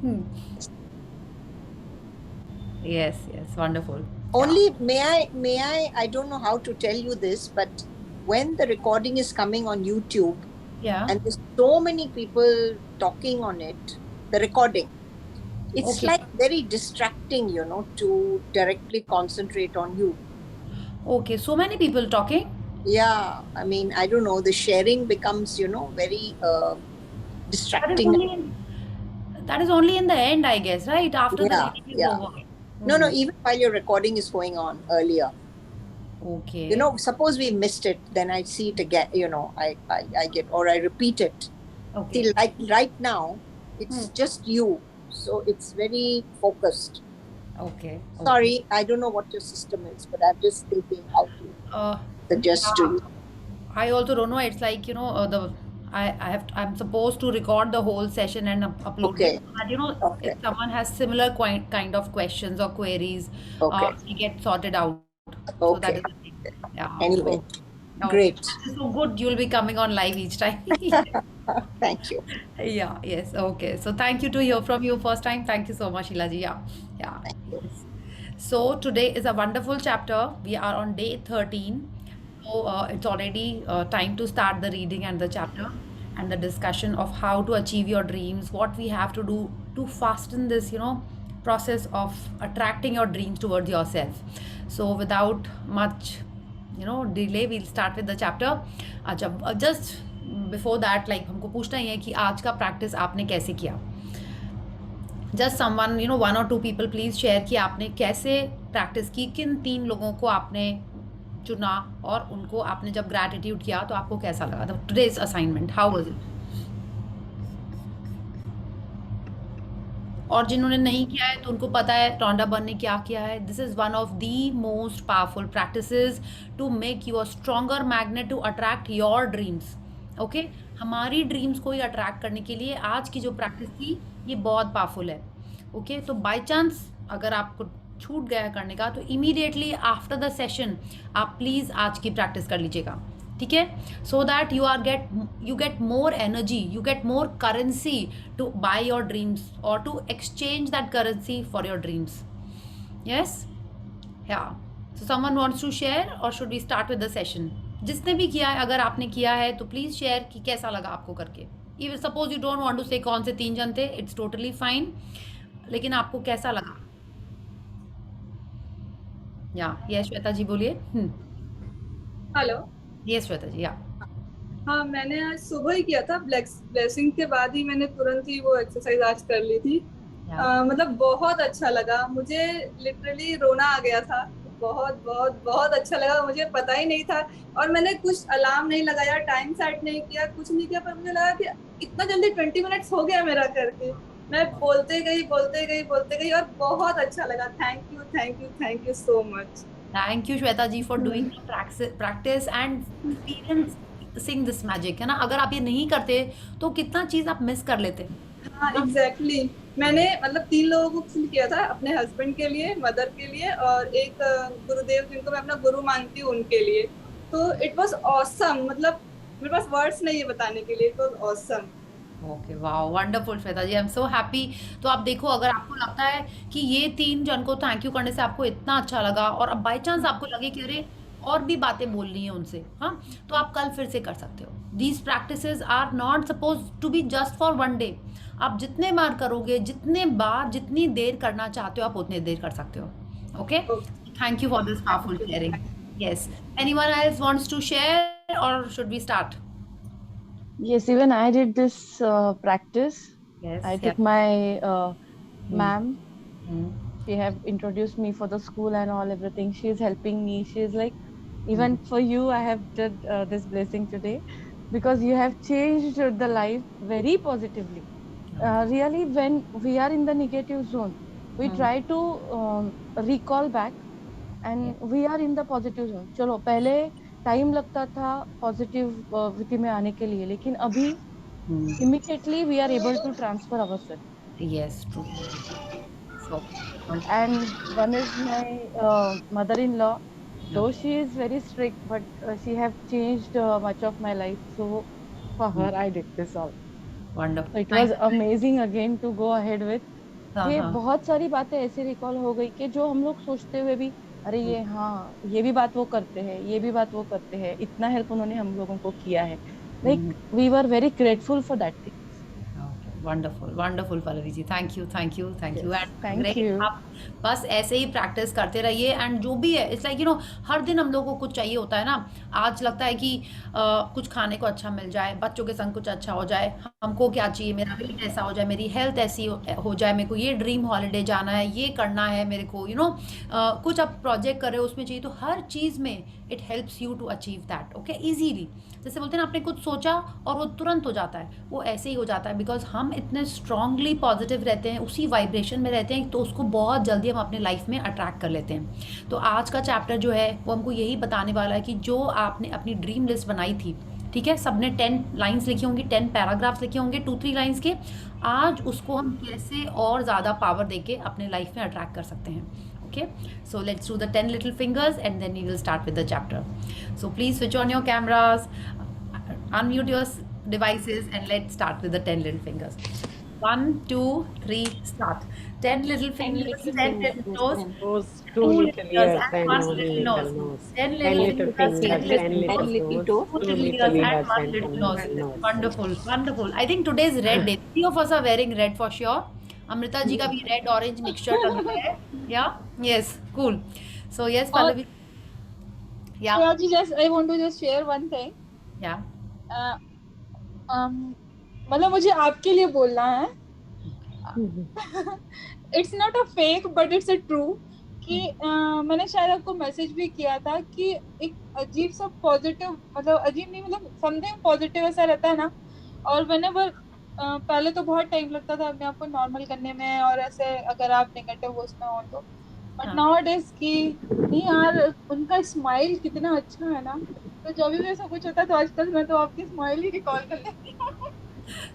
Hmm. Yes, yes, wonderful. Yeah. Only I don't know how to tell you this, but when the recording is coming on YouTube Yeah. and there's so many people talking on it, the recording, it's Okay. like very distracting, to directly concentrate on you. Okay. So many people talking. Yeah, I mean, I don't know, the sharing becomes, very That is distracting. only in, that is only in the end, I guess, right? After the Yeah, reading is yeah. over. No, Hmm. even while your recording is going on earlier. Okay. Suppose we missed it, then I see it again, I get, or I repeat it. Okay. See, like right now, Hmm. it's just you. So it's very focused. Okay. Okay. Sorry, I don't know what your system is, but I'm just thinking how to Uh, suggest to yeah. you. I also don't know. It's like, I'm supposed to record the whole session and upload it Okay, so that, if okay, someone has similar kind of questions or queries, okay, they get sorted out. So that is the okay. thing. Yeah. So, Anyway, okay. great. That is so good. You'll be coming on live each time. Thank you. Yeah, yes, okay. So thank you to hear from you first time. Thank you so much, Ilaji. Yeah, yeah, Thank you. yes. So today is a wonderful chapter. We are on day 13. So it's already time to start the reading and the chapter and the discussion of how to achieve your dreams, what we have to do to fasten this, process of attracting your dreams towards yourself. So without much delay we'll start with the chapter. अच्छा, just before that like हमको पूछना ही है कि आज का practice आपने कैसे किया. जस्ट समवन, वन और टू पीपल प्लीज शेयर कि आपने कैसे प्रैक्टिस की, किन तीन लोगों को आपने चुना और उनको आपने जब ग्रैटिट्यूड किया तो आपको कैसा लगा. Today's assignment how was it. और जिन्होंने नहीं किया है तो उनको पता है टोंडा बन ने क्या किया है. This is one of the most powerful practices to make you a stronger magnet to attract your dreams. Okay, हमारी ड्रीम्स को ही अट्रैक्ट करने के लिए आज की जो प्रैक्टिस थी ये बहुत पावरफुल है. ओके, तो बाय चांस अगर आपको छूट गया है करने का तो इमीडिएटली आफ्टर द सेशन आप प्लीज़ आज की प्रैक्टिस कर लीजिएगा. ठीक है, so that you get more energy, you get more currency to buy your dreams और to exchange that currency for your dreams. Yes, yeah. So someone wants to share or should we start with the session. जिसने भी किया है, अगर आपने किया है तो प्लीज़ शेयर कि कैसा लगा आपको करके. Even suppose you don't want to say कौन से तीन जन थे, इट्स टोटली फाइन, लेकिन आपको कैसा लगा. या यस श्वेता जी बोलिए. हेलो. यस श्वेता जी. या हाँ, मैंने आज सुबह ही किया था. ब्लेसिंग के बाद ही मैंने तुरंत ही वो एक्सरसाइज आज कर ली थी. मतलब बहुत अच्छा लगा मुझे. लिटरली रोना आ गया था. बहुत बहुत बहुत अच्छा लगा. मुझे पता ही नहीं था और मैंने कुछ अलार्म नहीं लगाया, टाइम सेट नहीं किया, कुछ नहीं किया, पर मुझे लगा कि इतना जल्दी 20 मिनट्स हो गया मेरा करके. मैं बोलते गई बोलते गई बोलते गई और बहुत अच्छा लगा. Thank you thank you thank you so much. Thank you Shweta ji for doing practice and experiencing this magic. है ना, अगर आप ये नहीं करते तो कितना चीज़ आप मिस कर लेते. हाँ एग्जैक्टली. मैंने मतलब 3 लोगों को पसंद किया था. अपने हस्बैंड के लिए, मदर के लिए और एक गुरुदेव जिनको मैं अपना गुरु मानती हूँ उनके लिए. तो इट वाज ऑसम. मतलब मेरे पास वर्ड्स नहीं है बताने के लिए. It was awesome. Okay, wow, wonderful Shweta ji, I am so happy. तो आप देखो, अगर आपको लगता है कि ये तीन जन को थैंक यू करने से आपको इतना अच्छा लगा और अब बाई चांस आपको लगे कि अरे और भी बातें बोलनी है उनसे, हाँ, तो आप कल फिर से कर सकते हो. These practices are not suppose to be just for one day. आप जितने बार करोगे, जितने बार, जितनी देर करना चाहते हो आप उतनी देर कर सकते हो. Okay, thank you for this powerful sharing. Yes, anyone else wants to share or should we start. Yes, even I did this practice. I yes, took my ma'am. Hmm. She have introduced me for the school and all everything. She is helping me. She is like, even for you, I have did this blessing today because you have changed the life very positively. Really, when we are in the negative zone, we try to recall back and we are in the positive zone. चलो पहले time लगता था positivity में आने के लिए, लेकिन अभी immediately we are able to transfer ourselves. Yes, true. So, And one is my mother-in-law, though okay. she is very strict, but she have changed much of my life. So for her, I did this all. Wonderful. So it was amazing again to go ahead with. हाँ ये हाँ बहुत सारी बातें ऐसे recall हो गई कि जो हम लोग सोचते हुए भी, अरे ये हाँ ये भी बात वो करते हैं, ये भी बात वो करते हैं, इतना हेल्प उन्होंने हम लोगों को किया है. Like we were very grateful for that thing. Wonderful wonderful Pallavi ji, thank you thank you thank you. Yes, and thank great, you. आप बस ऐसे ही प्रैक्टिस करते रहिए. एंड जो भी है इट्स लाइक हर दिन हम लोगों को कुछ चाहिए होता है ना. आज लगता है कि कुछ खाने को अच्छा मिल जाए, बच्चों के संग कुछ अच्छा हो जाए. हमको क्या चाहिए, मेरा वेट ऐसा हो जाए, मेरी हेल्थ ऐसी हो जाए, मेरे को ये ड्रीम हॉलीडे जाना है, ये करना है मेरे को, कुछ आप प्रोजेक्ट कर रहे हो उसमें चाहिए. तो हर चीज़ में it helps you to achieve that, okay, easily. जैसे बोलते हैं ना, आपने कुछ सोचा और वो तुरंत हो जाता है, वो ऐसे ही हो जाता है बिकॉज हम इतने स्ट्रांगली पॉजिटिव रहते हैं, उसी वाइब्रेशन में रहते हैं, तो उसको बहुत जल्दी हम अपने लाइफ में अट्रैक्ट कर लेते हैं. तो आज का चैप्टर जो है वो हमको यही बताने वाला है कि जो आपने अपनी ड्रीम लिस्ट बनाई थी, ठीक है, सबने 10 लाइन्स लिखी होंगी, 10 पैराग्राफ्स लिखे होंगे 2-3 लाइन्स के. आज उसको हम कैसे और ज़्यादा पावर देके अपने लाइफ में अट्रैक्ट कर सकते हैं. Okay, so let's do the 10 little fingers and then we will start with the chapter. So please switch on your cameras, unmute your devices and let's start with the 10 little fingers. 1, 2, 3, start. 10 little fingers, 10 little toes, 2 little ears and 1 1 little little nose. nose. 10 10 little little fingers, fingers, 10 little toes, 2 2 little little ears ears and 1 and little 1 nose. little nose. Wonderful, wonderful. I think today is red day. 3 of us are wearing red for sure. Amrita ji का भी red orange mixture लग रहा है. या yes, cool. So yes Pallavi. या Raji, just I want to just share one thing. या मतलब मुझे आपके लिए बोलना है. It's not a fake but it's a true कि मैंने शायद आपको मैसेज भी किया था कि एक अजीब सा पॉजिटिव, मतलब अजीब नहीं, मतलब समथिंग पॉजिटिव ऐसा रहता है ना. और व्हेनेवर पहले तो बहुत टाइम लगता था अपने आप को नॉर्मल करने में, और ऐसे अगर आप नेगेटिव उसमें हो तो, बट नाउअडेज की नहीं यार, उनका स्माइल कितना अच्छा है ना. तो जब भी ऐसा कुछ होता है तो आजकल मैं तो आपकी स्माइल ही रिकॉल कर लेती हूँ.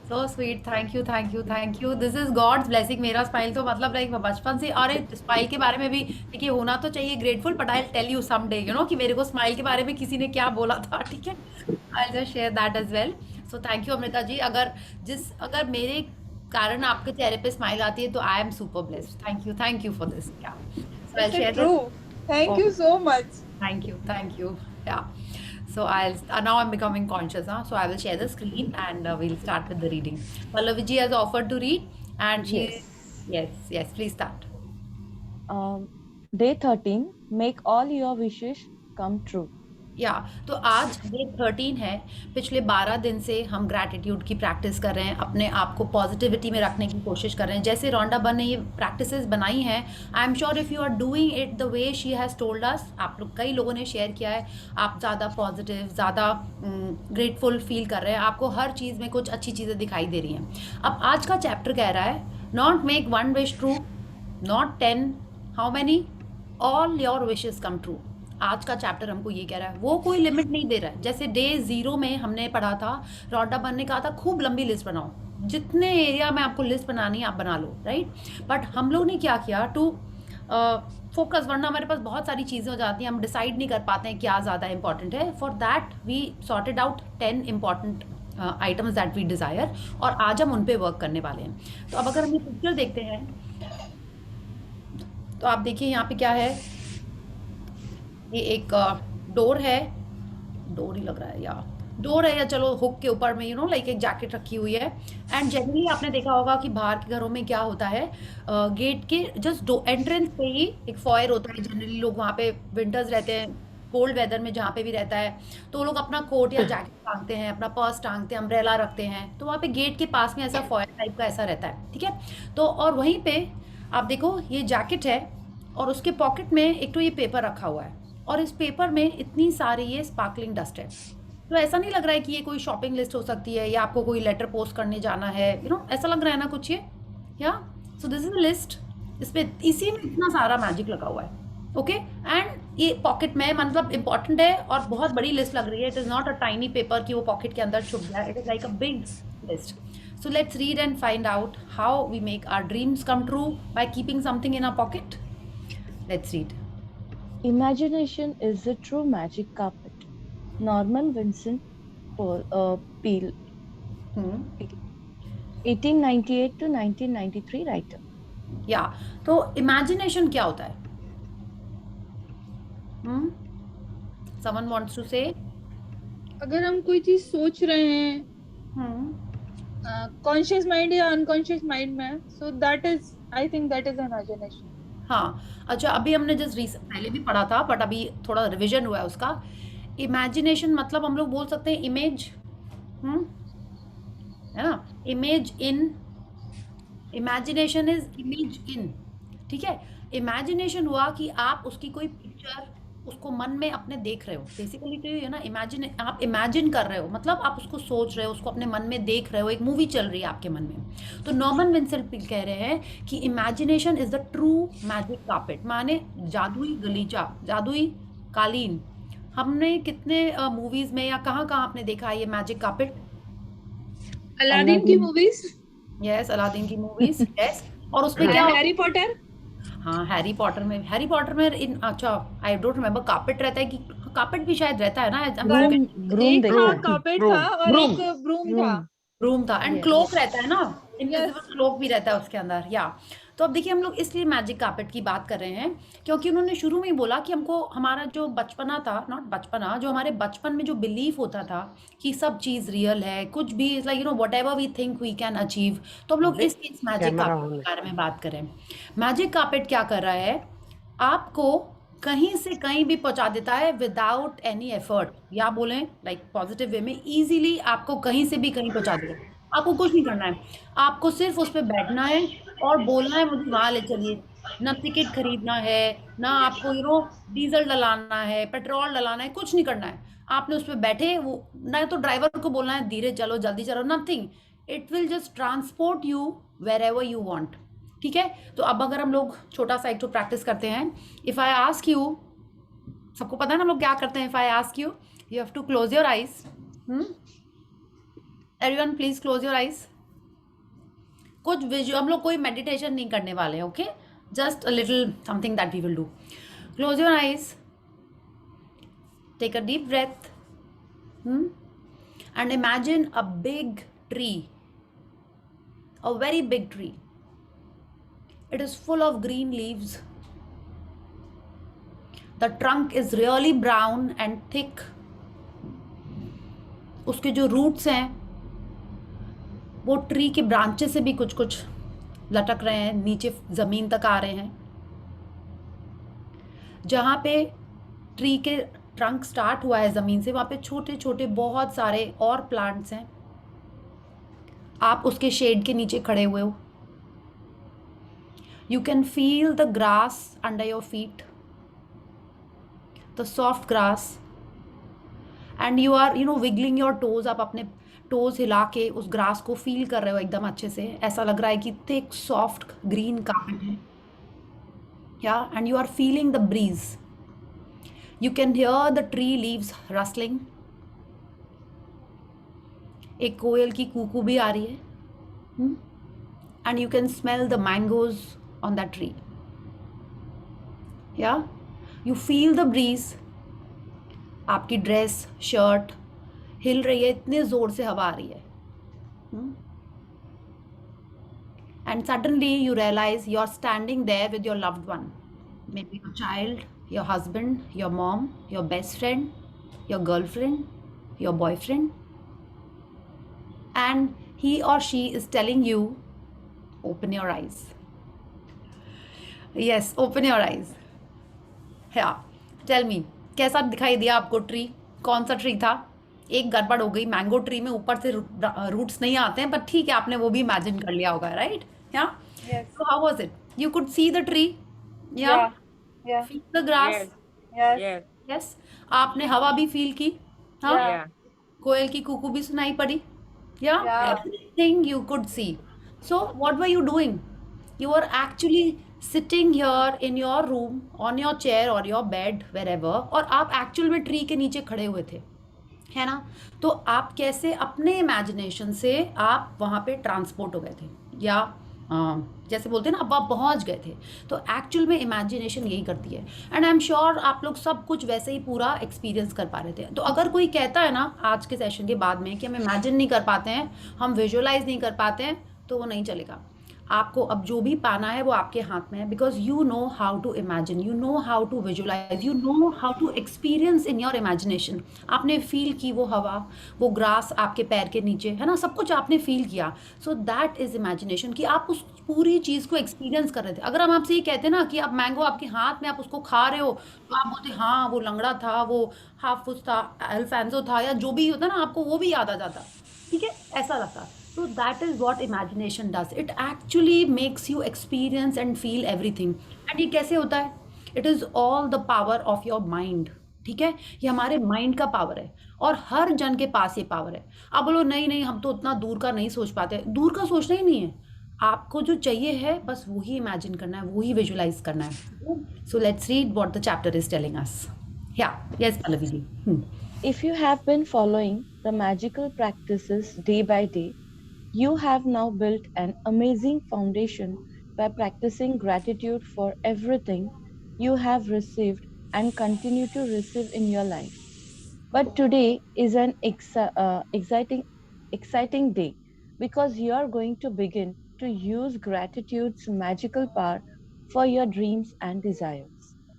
So sweet, thank you thank you thank you. This is God's blessing. मेरा स्माइल तो मतलब लाइक बचपन से. अरे स्माइल के बारे में भी देखिए होना तो चाहिए grateful, but I tell you some day कि मेरे को स्माइल के बारे में किसी ने क्या बोला था, ठीक है. I just share that as well. So thank you Amrita ji. अगर मेरे कारण आपके चेहरे पे स्माइल आती है तो I am super blessed. Thank you for this. Yeah so I share. True. Thank you so much. Thank you. Yeah. So now I'm becoming conscious, huh? So I will share the screen and we'll start with the reading. Pallavi ji has offered to read, and she. Yes. Please start. Day 13, make all your wishes come true. या तो आज day 13 है. पिछले 12 दिन से हम gratitude की practice कर रहे हैं, अपने आप को पॉजिटिविटी में रखने की कोशिश कर रहे हैं. जैसे रोंडा बन ने ये प्रैक्टिसेस बनाई हैं, I am sure if you are doing it the way she has told us, आप लोग कई लोगों ने शेयर किया है, आप ज़्यादा पॉजिटिव, ज़्यादा ग्रेटफुल फील कर रहे हैं, आपको हर चीज़ में कुछ अच्छी चीज़ें दिखाई दे रही हैं. अब आज का चैप्टर कह रहा है, not make one wish true, not 10, how many, all your wishes come true. आज का चैप्टर हमको ये कह रहा है, वो कोई लिमिट नहीं दे रहा है. जैसे डे 0 में हमने पढ़ा था, रोंडा बन ने कहा था खूब लंबी लिस्ट बनाओ, जितने एरिया में आपको लिस्ट बनानी है आप बना लो, राइट. बट हम लोग ने क्या किया, टू फोकस, वरना हमारे पास बहुत सारी चीज़ें हो जाती हैं, हम डिसाइड नहीं कर पाते हैं क्या ज़्यादा इंपॉर्टेंट है. For that we sorted out 10 important items that we desire, और आज हम उन पे वर्क करने वाले हैं. तो अब अगर हम ये पिक्चर देखते हैं तो आप देखिए यहाँ पे क्या है. ये एक डोर है, डोर ही लग रहा है, या डोर है, या चलो हुक के ऊपर में लाइक एक जैकेट रखी हुई है. एंड जनरली आपने देखा होगा कि बाहर के घरों में क्या होता है, गेट के जस्ट एंट्रेंस पे ही एक फॉयर होता है. जनरली लोग वहाँ पे विंटर्स रहते हैं, कोल्ड वेदर में जहाँ पे भी रहता है, तो वो लोग अपना कोट या जैकेट टांगते हैं, अपना पर्स टांगते हैं, अम्ब्रेला रखते हैं. तो वहाँ पे गेट के पास में ऐसा फॉयर टाइप का ऐसा रहता है, ठीक है. तो और वहीं पे आप देखो ये जैकेट है, और उसके पॉकेट में एक तो ये पेपर रखा हुआ है, और इस पेपर में इतनी सारी ये स्पार्कलिंग डस्ट है. तो ऐसा नहीं लग रहा है कि ये कोई शॉपिंग लिस्ट हो सकती है, या आपको कोई लेटर पोस्ट करने जाना है, ऐसा लग रहा है ना कुछ ये. या सो दिस इज अ लिस्ट. इसमें इसी में इतना सारा मैजिक लगा हुआ है, ओके. एंड ये पॉकेट में मतलब इंपॉर्टेंट है, और बहुत बड़ी लिस्ट लग रही है. It is not a tiny paper कि वो पॉकेट के अंदर छुप गया. It is like a big list. So let's read and find out how we make our dreams come true by keeping something in our pocket. Let's read. Imagination is the true magic carpet. Norman Vincent Peale. 1898 to 1993 writer. या तो imagination क्या होता है? Someone wants to से? अगर हम कोई चीज सोच रहे हैं कॉन्शियस माइंड या अनकॉन्शियस माइंड में, सो that is, I think that is imagination. हाँ, अच्छा, अभी हमने जस्ट पहले भी पढ़ा था बट अभी थोड़ा रिवीजन हुआ है उसका. इमेजिनेशन मतलब हम लोग बोल सकते हैं इमेज, है ना? Image in, imagination is image in. ठीक है, इमेजिनेशन हुआ कि आप उसकी कोई पिक्चर उसको मन में अपने देख रहे हो. बेसिकली तो ये है ना, इमेजिन, आप इमेजिन कर रहे हो मतलब आप उसको सोच रहे हो, उसको अपने मन में देख रहे हो, एक मूवी चल रही है आपके मन में. तो नॉर्मन विंसेंट पील कह रहे हैं कि imagination is the true magic carpet, माने जादुई गलीचा, जादुई कालीन. हमने कितने मूवीज में या कहाँ कहाँ आपने देखा है ये मैजिक कार्पेट? अलादीन की मूवीज. यस, अलादीन की मूवीज. यस, और उसमें क्या, हैरी पॉटर. हाँ, हैरी पॉटर में इन, अच्छा, आई डोंट रिमेम्बर कार्पेट रहता है कि कार्पेट भी शायद रहता है ना. एक था कार्पेट था और एक ब्रूम था. रूम था एंड क्लोक रहता है ना, इनविजिबल क्लोक भी रहता है उसके अंदर. या तो अब देखिए, हम लोग इसलिए मैजिक कार्पेट की बात कर रहे हैं क्योंकि उन्होंने शुरू में ही बोला कि हमको हमारा जो बचपना था, नॉट बचपना, जो हमारे बचपन में जो बिलीफ होता था कि सब चीज़ रियल है, कुछ भी like you know whatever we think we can achieve, तो हम लोग इस मैजिक कार्पेट के बारे में बात करें. मैजिक कार्पेट क्या कर रहा है, आपको कहीं से कहीं भी पहुंचा देता है विदाउट एनी एफर्ट, या बोलें लाइक पॉजिटिव वे में, इजीली आपको कहीं से भी कहीं पहुंचा देगा. आपको कुछ नहीं करना है, आपको सिर्फ उस पर बैठना है और बोलना है मुझे वहाँ ले चलिए. ना टिकट खरीदना है, ना आपको यू नो डीजल डलाना है, पेट्रोल डलाना है, कुछ नहीं करना है. आपने उस पर बैठे, वो ना तो ड्राइवर को बोलना है धीरे चलो, जल्दी चलो, nothing. It will just transport you wherever you want. ठीक है, तो अब अगर हम लोग छोटा सा एक तो प्रैक्टिस करते हैं. इफ आई आस्क यू, सबको पता है ना हम लोग क्या करते हैं. If I ask you, you have to close your eyes. Everyone please close your eyes. कुछ विजुअल, हम लोग कोई मेडिटेशन नहीं करने वाले हैं. Okay, just a little something that we will do. Close your eyes, take a deep breath and imagine a big tree, a very big tree. It is full of green leaves. The trunk is really brown and thick. उसके जो roots हैं वो tree के branches से भी कुछ कुछ लटक रहे हैं, नीचे ज़मीन तक आ रहे हैं. जहाँ पे ट्री के ट्रंक स्टार्ट हुआ है ज़मीन से, वहाँ पे छोटे छोटे बहुत सारे और प्लांट्स हैं. आप उसके शेड के नीचे खड़े हुए हो. You can feel the grass under your feet, the soft grass, and you are you know wiggling your toes. आप अपने टोज हिला के उस ग्रास को फील कर रहे हो एकदम अच्छे से. ऐसा लग रहा है कि थिक सॉफ्ट ग्रीन कार्पेट है. या and you are feeling the breeze. You can hear the tree leaves rustling. एक कोयल की कूकू भी आ रही है. And you can smell the mangoes on that tree. Yeah, you feel the breeze. आपकी ड्रेस शर्ट हिल रही है, इतने जोर से हवा आ रही है. And suddenly you realize you're standing there with your loved one, maybe your child, your husband, your mom, your best friend, your girlfriend, your boyfriend, and he or she is telling you, open your eyes. Yes, open your eyes. Yeah, tell me, कैसा दिखाई दिया आपको tree? कौन सा tree था? एक गड़बड़ हो गई, मैंगो ट्री में ऊपर से रूट्स नहीं आते हैं, पर ठीक है, आपने वो भी इमेजिन कर लिया होगा, राइट? या so how was it? You could see the tree? Yeah. Feel the grass? Yes. आपने हवा भी फील की? हाँ. कोयल की कूकू भी सुनाई पड़ी? Yeah. Everything you could see. So what were you doing? You were actually sitting here in your room, on your chair or your bed, wherever, और आप एक्चुअल में ट्री के नीचे खड़े हुए थे, है ना? तो आप कैसे अपने इमेजिनेशन से आप वहाँ पे ट्रांसपोर्ट हो गए थे, या जैसे बोलते हैं ना, अब आप पहुँच गए थे. तो एक्चुअल में इमेजिनेशन यही करती है. एंड आई एम श्योर आप लोग सब कुछ वैसे ही पूरा एक्सपीरियंस कर पा रहे थे. तो अगर कोई कहता है ना आज के सेशन के बाद में कि हम इमेजिन नहीं कर पाते हैं, हम विजुअलाइज नहीं कर पाते हैं, तो वो नहीं चलेगा। आपको अब जो भी पाना है वो आपके हाथ में है, because you know how to imagine, you know how to visualise, you know how to experience in your imagination. आपने फील की वो हवा, वो ग्रास आपके पैर के नीचे, है ना, सब कुछ आपने फील किया। सो दैट इज इमेजिनेशन, कि आप उस पूरी चीज़ को एक्सपीरियंस कर रहे थे। अगर हम आपसे ये कहते ना कि आप मैंगो आपके हाथ में, आप उसको खा रहे हो, तो आप बोलते हाँ वो लंगड़ा था, वो हाफुस था, अल्फांसो था, या जो भी होता ना, आपको वो भी याद आ जाता। ठीक है, ऐसा लगता। So that is what imagination does. It actually makes you experience and feel everything. And ये कैसे होता है? It is all the power of your mind. ठीक है, ये हमारे माइंड का पावर है, और हर जन के पास ये पावर है। आप बोलो नहीं नहीं, हम तो उतना दूर का नहीं सोच पाते। दूर का सोचना ही नहीं है, आपको जो चाहिए है बस वही इमेजिन करना है, वही विजुलाइज करना है। So let's read what the chapter is telling us. Yeah yes Pallavi ji. If you have been following the magical practices day by day, you have now built an amazing foundation by practicing gratitude for everything you have received and continue to receive in your life. But today is an exciting day, because you are going to begin to use gratitude's magical power for your dreams and desires.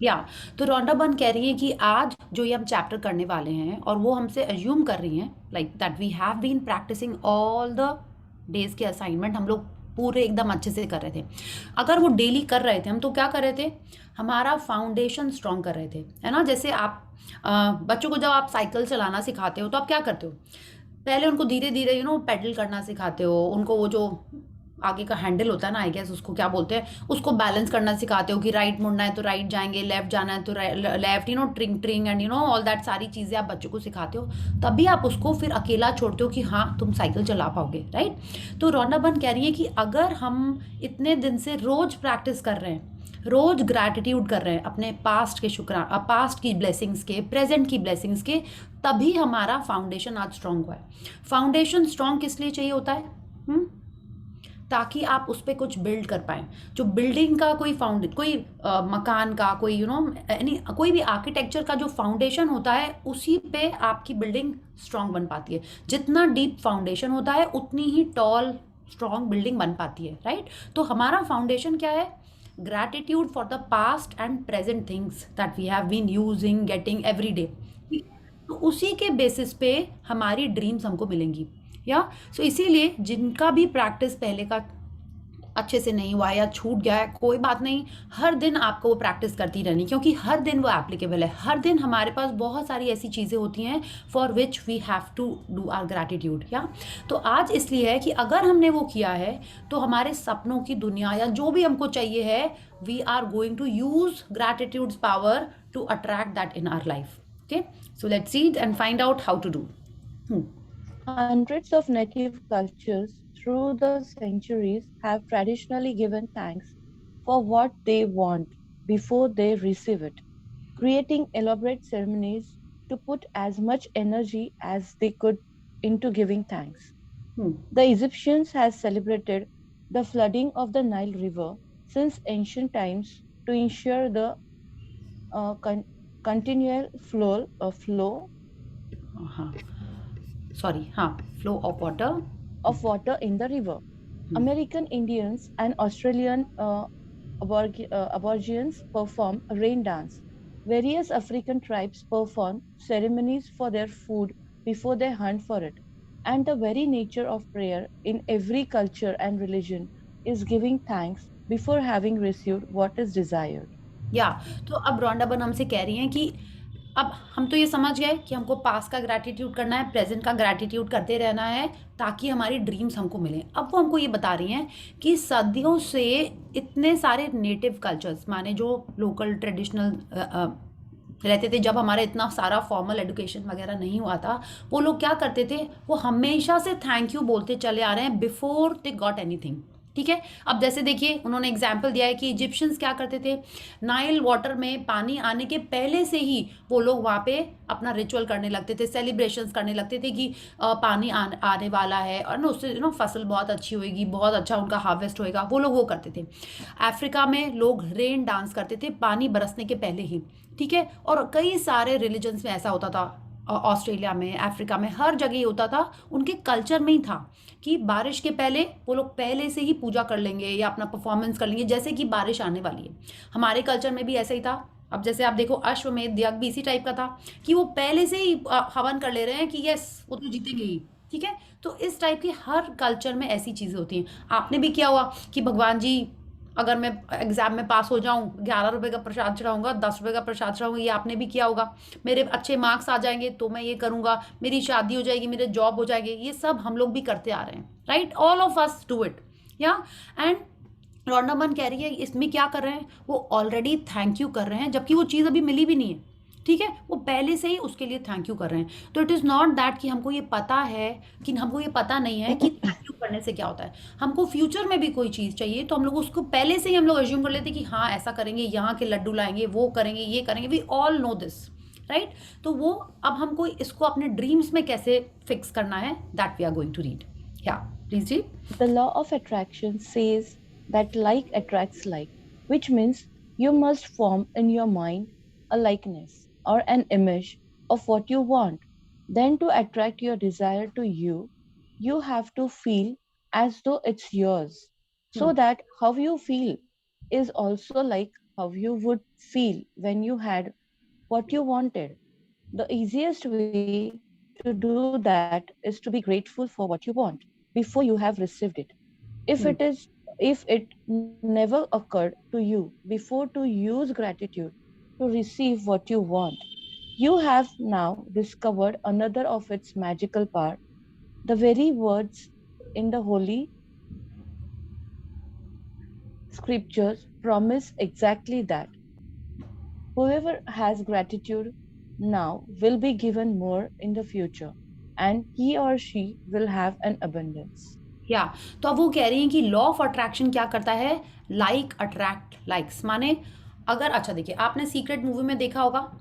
या तो Rhonda Byrne कह रही है कि आज जो ये हम चैप्टर करने वाले हैं, और वो हमसे अज्यूम कर रही हैं like that we have been practising all the days के असाइनमेंट, हम लोग पूरे एकदम अच्छे से कर रहे थे। अगर वो डेली कर रहे थे हम, तो क्या कर रहे थे, हमारा फाउंडेशन स्ट्रॉन्ग कर रहे थे, है ना। जैसे आप बच्चों को जब आप साइकिल चलाना सिखाते हो, तो आप क्या करते हो, पहले उनको धीरे धीरे पेडल करना सिखाते हो, उनको वो जो आगे का हैंडल होता है ना, आई गेस उसको क्या बोलते हैं, उसको बैलेंस करना सिखाते हो कि राइट मुड़ना है तो राइट जाएंगे, लेफ्ट जाना है तो लेफ्ट, ट्रिंग ट्रिंग एंड ऑल दैट सारी चीज़ें आप बच्चों को सिखाते हो। तभी आप उसको फिर अकेला छोड़ते हो कि हाँ तुम साइकिल चला पाओगे, राइट। तो रोंडा बर्न कह रही है कि अगर हम इतने दिन से रोज प्रैक्टिस कर रहे हैं, रोज ग्रैटिट्यूड कर रहे हैं अपने पास्ट के पास्ट की ब्लेसिंग्स के, प्रेजेंट की ब्लेसिंग्स के, तभी हमारा फाउंडेशन आज स्ट्रांग हुआ है। फाउंडेशन स्ट्रांग किस लिए चाहिए होता है, ताकि आप उस पर कुछ बिल्ड कर पाएँ। जो बिल्डिंग का कोई मकान का कोई कोई भी आर्किटेक्चर का जो फाउंडेशन होता है, उसी पे आपकी बिल्डिंग स्ट्रांग बन पाती है। जितना डीप फाउंडेशन होता है उतनी ही टॉल स्ट्रांग बिल्डिंग बन पाती है, राइट। तो हमारा फाउंडेशन क्या है, gratitude for the past and present things that we have been using, getting every day. तो उसी के बेसिस पे हमारी ड्रीम्स हमको मिलेंगी। या सो इसीलिए जिनका भी प्रैक्टिस पहले का अच्छे से नहीं हुआ या छूट गया है, कोई बात नहीं, हर दिन आपको वो प्रैक्टिस करती रहनी, क्योंकि हर दिन वो एप्लीकेबल है। हर दिन हमारे पास बहुत सारी ऐसी चीज़ें होती हैं for which we have to do our gratitude. या तो आज इसलिए है कि अगर हमने वो किया है, तो हमारे सपनों की दुनिया या जो भी हमको चाहिए है, we are going to use gratitude's power to attract that in our life. Okay, so let's read and find out how to do. Hundreds of native cultures through the centuries have traditionally given thanks for what they want before they receive it, creating elaborate ceremonies to put as much energy as they could into giving thanks. The Egyptians have celebrated the flooding of the Nile River since ancient times to ensure the continual flow of water in the river. American Indians and Australian Aborigines perform a rain dance. Various African tribes perform ceremonies for their food before they hunt for it. And the very nature of prayer in every culture and religion is giving thanks before having received what is desired. तो अब Rhonda Byrne हमसे कह रही हैं कि अब हम तो ये समझ गए कि हमको पास्ट का ग्रैटिट्यूड करना है, प्रेजेंट का ग्रैटिट्यूड करते रहना है, ताकि हमारी ड्रीम्स हमको मिलें। अब वो हमको ये बता रही हैं कि सदियों से इतने सारे नेटिव कल्चर्स, माने जो लोकल ट्रेडिशनल रहते थे, जब हमारा इतना सारा फॉर्मल एजुकेशन वगैरह नहीं हुआ था, वो लोग क्या करते थे, वो हमेशा से थैंक यू बोलते चले आ रहे हैं बिफोर दे गॉट एनीथिंग। ठीक है, अब जैसे देखिए उन्होंने एग्जाम्पल दिया है कि इजिप्शियंस क्या करते थे, नाइल वाटर में पानी आने के पहले से ही वो लोग वहाँ पे अपना रिचुअल करने लगते थे, सेलिब्रेशंस करने लगते थे कि पानी आने वाला है और ना उससे फसल बहुत अच्छी होएगी, बहुत अच्छा उनका हार्वेस्ट होएगा, वो लोग वो करते थे। अफ्रीका में लोग रेन डांस करते थे पानी बरसने के पहले ही। ठीक है, और कई सारे रिलीजन्स में ऐसा होता था, ऑस्ट्रेलिया में, अफ्रीका में, हर जगह ये होता था, उनके कल्चर में ही था कि बारिश के पहले वो लोग पहले से ही पूजा कर लेंगे या अपना परफॉर्मेंस कर लेंगे जैसे कि बारिश आने वाली है। हमारे कल्चर में भी ऐसा ही था। अब जैसे आप देखो अश्वमेध यज्ञ भी इसी टाइप का था कि वो पहले से ही हवन कर ले रहे हैं कि यस वो तो जीतेंगे ही, ठीक है। तो इस टाइप की हर कल्चर में ऐसी चीज़ें होती हैं। आपने भी किया हुआ कि भगवान जी अगर मैं एग्जाम में पास हो जाऊं 11 रुपए का प्रसाद चढ़ाऊंगा, 10 रुपए का प्रसाद चढ़ाऊंगा, ये आपने भी किया होगा। मेरे अच्छे मार्क्स आ जाएंगे तो मैं ये करूंगा, मेरी शादी हो जाएगी, मेरे जॉब हो जाएगी, ये सब हम लोग भी करते आ रहे हैं, right. All of us do it, या। एंड रॉन्डा मन कह रही है इसमें क्या कर रहे हैं, वो ऑलरेडी थैंक यू कर रहे हैं जबकि वो चीज़ अभी मिली भी नहीं है, ठीक है। वो पहले से ही उसके लिए थैंक यू कर रहे हैं। तो इट इज़ नॉट दैट कि हमको ये पता है, कि हमको ये पता नहीं है कि थैंक यू करने से क्या होता है। हमको फ्यूचर में भी कोई चीज़ चाहिए तो हम लोग उसको पहले से ही हम लोग एज्यूम कर लेते हैं कि हाँ ऐसा करेंगे, यहाँ के लड्डू लाएंगे, वो करेंगे, ये करेंगे, we all know this, right. तो वो अब हमको इसको अपने ड्रीम्स में कैसे फिक्स करना है, that we are going to read. Yeah please read. The law of attraction says that like attracts like, which means you must form in your mind a likeness or an image of what you want. Then, to attract your desire to you, you have to feel as though it's yours, so that how you feel is also like how you would feel when you had what you wanted. The easiest way to do that is to be grateful for what you want before you have received it. If it never occurred to you before to use gratitude to receive what you want, you have now discovered another of its magical power. The very words in the holy scriptures promise exactly that. Whoever has gratitude now will be given more in the future, and he or she will have an abundance. या तो अब वो कह रही हैं कि law of attraction क्या करता है, लाइक अट्रैक्ट लाइक्स। माने अगर, अच्छा देखिए आपने सीक्रेट मूवी में देखा होगा,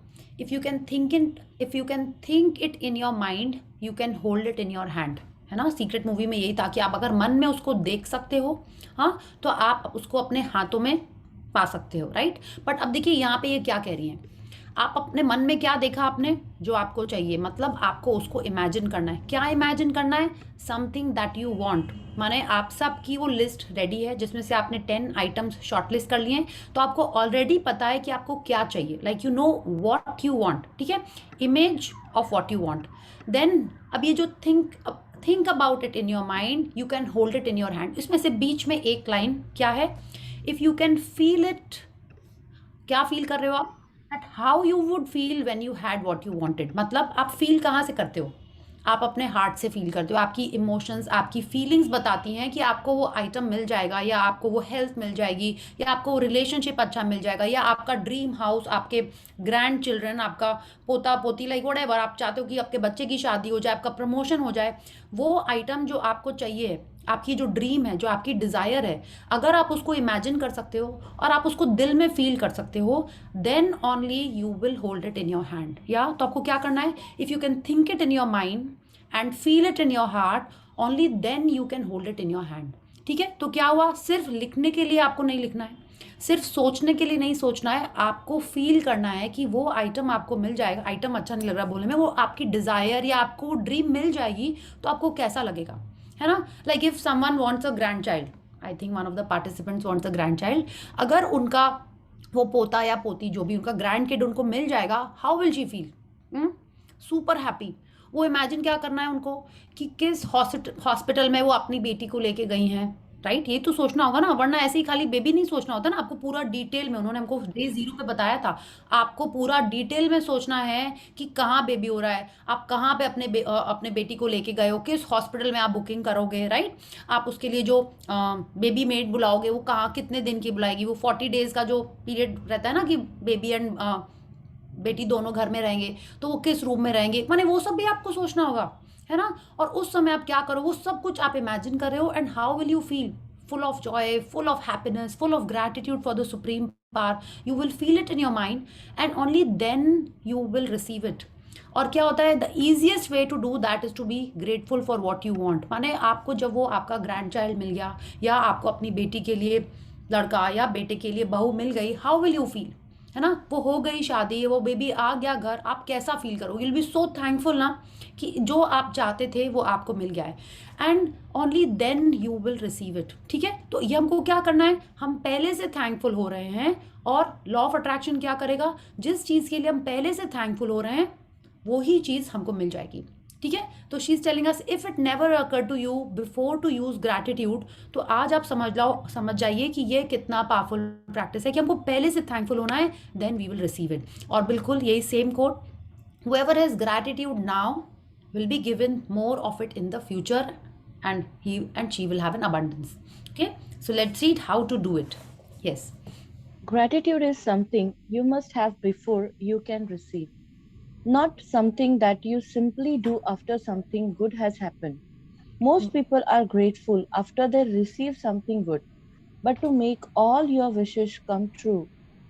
if you can think it in your mind you can hold it in your hand, है ना। सीक्रेट मूवी में यही था कि आप अगर मन में उसको देख सकते हो, हाँ, तो आप उसको अपने हाथों में पा सकते हो, राइट। बट अब देखिए यहाँ पे ये क्या कह रही हैं, आप अपने मन में क्या देखा आपने, जो आपको चाहिए, मतलब आपको उसको इमेजिन करना है। क्या इमेजिन करना है, समथिंग दैट यू वांट। माने आप सब की वो लिस्ट रेडी है जिसमें से आपने 10 आइटम्स शॉर्टलिस्ट कर लिए हैं, तो आपको ऑलरेडी पता है कि आपको क्या चाहिए, like you know what you want, ठीक है। Image of what you want. Then अब ये जो think about it in your mind, you can hold it in your hand. इसमें से बीच में एक लाइन क्या है, if you can feel it, क्या फील कर रहे हो आप, at how you would feel when you had what you wanted. मतलब आप फील कहाँ से करते हो, आप अपने हार्ट से फील करते हो। आपकी इमोशंस, आपकी फीलिंग्स बताती हैं कि आपको वो आइटम मिल जाएगा, या आपको वो हेल्थ मिल जाएगी, या आपको वो रिलेशनशिप अच्छा मिल जाएगा, या आपका ड्रीम हाउस, आपके ग्रैंड चिल्ड्रन, आपका पोता पोती, लाइक व्हाटएवर आप चाहते हो कि आपके बच्चे की शादी हो जाए, आपका प्रमोशन हो जाए, वो आइटम जो आपको चाहिए, आपकी जो ड्रीम है, जो आपकी डिज़ायर है, अगर आप उसको इमेजिन कर सकते हो और आप उसको दिल में फील कर सकते हो, then only you will hold it in your hand. या तो आपको क्या करना है, if you can think it in your mind and feel it in your heart, only then you can hold it in your hand, ठीक है। तो क्या हुआ, सिर्फ लिखने के लिए आपको नहीं लिखना है, सिर्फ सोचने के लिए नहीं सोचना है, आपको फील करना है कि वो आइटम आपको मिल जाएगा। आइटम अच्छा नहीं लग रहा बोलने में, वो आपकी डिज़ायर या आपको ड्रीम मिल जाएगी तो आपको कैसा लगेगा, है ना। Like if someone wants a grand child, I think one of the participants wants a grand child, अगर उनका वो पोता या पोती जो भी उनका ग्रैंड किड उनको मिल जाएगा, how will she feel, super happy. वो इमेजिन क्या करना है उनको कि किस हॉस्पिटल में वो अपनी बेटी को लेके गई हैं, राइट। ये तो सोचना होगा ना, वरना ऐसे ही खाली बेबी नहीं सोचना होता ना, आपको पूरा डिटेल में, उन्होंने हमको डे 0 पे बताया था, आपको पूरा डिटेल में सोचना है कि कहाँ बेबी हो रहा है, आप कहाँ पे अपने बेटी को लेके गए हो, किस हॉस्पिटल में आप बुकिंग करोगे, राइट। आप उसके लिए जो बेबी मेड बुलाओगे वो कहाँ कितने दिन की बुलाएगी, वो 40 डेज का जो पीरियड रहता है ना कि बेबी एंड बेटी दोनों घर में रहेंगे, तो वो किस रूम में रहेंगे, माने वो सब भी आपको सोचना होगा, है ना। और उस समय आप क्या करो, वो सब कुछ आप इमेजिन कर रहे हो, and how will you feel, full of joy, full of happiness, full of gratitude for the supreme power. You will feel it in your mind and only then you will receive it. और क्या होता है, the easiest way to do that is to be grateful for what you want. माने आपको जब वो आपका grand child मिल गया, या आपको अपनी बेटी के लिए लड़का या बेटे के लिए बहू मिल गई, हाउ विल यू फील, है ना, वो हो गई शादी, वो बेबी आ गया घर, आप कैसा फील करोगे? विल बी सो थैंकफुल ना कि जो आप चाहते थे वो आपको मिल गया है, and only then you will receive it. ठीक है, तो ये हमको क्या करना है, हम पहले से थैंकफुल हो रहे हैं, और लॉ ऑफ अट्रैक्शन क्या करेगा, जिस चीज़ के लिए हम पहले से थैंकफुल हो रहे हैं वही चीज़ हमको मिल जाएगी। ठीक है, तो she is telling us if it never occur to you before to use gratitude, तो आज आप समझ जाइए कि ये कितना पावरफुल प्रैक्टिस है कि हमको पहले से थैंकफुल होना है, then we will receive it. और बिल्कुल यही same quote, whoever has gratitude now will be given more of it in the future, and he and she will have an abundance. Okay, so let's see how to do it. Yes. Gratitude is something you must have before you can receive, not something that you simply do after something good has happened. Most people are grateful after they receive something good, but to make all your wishes come true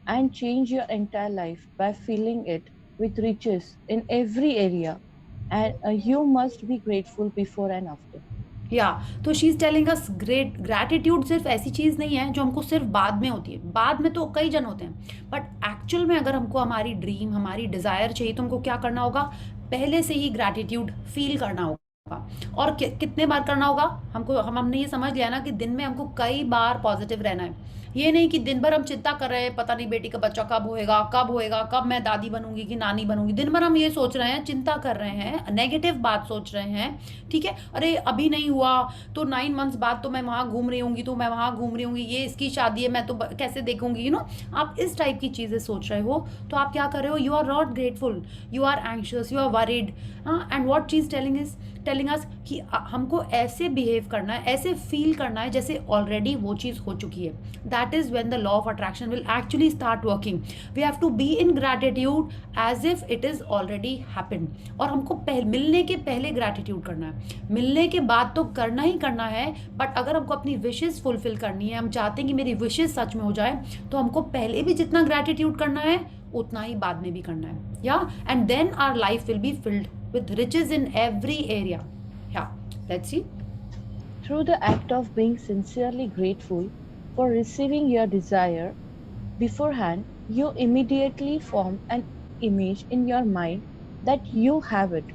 and change your entire life by filling it with riches in every area, and you must be grateful before and after. या तो she is telling us great gratitude सिर्फ ऐसी चीज़ नहीं है जो हमको सिर्फ बाद में होती है, बाद में तो कई जन होते हैं, बट एक्चुअल में अगर हमको हमारी ड्रीम, हमारी डिज़ायर चाहिए तो हमको क्या करना होगा, पहले से ही ग्रैटिट्यूड फील करना होगा। और कितने बार करना होगा हमको, हमने ये समझ लिया ना कि दिन में हमको कई बार पॉजिटिव रहना है। ये नहीं कि दिन भर हम चिंता कर रहे हैं, पता नहीं बेटी का बच्चा कब होएगा, कब मैं दादी बनूंगी कि नानी बनूंगी, दिन भर हम ये सोच रहे हैं, चिंता कर रहे हैं, नेगेटिव बात सोच रहे हैं। ठीक है, अरे अभी नहीं हुआ तो 9 मंथ्स बाद तो मैं वहाँ घूम रही होंगी, तो मैं वहाँ घूम रही होंगी, ये इसकी शादी है मैं तो कैसे देखूंगी, यू नो, आप इस टाइप की चीज़ें सोच रहे हो, तो आप क्या कर रहे हो, you are not grateful, you are anxious, you are worried. And what she's telling us कि हमको ऐसे बिहेव करना है, ऐसे फील करना है जैसे ऑलरेडी वो चीज़ हो चुकी है। That is when the law of attraction will actually start working. We have to be in gratitude as if it is already happened. और हमको मिलने के पहले ग्रैटिट्यूड करना है, मिलने के बाद तो करना ही करना है, बट अगर हमको अपनी विशेस फुलफिल करनी है, हम चाहते हैं कि मेरी विशेस सच में हो जाए, तो हमको पहले भी जितना ग्रैटिट्यूड करना है उतना ही बाद में भी करना है। या and then our life will be filled with riches in every area. Yeah, let's see. Through the act of being sincerely grateful for receiving your desire beforehand, you immediately form an image in your mind that you have it.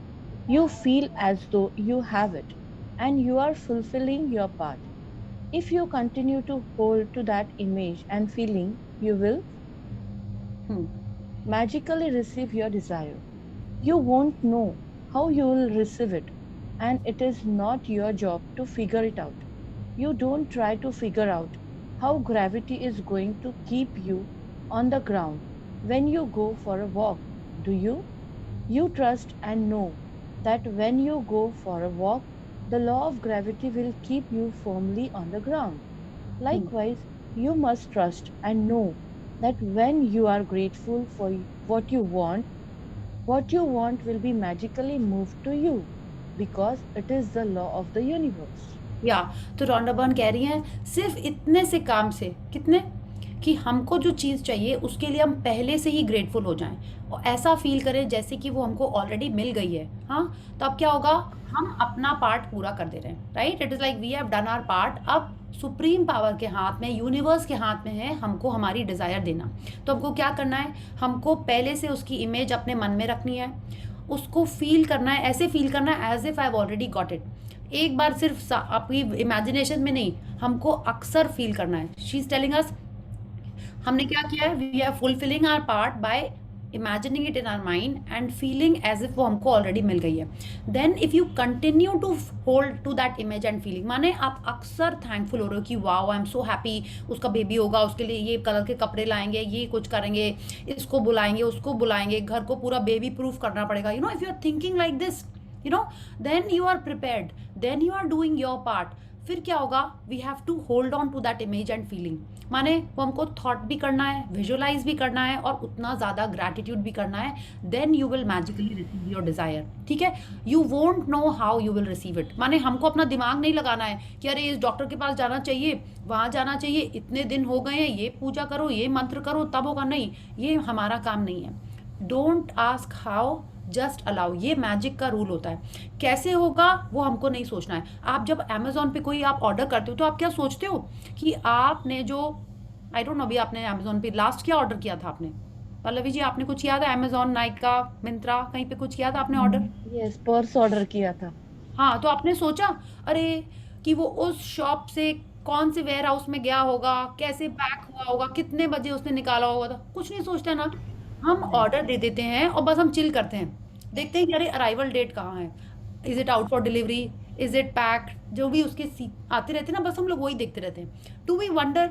You feel as though you have it, and you are fulfilling your part. If you continue to hold to that image and feeling, you will magically receive your desire. You won't know how you will receive it, and it is not your job to figure it out. You don't try to figure out how gravity is going to keep you on the ground when you go for a walk, do you? You trust and know that when you go for a walk, the law of gravity will keep you firmly on the ground. Likewise, you must trust and know that when you are grateful for what you want will be magically moved to you, because it is the law of the universe. या तो Rhonda burn कह रही हैं सिर्फ इतने से काम से, कितने कि हमको जो चीज़ चाहिए उसके लिए हम पहले से ही ग्रेटफुल हो जाएं और ऐसा फील करें जैसे कि वो हमको ऑलरेडी मिल गई है। हाँ, तो अब क्या होगा, हम अपना पार्ट पूरा कर दे रहे हैं, right? It is like we have done our part. अब सुप्रीम पावर के हाथ में, यूनिवर्स के हाथ में है हमको हमारी डिज़ायर देना। तो हमको क्या करना है, हमको पहले से उसकी इमेज अपने मन में रखनी है, उसको फील करना है, ऐसे फील करना है as if I have already got it. एक बार सिर्फ आपकी इमेजिनेशन में नहीं, हमको अक्सर फील करना है। शी इज टेलिंग अस, हमने क्या किया है, we are fulfilling our part by imagining it in our mind and feeling as if वो हमको ऑलरेडी मिल गई है। Then if you continue to hold to that image and feeling, माने आप अक्सर थैंकफुल हो रहे हो कि wow I am so happy, उसका बेबी होगा, उसके लिए ये कलर के कपड़े लाएंगे, ये कुछ करेंगे, इसको बुलाएंगे, उसको बुलाएंगे, घर को पूरा बेबी प्रूफ करना पड़ेगा। You know, if you are thinking like this, you know, then you are prepared, then you are doing your part. फिर क्या होगा, we have to hold on to that image and feeling, माने वो हमको thought भी करना है, visualise भी करना है और उतना ज़्यादा ग्रैटिट्यूड भी करना है। Then you will magically receive your desire. ठीक है, you won't know how you will receive it, माने हमको अपना दिमाग नहीं लगाना है कि अरे इस डॉक्टर के पास जाना चाहिए, वहाँ जाना चाहिए, इतने दिन हो गए हैं, ये पूजा करो, ये मंत्र करो, तब होगा। नहीं, ये हमारा काम नहीं है। Don't ask how, just allow. ये मैजिक का रूल होता है। कैसे होगा वो हमको नहीं सोचना है। आप जब अमेजोन पे कोई आप ऑर्डर करते हो तो आप क्या सोचते हो कि आपने जो, आई डोंट नो, अभी आपने अमेजोन पे लास्ट क्या ऑर्डर किया था आपने? पल्लवी जी आपने कुछ किया था अमेजोन, नाइका, मिंत्रा, कहीं पे कुछ किया था आपने ऑर्डर? यस, पर्स ऑर्डर किया था। हाँ, तो आपने सोचा अरे कि वो उस शॉप से कौन से वेयर हाउस में गया होगा, कैसे पैक हुआ होगा, कितने बजे उसने निकाला होगा था, कुछ नहीं सोचते ना। हम नहीं। ऑर्डर दे देते हैं और बस हम चिल करते हैं, देखते हैं कि अरे अराइवल डेट कहाँ है, is it out for delivery, is it packed, जो भी उसके आते रहते हैं ना, बस हम लोग वही देखते रहते हैं। टू वी वंडर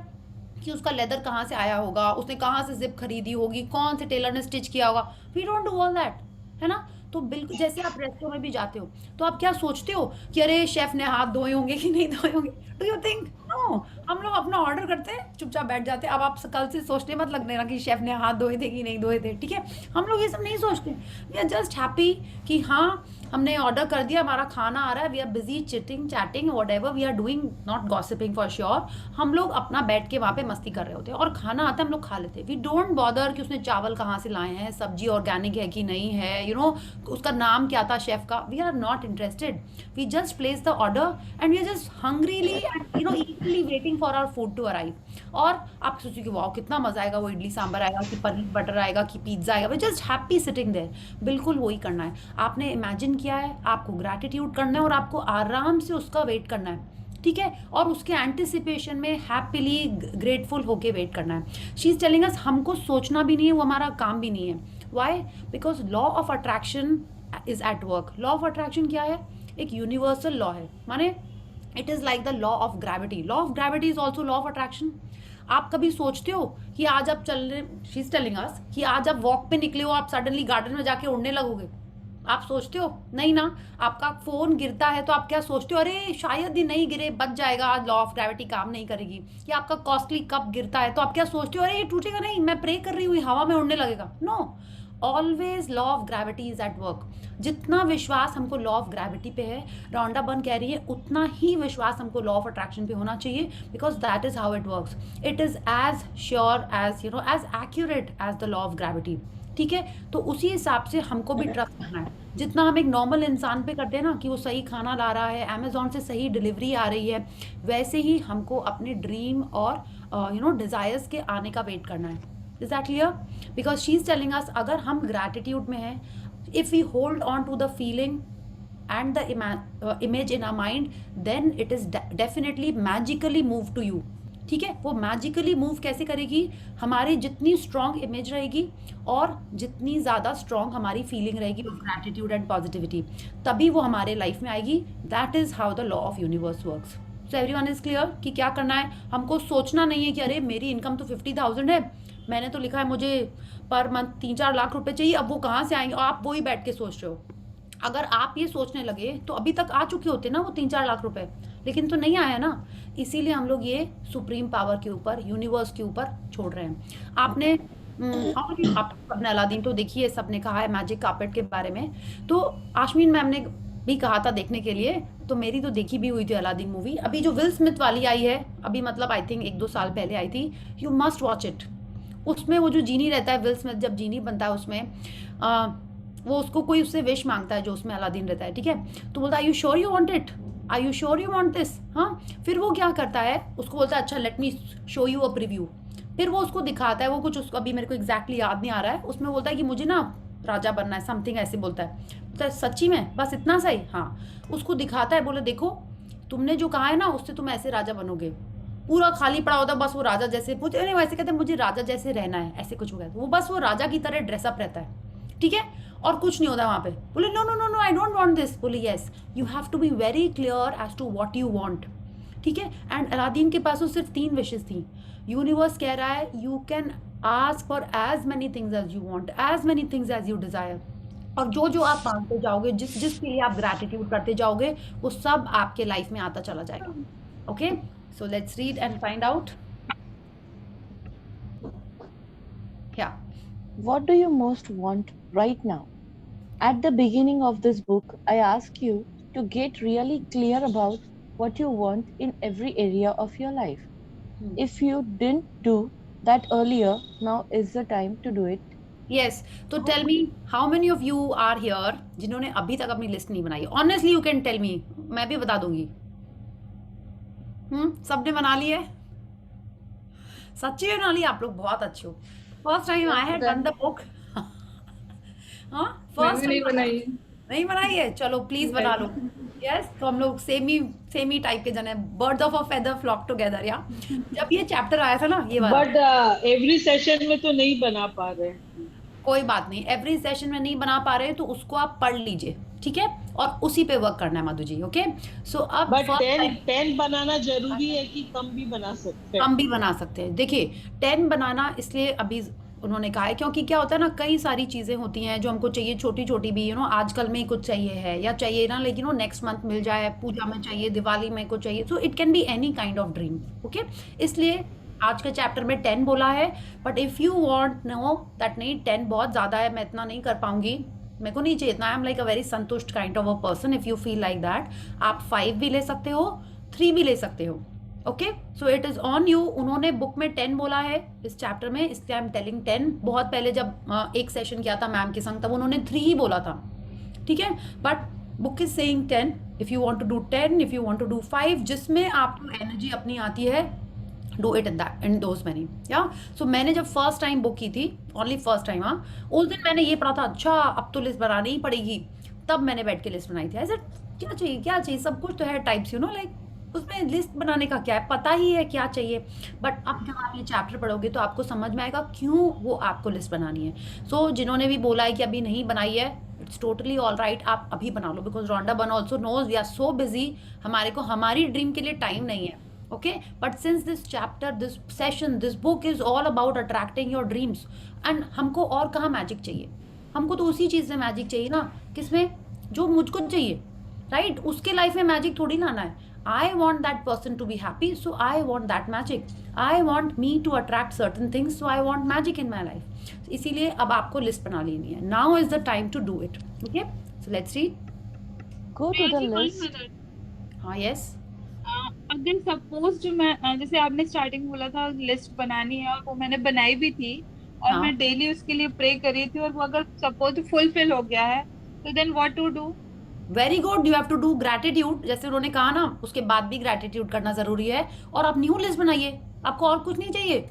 कि उसका लेदर कहाँ से आया होगा, उसने कहाँ से जिप खरीदी होगी, कौन से टेलर ने स्टिच किया होगा। We don't do all that, है ना। तो बिल्कुल जैसे आप रेस्टोरेंट में भी जाते हो तो आप क्या सोचते हो कि अरे शेफ ने हाथ धोए होंगे कि नहीं धोए होंगे? Do you think? नो, हम लोग अपना ऑर्डर करते हैं, चुपचाप बैठ जाते हैं। अब आप कल से सोचने मत लगने ना कि शेफ ने हाथ धोए थे कि नहीं धोए थे, ठीक है। हम लोग ये सब नहीं सोचते, वी आर जस्ट हैप्पी कि हाँ हमने ऑर्डर कर दिया, हमारा खाना आ रहा है, we are busy chitting chatting whatever we are doing, not gossiping for sure. हम लोग अपना बैठ के वहाँ पे मस्ती कर रहे होते हैं और खाना आता है, हम लोग खा लेते हैं। वी डोंट बॉदर कि उसने चावल कहाँ से लाए हैं, सब्जी ऑर्गेनिक है कि नहीं है, यू नो उसका नाम क्या था शेफ का। We are not interested, we just place the order and we are just hungrily and you know eagerly waiting for our food to arrive. और आप सोचिए कि वाह कितना मजा आएगा, वो इडली सांभर आएगा कि पनीर बटर आएगा कि पिज्जा आएगा, we just happy sitting there. बिल्कुल वही करना है, आपने इमेजिन किया है, आपको ग्रैटिट्यूड करना है और आपको आराम से उसका वेट करना है, ठीक है। और उसके एंटिसिपेशन में हैप्पीली ग्रेटफुल होके वेट करना है। शी इज टेलिंग अस हमको सोचना भी नहीं है, वो हमारा काम भी नहीं है। Why? Because law of attraction is at work. Law of attraction क्या है? एक यूनिवर्सल लॉ है, माने it is like the law of gravity. Law of gravity is also law of attraction. आप कभी सोचते हो कि आज आप चल रहे, शी इज टेलिंग अस कि आज आप वॉक पे निकले हो, आप सडनली गार्डन में जाके उड़ने लगोगे? आप सोचते हो? नहीं ना। आपका फोन गिरता है तो आप क्या सोचते हो? अरे शायद ही नहीं गिरे, बच जाएगा, आज लॉ ऑफ ग्रेविटी काम नहीं करेगी। या आपका कॉस्टली कप गिरता है तो आप क्या सोचते हो? अरे ये टूटेगा नहीं, मैं प्रे कर रही हूँ हवा में उड़ने लगेगा। No, always law of gravity is at work. जितना विश्वास हमको लॉ ऑफ ग्रेविटी पे है, रॉन्डा बर्न कह रही है, उतना ही विश्वास हमको लॉ ऑफ अट्रैक्शन पे होना चाहिए, because that is how it works. It is as sure as you know as accurate as the law of gravity, ठीक है। तो उसी हिसाब से हमको भी ट्रस्ट करना है। जितना हम एक नॉर्मल इंसान पे करते हैं ना कि वो सही खाना ला रहा है, अमेजोन से सही डिलीवरी आ रही है, वैसे ही हमको अपने ड्रीम और यू नो डिजायर्स के आने का वेट करना है। Is that clear? Because she is telling us अगर हम ग्रैटिट्यूड में हैं, if we hold on to the feeling and the image in our mind, then it is definitely magically move to you, ठीक है। वो magically move कैसे करेगी? हमारी जितनी स्ट्रॉन्ग इमेज रहेगी और जितनी ज़्यादा स्ट्रॉन्ग हमारी फीलिंग रहेगी ऑफ ग्रैटिट्यूड एंड पॉजिटिविटी, तभी वो हमारे लाइफ में आएगी। That is how the law of universe works. So everyone is clear कि क्या करना है? हमको सोचना नहीं है कि अरे मेरी इनकम तो 50,000 है, मैंने तो लिखा है मुझे पर मंथ 3-4 लाख रुपए चाहिए, अब वो कहाँ से आएंगे? और आप वही बैठ के सोच रहे हो। अगर आप ये सोचने लगे तो अभी तक आ चुके होते ना वो 3-4 लाख रुपए, लेकिन तो नहीं आया ना। इसीलिए हम लोग ये सुप्रीम पावर के ऊपर, यूनिवर्स के ऊपर छोड़ रहे हैं। आपने आप सबने अलादीन तो देखी है, सबने कहा है मैजिक कार्पेट के बारे में, तो आश्मीन मैम ने भी कहा था देखने के लिए, तो मेरी तो देखी भी हुई थी अलादीन मूवी। अभी जो विल स्मिथ वाली आई है, अभी मतलब आई थिंक 1-2 साल पहले आई थी, यू मस्ट वॉच इट। उसमें वो जो जीनी रहता है, विल स्मिथ जब जीनी बनता है उसमें वो उसको कोई उससे विश मांगता है जो उसमें अलादीन रहता है, ठीक है। तो बोलता है, are you sure you want it, are you sure you want this? हाँ। फिर वो क्या करता है, उसको बोलता है अच्छा let me show you a preview. फिर वो उसको दिखाता है, वो कुछ उसको अभी मेरे को एग्जैक्टली याद नहीं आ रहा है, उसमें बोलता है कि मुझे ना राजा बनना है, समथिंग ऐसे बोलता है सच्ची में बस इतना सही? हाँ। उसको दिखाता है, बोले देखो तुमने जो कहा है ना उससे तुम ऐसे राजा बनोगे। पूरा खाली पड़ा होता है, बस वो राजा जैसे, नहीं वैसे कहते हैं मुझे राजा जैसे रहना है, ऐसे कुछ हो गया। वो बस वो राजा की तरह ड्रेसअप रहता है, ठीक है, और कुछ नहीं होता वहाँ पे। बोले no no no no I don't want this. बोले yes you have to be very clear as to what you want, ठीक है। एंड अलादीन के पास तो सिर्फ 3 विशेस थी। यूनिवर्स कह रहा है you can ask for as many things as you want, as many things as you desire. और जो जो आप मांगते जाओगे, जिस जिस के लिए आप ग्रैटिट्यूड करते जाओगे, वो सब आपके लाइफ में आता चला जाएगा। Okay, so let's read and find out. क्या What do you most want right now? At the beginning of this book, I ask you to get really clear about what you want in every area of your life. If you didn't do that earlier, now is the time to do it. Yes. तो tell me, how many of you are here जिन्होंने अभी तक अपनी list नहीं बनाई? Honestly, you can tell me. मैं भी बता दूंगी। सबने बना ली है? सच्ची में बना ली? आप लोग बहुत अच्छे हो। First time I had done the book. हाँ मैंने फर्स्ट नहीं टाइम बनाई। नहीं बनाई है, चलो प्लीज बना लो। यस तो हम लोग सेम ही टाइप के जने, birds of a feather flock together. या जब ये चैप्टर आया था ना ये वाला, बट एवरी सेशन में तो नहीं बना पा रहे हैं। कोई बात नहीं, एवरी सेशन में नहीं बना पा रहे तो उसको आप पढ़ लीजिए, ठीक है, और उसी पे वर्क करना है मधु जी। ओके सो अब बट फर्स्ट 10 बनाना जरूरी है कि कम भी बना सकते हैं? हम भी बना सकते हैं। देखिए 10 बनाना इसलिए अभी उन्होंने कहा है क्योंकि क्या होता है ना, कई सारी चीजें होती हैं जो हमको चाहिए, छोटी छोटी भी, आजकल में ही कुछ चाहिए है या चाहिए ना, लेकिन वो नेक्स्ट मंथ मिल जाए, पूजा में चाहिए, दिवाली में कुछ चाहिए, so it can be any kind of dream. Okay इसलिए आज के चैप्टर में 10 बोला है, but if you want know that नहीं 10 बहुत ज्यादा है, मैं इतना नहीं कर पाऊंगी, मेरे को नहीं चाहिए इतना, I am like a very संतुष्ट kind of a person, if you feel like that आप 5 भी ले सकते हो, 3 भी ले सकते हो। Okay so it is on you. उन्होंने बुक में 10 बोला है इस चैप्टर में, इसलिए आई एम टेलिंग 10। बहुत पहले जब एक सेशन किया था मैम के संग तब उन्होंने 3 ही बोला था, ठीक है, but book is saying 10। If you want to do 10, if you want to do 5, जिसमें आपको एनर्जी अपनी आती है, do it in those many. या सो मैंने जब फर्स्ट टाइम बुक की थी, ओनली फर्स्ट टाइम, हाँ, उस दिन मैंने ये पढ़ा था, अच्छा अब तो लिस्ट बनानी ही पड़ेगी, तब मैंने बैठ के लिस्ट बनाई थी। ऐसे क्या चाहिए, सब कुछ तो है टाइप्स, लाइक उसमें लिस्ट बनाने का क्या है, पता ही है क्या चाहिए, बट अब जब आप ये चैप्टर पढ़ोगे तो आपको समझ में आएगा क्यों वो आपको लिस्ट बनानी है। सो जिन्होंने भी बोला है कि अभी नहीं बनाई है, इट्स टोटली ऑल राइट, आप अभी बना लो, because Rhonda Byrne also knows we are so busy, हमारे को हमारी ड्रीम के लिए टाइम नहीं है। Okay but since this chapter, this session, this book is all about attracting your dreams, and हमको और कहाँ मैजिक चाहिए, हमको तो उसी चीज़ से मैजिक चाहिए ना, किसमें, जो मुझको चाहिए, राइट, उसके लाइफ में मैजिक थोड़ी लाना है। I want that person to be happy, so I want that magic. I want me to attract certain things, so I want magic in my life. इसीलिए अब आपको लिस्ट बना लेनी है. Now is the time to do it. Okay? So let's read. Go to the list. हाँ yes. अगर suppose जो मैं जैसे आपने स्टार्टिंग बोला था लिस्ट बनानी है, और वो मैंने बनाई भी थी, और हाँ. मैं डेली उसके लिए प्रे कर रही थी, और वो अगर सपोज फुलफिल हो गया है, तो then what to do? Very good, you have to do gratitude, जैसे उन्होंने कहा ना, उसके बाद भी ग्रैटिट्यूड करना जरूरी है, और आप न्यू लिस्ट बनाइए, आपको और कुछ नहीं चाहिए।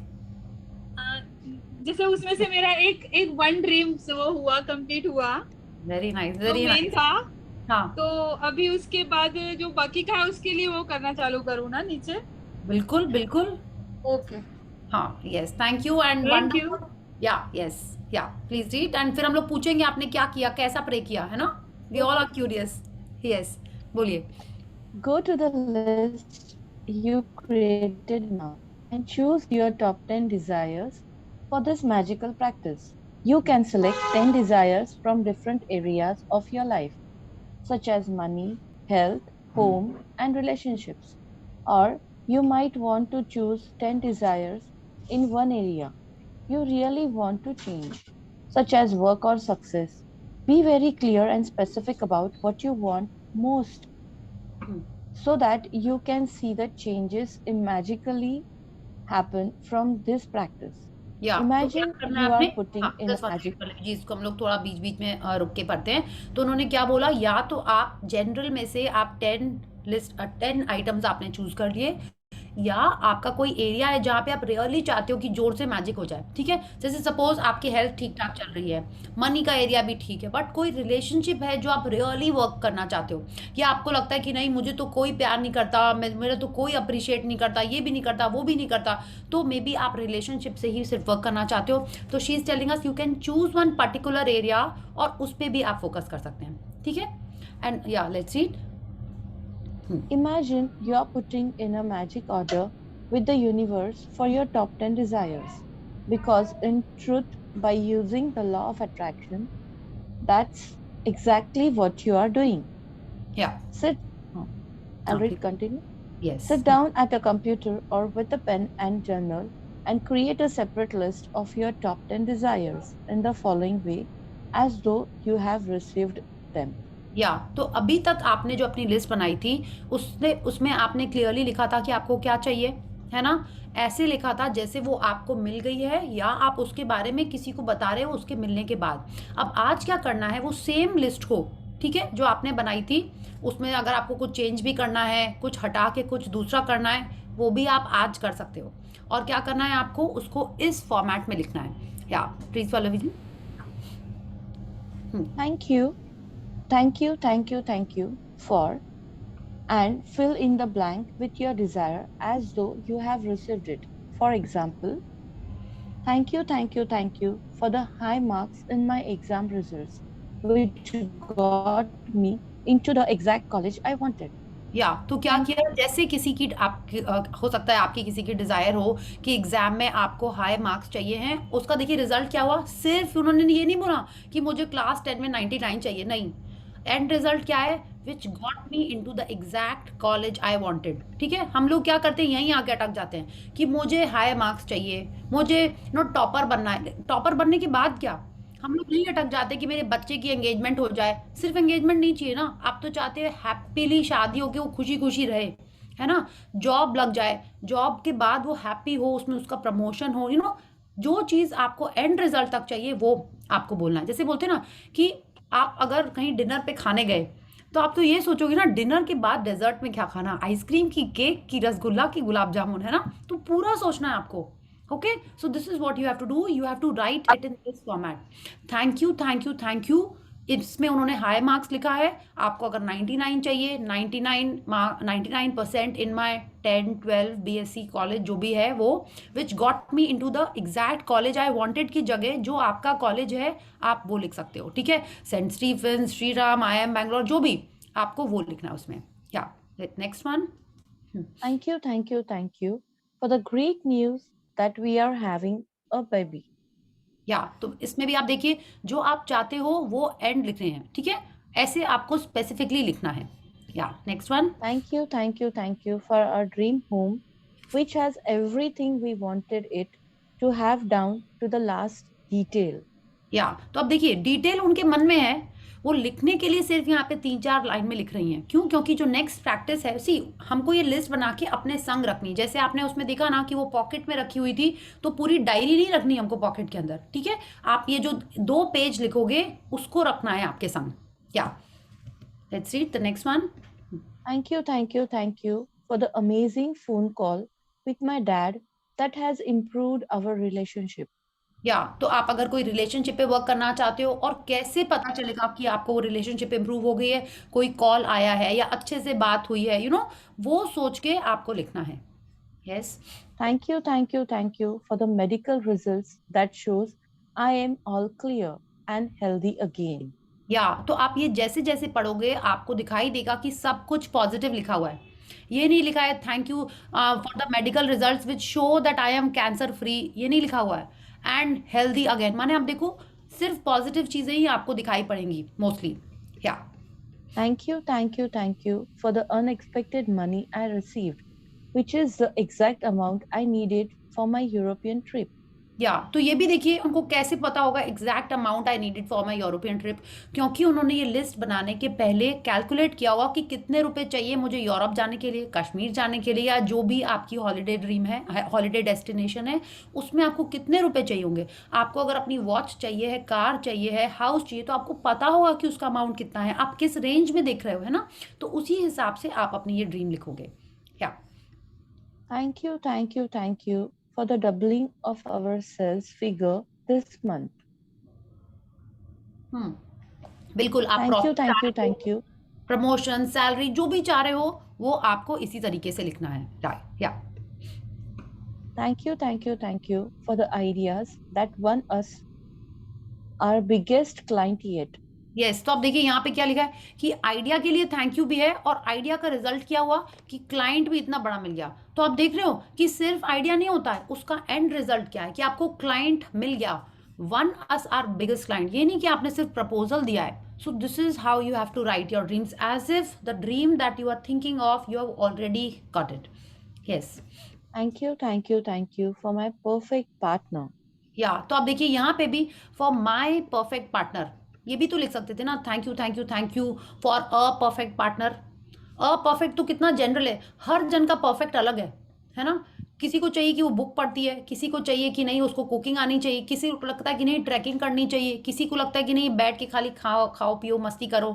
जैसे उसमें से मेरा एक वन ड्रीम वो हुआ, कंप्लीट हुआ, वेरी नाइस, तो वेरी मेन नाइस। था, हाँ तो अभी उसके बाद जो बाकी का है उसके लिए वो करना चालू करूँ ना नीचे? बिल्कुल बिल्कुल, ओके, हाँ yes, thank you and thank you. या यस, या प्लीज रीड, एंड फिर हम लोग पूछेंगे आपने क्या किया, कैसा प्रे किया, है ना, we all are curious. Yes बोलिए। Go to the list you created now and choose your top 10 desires for this magical practice. You can select 10 desires from different areas of your life, such as money, health, home, and relationships. Or you might want to choose 10 desires in one area you really want to change, such as work or success. Be very clear and specific about what you want most, so that you can see the changes magically happen from this practice. या Imagine तो क्या करना है you are आपने, putting हाँ, in a just one magic. second, जी इसको हम लोग थोड़ा बीच बीच में रुक के पढ़ते हैं। तो उन्होंने क्या बोला, या तो आप जनरल में से आप 10 आइटम्स आपने चूज कर लिए, या आपका कोई एरिया है जहाँ पे आप रियली चाहते हो कि जोर से मैजिक हो जाए, ठीक है, जैसे सपोज आपकी हेल्थ ठीक ठाक चल रही है, मनी का एरिया भी ठीक है, बट कोई रिलेशनशिप है जो आप रियली वर्क करना चाहते हो, या आपको लगता है कि नहीं मुझे तो कोई प्यार नहीं करता, मेरा तो कोई अप्रिशिएट नहीं करता, ये भी नहीं करता, वो भी नहीं करता, तो मे बी आप रिलेशनशिप से ही सिर्फ वर्क करना चाहते हो, तो she is telling us you can choose one particular area और उस पर भी आप फोकस कर सकते हैं, ठीक है, एंड या let's read. Imagine you are putting in a magic order with the universe for your top 10 desires. Because in truth, by using the law of attraction, that's exactly what you are doing. Yeah. Sit. I'll read, continue. Yes. Sit down at a computer or with a pen and journal and create a separate list of your top 10 desires in the following way, as though you have received them. या तो अभी तक आपने जो अपनी list बनाई थी उसमें आपने क्लियरली लिखा था कि आपको क्या चाहिए, है ना, ऐसे लिखा था जैसे वो आपको मिल गई है या आप उसके बारे में किसी को बता रहे हो उसके मिलने के बाद। अब आज क्या करना है, वो सेम लिस्ट को, ठीक है, जो आपने बनाई थी उसमें अगर आपको कुछ चेंज भी करना है, कुछ हटा के कुछ दूसरा करना है, वो भी आप आज कर सकते हो। और क्या करना है आपको, उसको इस फॉर्मेट में लिखना है। या please Pallavi ji. Thank you, thank you, thank you, thank you for, and fill in the blank with your desire as though you have received it. For example, thank you, thank you, thank you for the high marks in my exam results, which got me into the exact college I wanted. या तो क्या Thank किया, जैसे किसी की आपकी हो सकता है आपकी किसी की डिजायर हो कि एग्जाम में आपको हाई मार्क्स चाहिए हैं, उसका देखिए रिजल्ट क्या हुआ. सिर्फ उन्होंने ये नहीं बोला कि मुझे क्लास 10 में 99 चाहिए, नहीं. एंड रिजल्ट क्या है, विच got me into the exact college I wanted. ठीक है, हम लोग क्या करते हैं, यहीं आके अटक जाते हैं कि मुझे हाई मार्क्स चाहिए, मुझे टॉपर बनना है. टॉपर बनने के बाद क्या, हम लोग नहीं अटक जाते कि मेरे बच्चे की एंगेजमेंट हो जाए. सिर्फ एंगेजमेंट नहीं चाहिए ना, आप तो चाहते हैं हैप्पीली शादी हो के वो खुशी खुशी रहे, है ना. जॉब लग जाए, जॉब के बाद वो हैप्पी हो, उसमें उसका प्रमोशन हो, जो चीज़ आपको एंड रिजल्ट तक चाहिए वो आपको बोलना है. जैसे बोलते हैं ना कि आप अगर कहीं डिनर पे खाने गए तो आप तो ये सोचोगे ना डिनर के बाद डेजर्ट में क्या खाना, आइसक्रीम की, केक की, रसगुल्ला की, गुलाब जामुन, है ना. तो पूरा सोचना है आपको. Okay, so this is what you have to do. You have to write it in this format. Thank you, thank you, thank you. इसमें उन्होंने हाई मार्क्स लिखा है. आपको अगर 99 चाहिए, 99% इन माई 10, 12 BSc कॉलेज जो भी है वो, which got me in to the exact college I wanted की जगह जो आपका कॉलेज है आप वो लिख सकते हो. ठीक है, Saint Stephen's, Shriram, IIM Bangalore, जो भी आपको वो लिखना है उसमें. या next one. Thank you, thank you, thank you for the great news that we are having a baby. या तो इसमें भी आप देखिए जो आप चाहते हो वो एंड लिख रहे हैं. ठीक है, ऐसे आपको स्पेसिफिकली लिखना है. या next one. Thank you, thank you, thank you for our dream home, which has everything we wanted it to have down to the last detail. या तो अब देखिए डिटेल उनके मन में है, वो लिखने के लिए सिर्फ यहाँ पे 3-4 लाइन में लिख रही हैं. क्यों, क्योंकि जो नेक्स्ट प्रैक्टिस है, सी हमको ये लिस्ट बना के अपने संग रखनी. जैसे आपने उसमें देखा ना कि वो पॉकेट में रखी हुई थी, तो पूरी डायरी नहीं रखनी हमको पॉकेट के अंदर. ठीक है, आप ये जो 2 पेज लिखोगे उसको रखना है आपके संग. या let's read the next one. Thank you, thank you, thank you for the amazing phone call with my dad that has improved our relationship. या तो आप अगर कोई रिलेशनशिप पे वर्क करना चाहते हो और कैसे पता चलेगा कि आपको वो रिलेशनशिप इंप्रूव हो गई है, कोई कॉल आया है या अच्छे से बात हुई है, वो सोच के आपको लिखना है. Yes. Thank you, thank you, thank you for the medical results that shows I am all clear and healthy again. या तो आप ये जैसे जैसे पढ़ोगे आपको दिखाई देगा कि सब कुछ पॉजिटिव लिखा हुआ है. ये नहीं लिखा है thank you for the medical results which show that I am cancer free, ये नहीं लिखा हुआ है. एंड हेल्दी अगेन, माने आप देखो सिर्फ पॉजिटिव चीजें ही आपको दिखाई पड़ेंगी मोस्टली. या Thank you, thank you, thank you for the unexpected money I received, which is the exact amount I needed for my European trip. या तो ये भी देखिए उनको कैसे पता होगा exact amount I needed for my European trip, क्योंकि उन्होंने ये लिस्ट बनाने के पहले कैलकुलेट किया होगा कि कितने रुपए चाहिए मुझे यूरोप जाने के लिए, कश्मीर जाने के लिए, या जो भी आपकी हॉलीडे ड्रीम है, हॉलीडे डेस्टिनेशन है, उसमें आपको कितने रुपए चाहिए होंगे. आपको अगर अपनी वॉच चाहिए है, कार चाहिए है, हाउस चाहिए, तो आपको पता होगा कि उसका अमाउंट कितना है, आप किस रेंज में देख रहे हो, है ना. तो उसी हिसाब से आप अपनी ये ड्रीम लिखोगे. या Thank you, thank you, thank you for the doubling of our sales figure this month. बिल्कुल. आप Thank you, thank you, thank you. Promotion, salary जो भी चाह रहे हो वो आपको इसी तरीके से लिखना है. या Thank you, thank you, thank you for the ideas that won us our biggest client yet. Yes. तो अब देखिए यहाँ पे क्या लिखा है कि आइडिया के लिए थैंक यू भी है और आइडिया का रिजल्ट क्या हुआ कि क्लाइंट भी इतना बड़ा मिल गया. तो आप देख रहे हो कि सिर्फ आइडिया नहीं होता है, उसका एंड रिजल्ट क्या है कि आपको क्लाइंट मिल गया. One us are biggest client, ये नहीं कि आपने सिर्फ प्रपोजल दिया है. So this is how you have to write your dreams, as if the dream that you are thinking of you have already got it. Yes. Thank you, thank you, thank you for my perfect partner. या तो आप देखिए यहाँ पे भी for my perfect partner, ये भी तो लिख सकते थे ना, thank you thank you thank you for a perfect partner. A perfect तो कितना जनरल है, हर जन का परफेक्ट अलग है ना. किसी को चाहिए कि वो बुक पढ़ती है, किसी को चाहिए कि नहीं उसको कुकिंग आनी चाहिए, किसी को लगता है कि नहीं ट्रैकिंग करनी चाहिए, किसी को लगता है कि नहीं बैठ के खाली खाओ खाओ पियो मस्ती करो,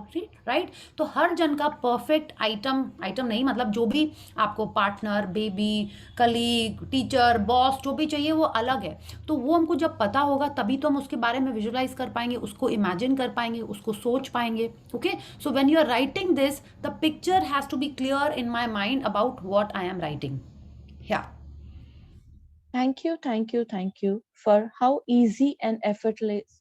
राइट। तो हर जन का परफेक्ट आइटम नहीं, मतलब जो भी आपको partner, baby, colleague, teacher, boss जो भी चाहिए वो अलग है। तो वो हमको जब पता होगा तभी तो हम उसके बारे में विजुलाइज कर पाएंगे, उसको इमेजिन कर पाएंगे, उसको सोच पाएंगे। Okay, so when you are writing this, the picture has to be clear in my mind about what I am writing. या Thank you for how easy and effortless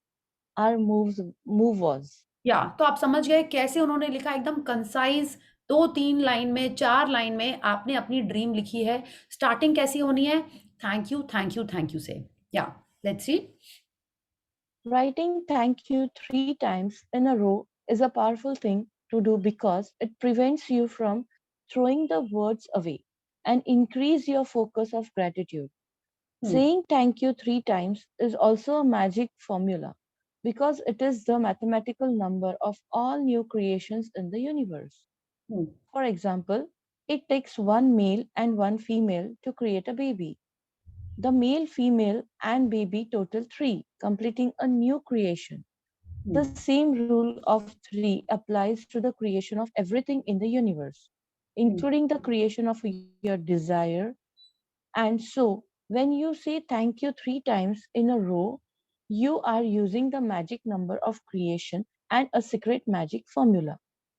our move was. या तो आप समझ गए कैसे उन्होंने लिखा, एकदम कंसाइज, 2-3 लाइन में, 4 लाइन में आपने अपनी ड्रीम लिखी है। स्टार्टिंग कैसी होनी है? Thank you thank you thank you से। या let's see. Writing thank you 3 times in a row is a powerful thing to do because it prevents you from throwing the words away and increase your focus of gratitude. Saying thank you 3 times is also a magic formula because it is the mathematical number of all new creations in the universe. For example, it takes one male and one female to create a baby. The male, female, and baby total 3, completing a new creation. The same rule of 3 applies to the creation of everything in the universe, including the creation of your desire. And so, when you say thank you 3 times in a row, you are using the magic number of creation and a secret magic formula.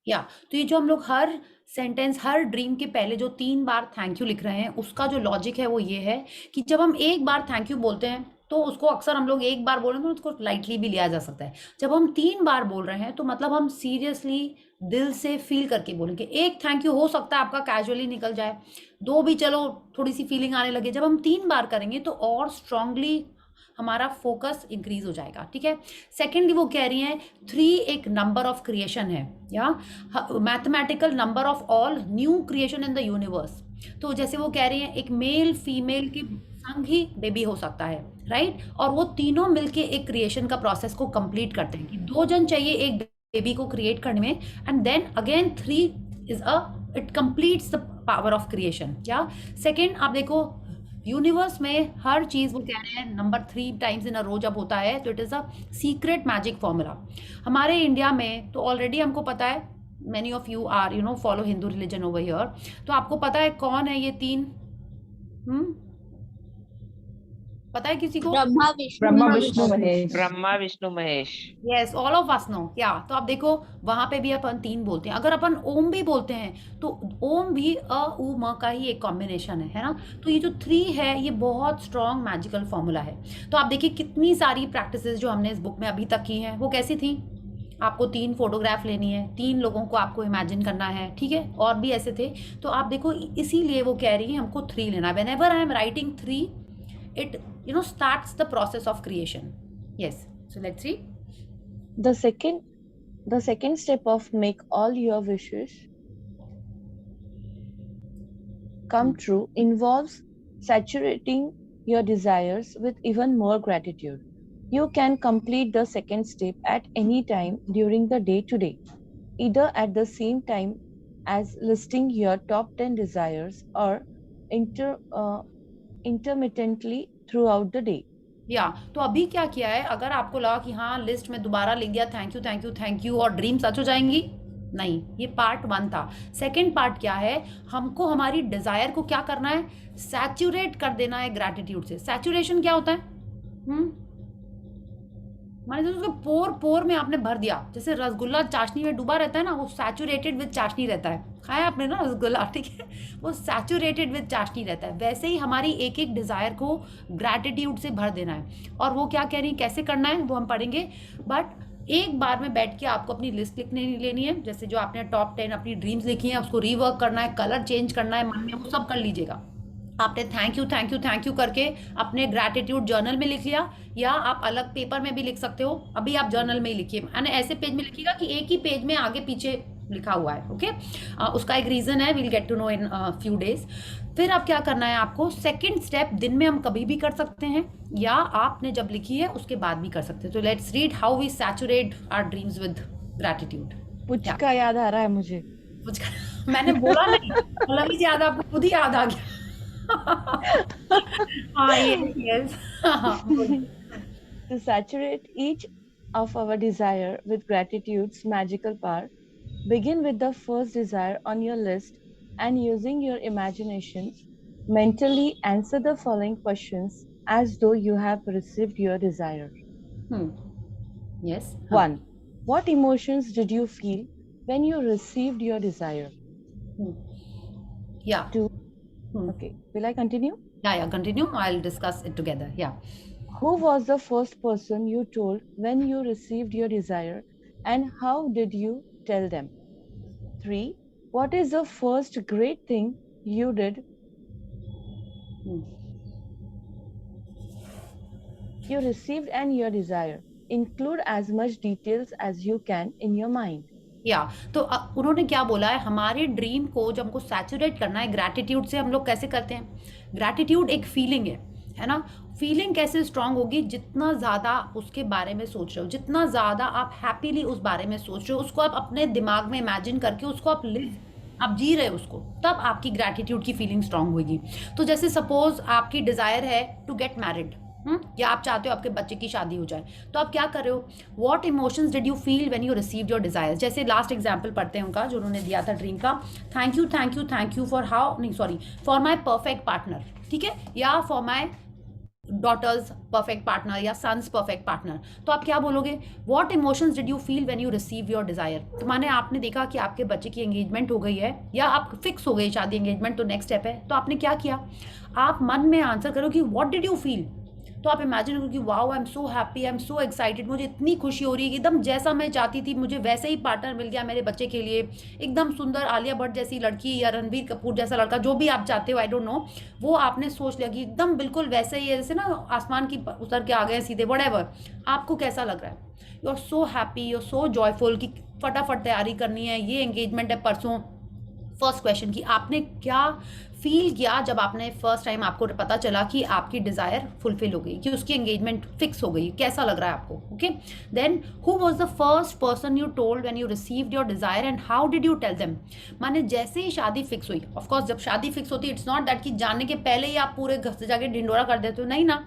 या तो ये जो हम लोग हर sentence, her dream के पहले जो 3 बार thank you लिख रहे हैं, उसका जो लॉजिक है वो ये है कि जब हम एक बार थैंक यू बोलते हैं तो उसको अक्सर हम लोग एक बार बोलें तो उसको लाइटली भी लिया जा सकता है। जब हम 3 बार बोल रहे हैं तो मतलब हम सीरियसली दिल से फील करके बोलेंगे। एक थैंक यू हो सकता है आपका कैजुअली निकल जाए, 2 भी चलो थोड़ी सी फीलिंग आने लगे, जब हम 3 बार करेंगे तो और स्ट्रांगली हमारा फोकस इंक्रीज हो जाएगा। ठीक है। सेकेंडली वो कह रही हैं 3 एक नंबर ऑफ क्रिएशन है, या mathematical number of all new creation in the universe. तो जैसे वो कह रही हैं एक मेल फीमेल के संग ही बेबी हो सकता है, राइट। और वो तीनों मिलके एक क्रिएशन का प्रोसेस को कंप्लीट करते हैं कि 2 जन चाहिए एक बेबी को क्रिएट करने में, and then again 3 is it completes the power of creation. क्या सेकेंड आप देखो यूनिवर्स में हर चीज़, वो कह रहे हैं नंबर 3 टाइम्स इन अ रो जब होता है तो it is a secret magic formula. हमारे इंडिया में तो ऑलरेडी हमको पता है, many of you are follow Hindu religion over here, तो आपको पता है कौन है ये 3? पता है किसी को? Brahma Vishnu Mahesh. Yes, all of us know. या तो आप देखो वहां पे भी अपन 3 बोलते हैं। अगर अपन ओम भी बोलते हैं तो ओम भी अ उ म का ही एक कॉम्बिनेशन है ना। तो ये जो 3 है ये बहुत स्ट्रॉन्ग मैजिकल फॉर्मूला है। तो आप देखिए कितनी सारी प्रैक्टिसेस जो हमने इस बुक में अभी तक की हैं वो कैसी थी। आपको 3 फोटोग्राफ लेनी है, 3 लोगों को आपको इमेजिन करना है, ठीक है, और भी ऐसे थे। तो आप देखो इसीलिए वो कह रही है हमको 3 लेना है। Whenever I am writing 3 it starts the process of creation. Yes, so let's see. The second step of make all your wishes come true involves saturating your desires with even more gratitude. You can complete the second step at any time during the day today, either at the same time as listing your top 10 desires or intermittently throughout the day. या तो अभी क्या किया है, अगर आपको लगा कि हाँ लिस्ट में दोबारा लिख दिया thank you thank you thank you और ड्रीम सच हो जाएंगी, नहीं, ये पार्ट 1 था। सेकंड पार्ट क्या है, हमको हमारी डिजायर को क्या करना है, सैचुरेट कर देना है ग्रैटिट्यूड से। सैचुरेशन क्या होता है? माने उसको पोर में आपने भर दिया, जैसे रसगुल्ला चाशनी में डूबा रहता है ना, वो सैचुरेटेड विद चाशनी रहता है। खाया आपने ना रसगुल्ला, ठीक है, वो सैचुरेटेड विद चाशनी रहता है। वैसे ही हमारी एक एक डिज़ायर को ग्रैटिट्यूड से भर देना है। और वो क्या कह रही है, कैसे करना है वो हम पढ़ेंगे, बट एक बार में बैठ के आपको अपनी लिस्ट लिखने लेनी है। जैसे जो आपने टॉप 10 अपनी ड्रीम्स लिखी हैं उसको रीवर्क करना है, कलर चेंज करना है मन में, वो सब कर लीजिएगा। आपने thank you thank you thank you करके अपने ग्रैटिट्यूड जर्नल में लिख लिया, या आप अलग पेपर में भी लिख सकते हो। अभी आप जर्नल में ही लिखिए, यानी ऐसे पेज में लिखिएगा कि एक ही पेज में आगे पीछे लिखा हुआ है। ओके, उसका एक रीजन है, we'll get to know in few days. फिर अब क्या करना है आपको, सेकंड स्टेप दिन में हम कभी भी कर सकते हैं, या आपने जब लिखी है उसके बाद भी कर सकते हैं। तो let's read how we saturate our dreams with gratitude. Puchka याद आ रहा है मुझे। मैंने बोला नहीं, मतलब याद आपको खुद ही याद आ गया। हाँ, yes. To saturate each of our desire with gratitude's magical power, begin with the first desire on your list and using your imagination, mentally answer the following questions as though you have received your desire. Yes. 1. What emotions did you feel when you received your desire? Yeah. 2. Okay. Will I continue? Yeah, continue. I'll discuss it together. Yeah. Who was the first person you told when you received your desire and how did you tell them? 3. What is the first great thing you did? You received and your desire. Include as much details as you can in your mind. या तो उन्होंने क्या बोला है, हमारे dream को जब हमको सैचुरेट करना है ग्रैटिट्यूड से, हम लोग कैसे करते हैं? ग्रैटिट्यूड एक फीलिंग है ना? फीलिंग कैसे स्ट्रांग होगी? जितना ज़्यादा उसके बारे में सोच रहे हो, जितना ज़्यादा आप हैप्पीली उस बारे में सोच रहे हो, उसको आप अपने दिमाग में इमेजिन करके उसको आप आप जी रहे हो उसको, तब आपकी ग्रैटिट्यूड की फीलिंग स्ट्रांग होगी। तो जैसे सपोज आपकी डिज़ायर है टू गेट मैरिड, या आप चाहते हो आपके बच्चे की शादी हो जाए, तो आप क्या कर रहे हो? What emotions did you feel when you received your desire? जैसे लास्ट एग्जाम्पल पढ़ते हैं उनका जो उन्होंने दिया था ड्रीम का, thank you for my perfect partner, ठीक है, या for my daughter's perfect partner या सन्स परफेक्ट पार्टनर। तो आप क्या बोलोगे? What emotions did you feel when you receive your desire? तो माने आपने देखा कि आपके बच्चे की एंगेजमेंट हो गई है या आप फिक्स हो गई शादी एंगेजमेंट, तो नेक्स्ट स्टेप है, तो आपने क्या किया? आप मन में आंसर करो कि वॉट डिड यू फील। तो आप इमेजिन करो कि wow I am so happy, I am so excited, मुझे इतनी खुशी हो रही है कि एकदम जैसा मैं चाहती थी मुझे वैसे ही पार्टनर मिल गया मेरे बच्चे के लिए, एकदम सुंदर आलिया भट्ट जैसी लड़की या रणबीर कपूर जैसा लड़का, जो भी आप चाहते हो, आई डोंट नो, वो आपने सोच लिया कि एकदम बिल्कुल वैसे ही है, जैसे ना आसमान की उतर के आ गए सीधे, व्हाटएवर। आपको कैसा लग रहा है? You are so happy, you are so joyful कि फटाफट तैयारी करनी है, ये एंगेजमेंट है परसों। फर्स्ट क्वेश्चन कि आपने क्या फील किया जब आपने फर्स्ट टाइम आपको पता चला कि आपकी डिजायर फुलफिल हो गई, कि उसकी एंगेजमेंट फिक्स हो गई, कैसा लग रहा है आपको? Okay, then who was the first person you told when you received your desire and how did you tell them? माने जैसे ही शादी फिक्स हुई, ऑफ कोर्स जब शादी फिक्स होती है इट्स नॉट दैट कि जाने के पहले ही आप पूरे घर से जाके ढिंडोरा कर देते हो, नहीं ना,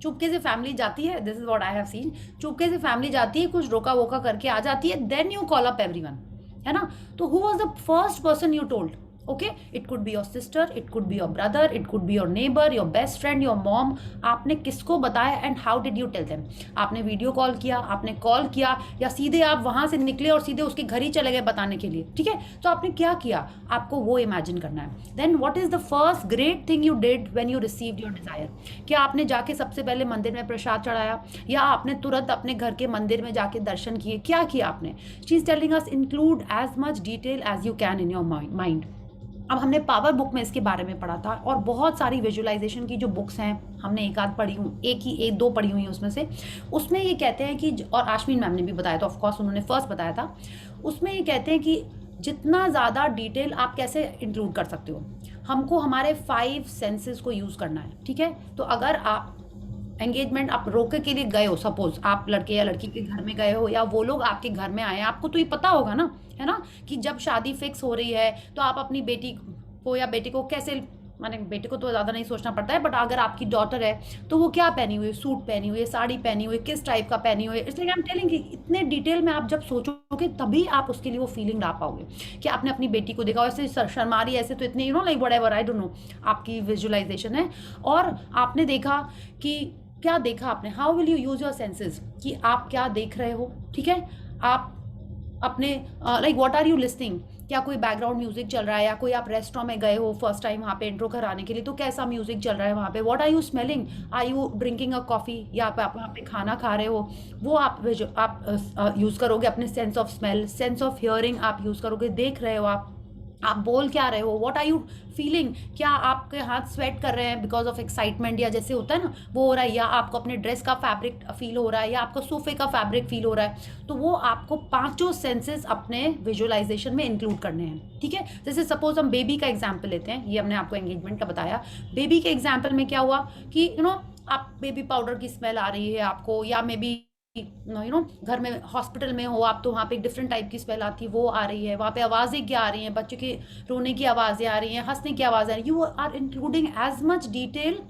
चुपके से फैमिली जाती है, this is what I have seen, चुपके से फैमिली जाती है, कुछ रोका वोका करके आ जाती है, then you call up everyone, है ना? तो who was the first person you told? Okay, it could be your sister, it could be your brother, it could be your neighbour, your best friend, your mom. आपने किसको बताया and how did you tell them? आपने video call किया, आपने call किया, या सीधे आप वहां से निकले और सीधे उसके घर ही चले गए बताने के लिए, ठीक है? तो आपने क्या किया, आपको वो इमेजिन करना है। Then what is the first great thing you did when you received your desire? क्या आपने जाके सबसे पहले मंदिर में प्रसाद चढ़ाया, या आपने तुरंत अपने घर के मंदिर में जाके दर्शन किए? क्या किया आपने? She is telling us include as much detail as you can in your mind. अब हमने पावर बुक में इसके बारे में पढ़ा था, और बहुत सारी विजुअलाइजेशन की जो बुक्स हैं हमने एक आध पढ़ी हूँ, एक दो पढ़ी हुई उसमें से, उसमें ये कहते हैं कि, और आश्विन मैम ने भी बताया था, ऑफकोर्स उन्होंने फर्स्ट बताया था, उसमें ये कहते हैं कि जितना ज़्यादा डिटेल आप कैसे इंक्लूड कर सकते हो, हमको हमारे 5 सेंसेस को यूज़ करना है, ठीक है? तो अगर आप एंगेजमेंट आप रोके के लिए गए हो, सपोज आप लड़के या लड़की के घर में गए हो, या वो लोग आपके घर में आए हैं, आपको तो ये पता होगा ना, है ना, कि जब शादी फिक्स हो रही है तो आप अपनी बेटी को या बेटे को कैसे, माने बेटे को तो ज़्यादा नहीं सोचना पड़ता है, बट अगर आपकी डॉटर है तो वो क्या पहनी हुई है, सूट पहनी हुई है, साड़ी पहनी हुई है, किस टाइप का पहनी हुई है, इसलिए आई एम टेलिंग कि इतने डिटेल में आप जब सोचोगे तभी आप उसके लिए वो फीलिंग ला पाओगे कि आपने अपनी बेटी को देखा, ऐसे शर्मा रही है, ऐसे तो इतने you know like whatever, I don't no, आपकी विजुअलाइजेशन है। और आपने देखा कि क्या देखा आपने, how will you use your senses, कि आप क्या देख रहे हो, ठीक है? आप अपने like what are you listening, क्या कोई बैकग्राउंड म्यूजिक चल रहा है, या कोई आप रेस्टोरेंट में गए हो फर्स्ट टाइम वहाँ पे इंट्रो कराने के लिए, तो कैसा म्यूजिक चल रहा है वहाँ पे? What are you smelling, are you drinking a coffee, या आप वहाँ पे खाना खा रहे हो, वो आप यूज़ करोगे। अपने sense of smell, sense of hearing आप यूज़ करोगे, देख रहे हो आप बोल क्या रहे हो, व्हाट आर यू फीलिंग, क्या आपके हाथ स्वेट कर रहे हैं बिकॉज ऑफ एक्साइटमेंट, या जैसे होता है ना वो हो रहा है, या आपको अपने ड्रेस का फैब्रिक फील हो रहा है, या आपको सोफे का फैब्रिक फील हो रहा है, तो वो आपको 5 सेंसेस अपने विजुअलाइजेशन में इंक्लूड करने हैं, ठीक है? जैसे सपोज हम बेबी का एग्जाम्पल लेते हैं, ये हमने आपको एंगेजमेंट का बताया, बेबी के एग्जाम्पल में क्या हुआ कि यू नो आप बेबी पाउडर की स्मेल आ रही है आपको, या मे बी घर में हॉस्पिटल में हो आप, तो वहाँ पे एक डिफरेंट टाइप की स्मेल आती है, वो आ रही है, वहाँ पे आवाज़ें क्या आ रही हैं, बच्चों के रोने की आवाज़ें आ रही हैं, हंसने की आवाज़ आ रही है, you are including as much detail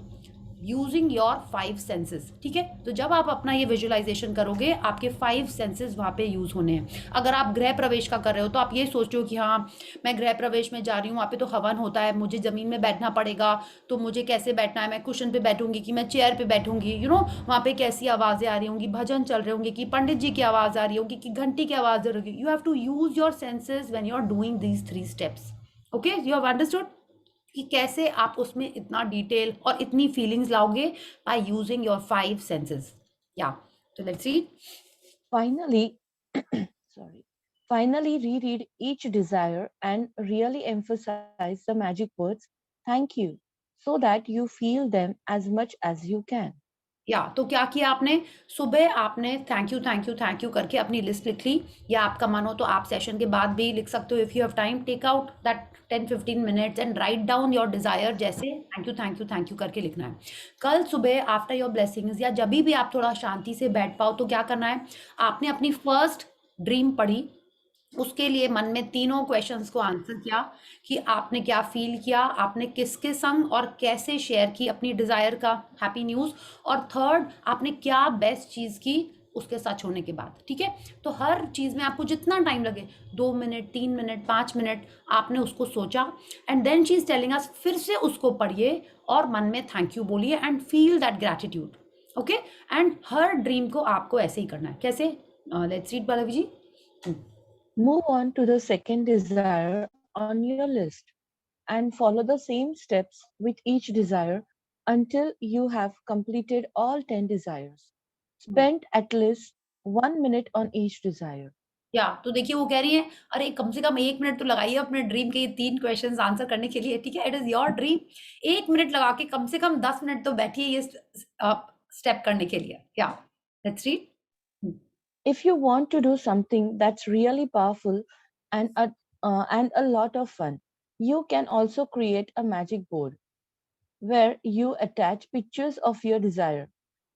using your 5 senses. ठीक है, तो जब आप अपना ये विजुअलाइजेशन करोगे आपके 5 सेंसेस वहाँ पे यूज होने हैं। अगर आप गृह प्रवेश का कर रहे हो तो आप ये सोचते हो कि हाँ मैं गृह प्रवेश में जा रही हूँ, वहाँ पे तो हवन होता है, मुझे जमीन में बैठना पड़ेगा, तो मुझे कैसे बैठना है, मैं कुशन पे बैठूंगी कि मैं चेयर पे बैठूंगी, वहाँ पे कैसी आवाज़ें आ रही होंगी, भजन चल रहे होंगे कि पंडित जी की आवाज़ आ रही होगी कि घंटी की आवाज़ आ रही होगी। You have to use your senses when you are doing these 3 steps. Okay, you have understood कि कैसे आप उसमें इतना डिटेल और इतनी फीलिंग्स लाओगे बाय यूजिंग योर 5 सेंसेस। या तो let's see. Finally, sorry. Finally, reread each desire and really emphasize the magic words "thank you" so that you feel them as much as you can. या तो क्या किया आपने, सुबह आपने थैंक यू करके अपनी लिस्ट लिख ली, या आपका मन हो तो आप सेशन के बाद भी लिख सकते हो। If you have time, take out that 10-15 minutes and write down your desire, जैसे थैंक यू करके लिखना है। कल सुबह आफ्टर योर ब्लेसिंग्स या जब भी आप थोड़ा शांति से बैठ पाओ तो क्या करना है, आपने अपनी फर्स्ट ड्रीम पढ़ी, उसके लिए मन में तीनों क्वेश्चंस को आंसर किया कि आपने क्या फील किया, आपने किसके संग और कैसे शेयर की अपनी डिज़ायर का हैप्पी न्यूज़, और थर्ड आपने क्या बेस्ट चीज़ की उसके सच होने के बाद। ठीक है, तो हर चीज़ में आपको जितना टाइम लगे, 2 मिनट, 3 मिनट, 5 मिनट, आपने उसको सोचा and then she is telling us, फिर से उसको पढ़िए और मन में थैंक यू बोलिए and feel that gratitude. Okay, and हर ड्रीम को आपको ऐसे ही करना है। कैसे? Let's read Pallavi ji. Move on to the second desire on your list and follow the same steps with each desire until you have completed all 10 desires. Spend at least 1 minute on each desire. या तो देखिए वो कह रही है, अरे कम से कम 1 minute तो लगाइए अपने ड्रीम के ये 3 क्वेश्चंस आंसर करने के लिए। ठीक है, it is your dream. 1 minute लगा के कम से कम 10 मिनट तो बैठिए ये स्टेप करने के लिए। या let's read. If you want to do something that's really powerful and a lot of fun, you can also create a magic board where you attach pictures of your desire.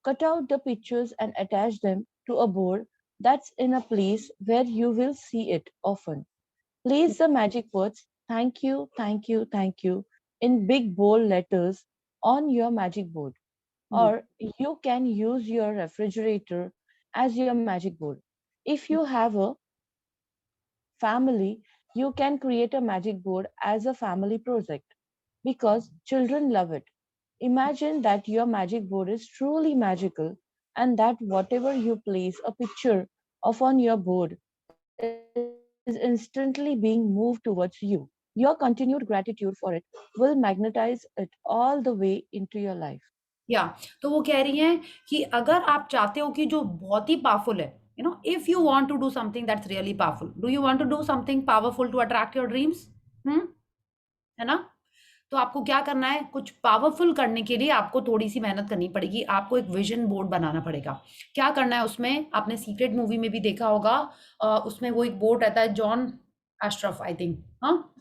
Cut out the pictures and attach them to a board that's in a place where you will see it often. Place the magic words "thank you, thank you, thank you" in big bold letters on your magic board. Or you can use your refrigerator as your magic board. If you have a family, you can create a magic board as a family project because children love it. Imagine that your magic board is truly magical and that whatever you place a picture of on your board is instantly being moved towards you. Your continued gratitude for it will magnetize it all the way into your life. या तो वो कह रही हैं कि अगर आप चाहते हो कि जो बहुत ही पावरफुल है, if you want to do something that's really powerful, do you want to do something powerful to attract your dreams? है ना? तो आपको क्या करना है, कुछ पावरफुल करने के लिए आपको थोड़ी सी मेहनत करनी पड़ेगी, आपको एक विजन बोर्ड बनाना पड़ेगा। क्या करना है उसमें, आपने सीक्रेट मूवी में भी देखा होगा, उसमें वो एक बोर्ड रहता है, जॉन एस्ट्रफ आई थिंक, हाँ,